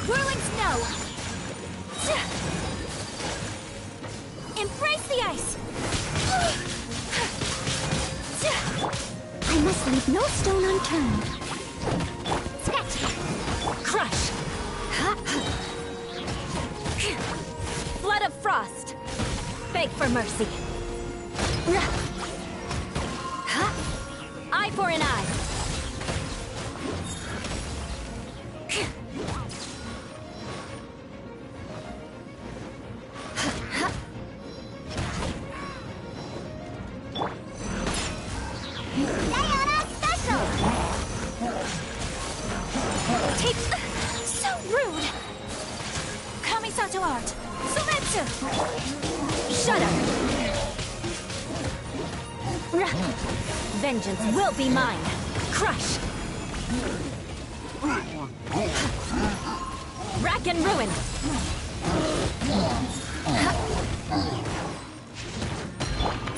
Whirling snow! Embrace the ice! I must leave no stone unturned. Sketch! Crush! Flood of frost! Beg for mercy! Eye for an eye! So rude! Kamisato art! Sumetsu! Shudder! Vengeance will be mine! Crush! Rack and ruin!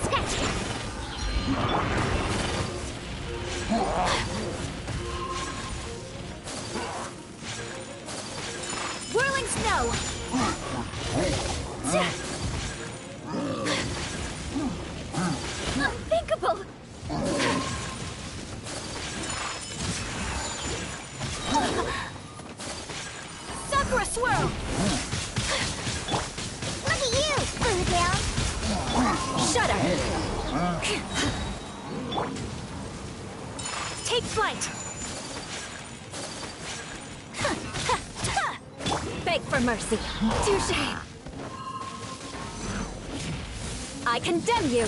Sketch! Whirling snow! Unthinkable! Sakura swirl! Look at you, Bootail! Shudder! Take flight! Beg for mercy. Touché! I condemn you!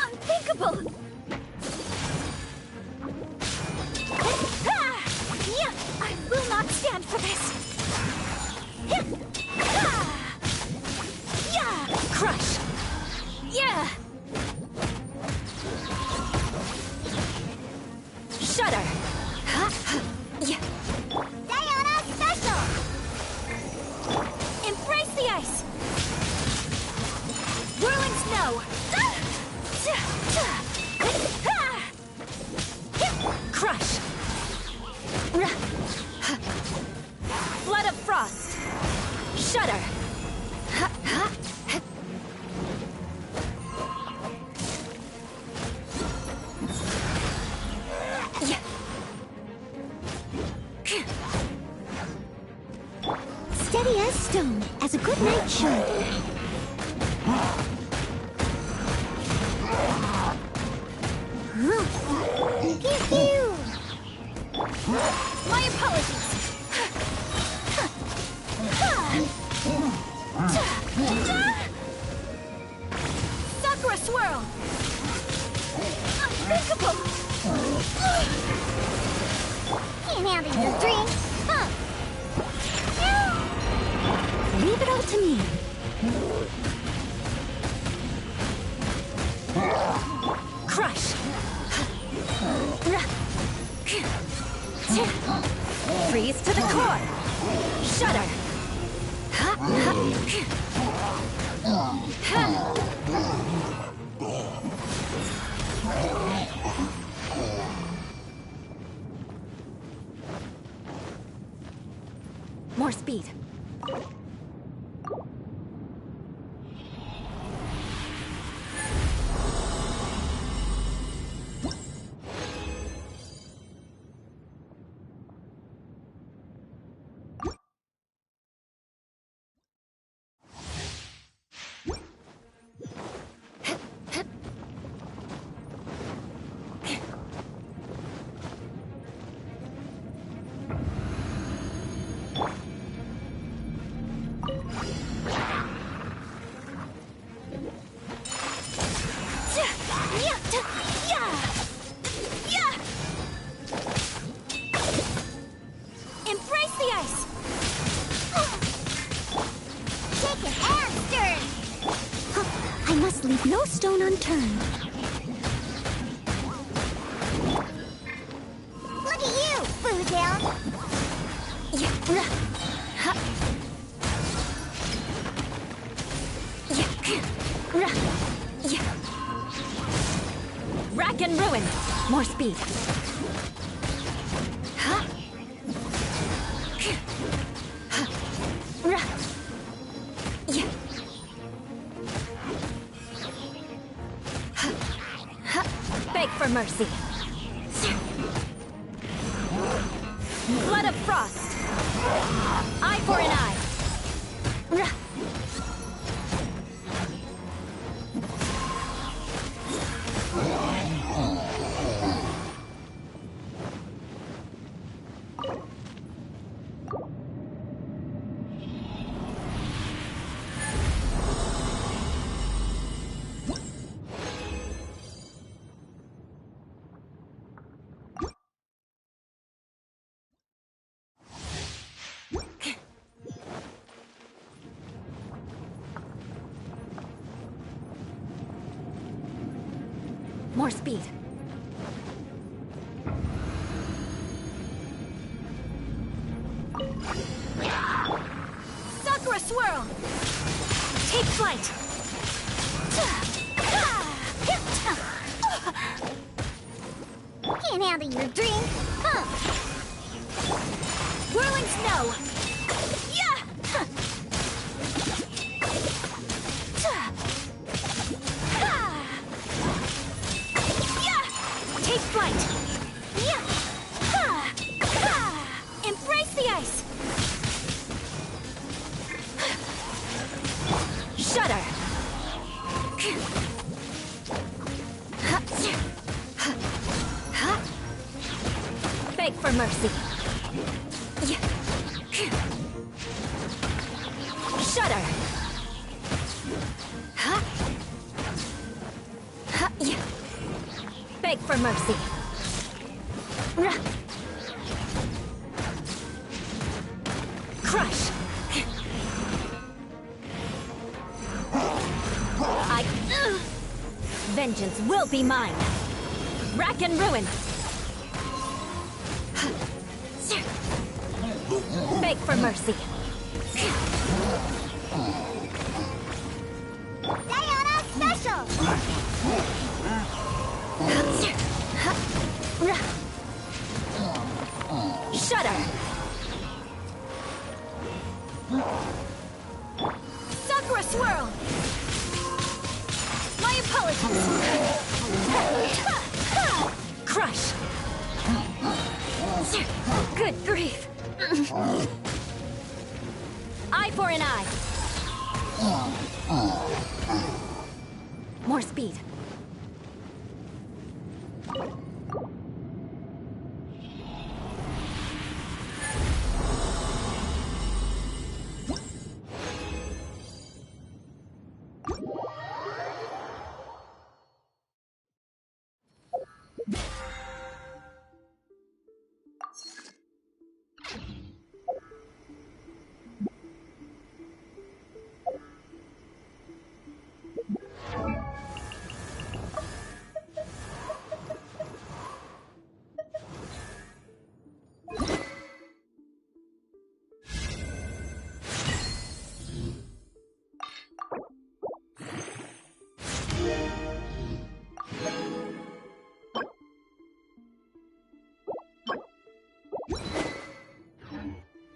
Unthinkable! I will not stand for this! Crush! Shudder! Diana Special! Embrace the ice! Whirling snow! Crush! Flood of frost! Shudder! Steady as stone, as a good knight should. Pew pew! My apologies! Sakura swirl! Unthinkable! Can't handle your drink, huh? Leave it all to me. Crush! Freeze to the core! Shudder! More speed. Embrace the ice! Shaken and stirred! I must leave no stone unturned. Look at you, Bootail! Rack and ruin. More speed. Beg for mercy. Blood of frost. Eye for an eye. More speed. Sakura swirl! Take flight! Can't handle your drink, huh? Whirling snow! Yeah! Take flight! Embrace the ice! Shudder! Beg for mercy! Shudder! Beg for mercy! Crush! Vengeance will be mine! Rack and ruin! Beg for mercy! Diana Special! Shudder! Sakura swirl! My apologies! Crush! Good grief! Eye for an eye! More speed!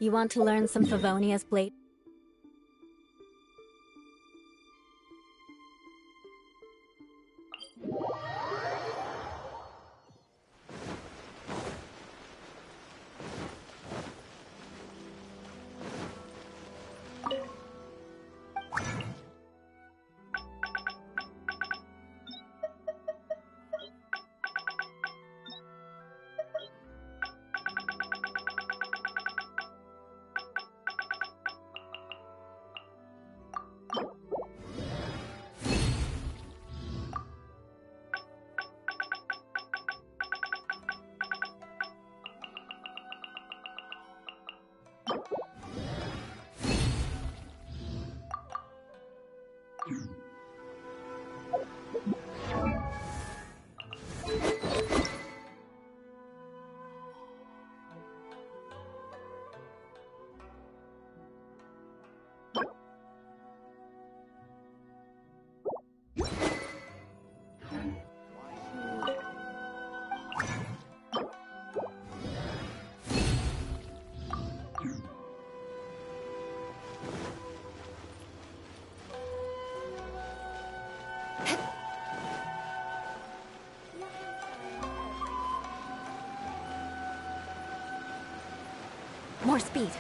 You want to learn some Favonia's blade? More speed.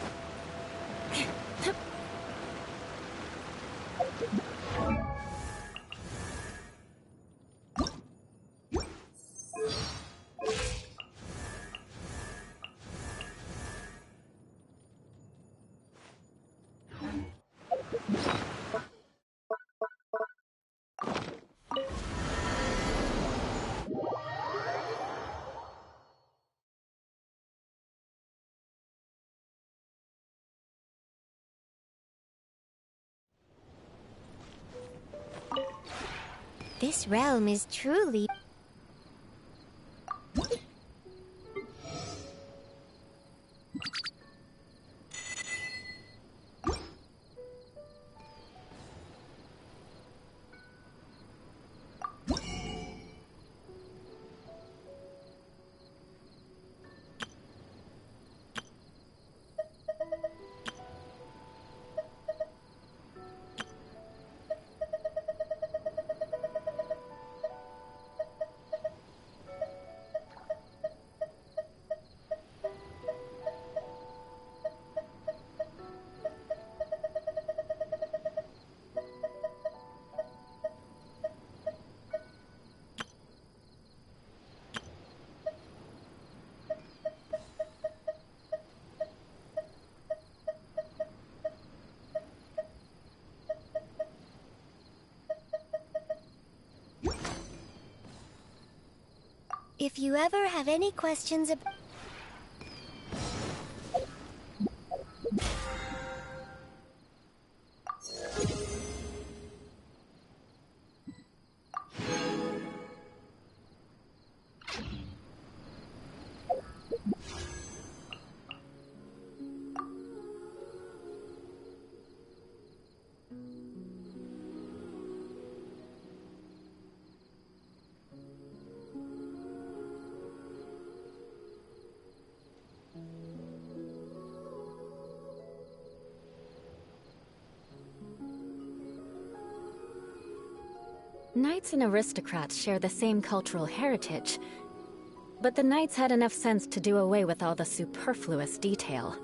This realm is truly... If you ever have any questions about... Knights and aristocrats share the same cultural heritage, but the knights had enough sense to do away with all the superfluous detail.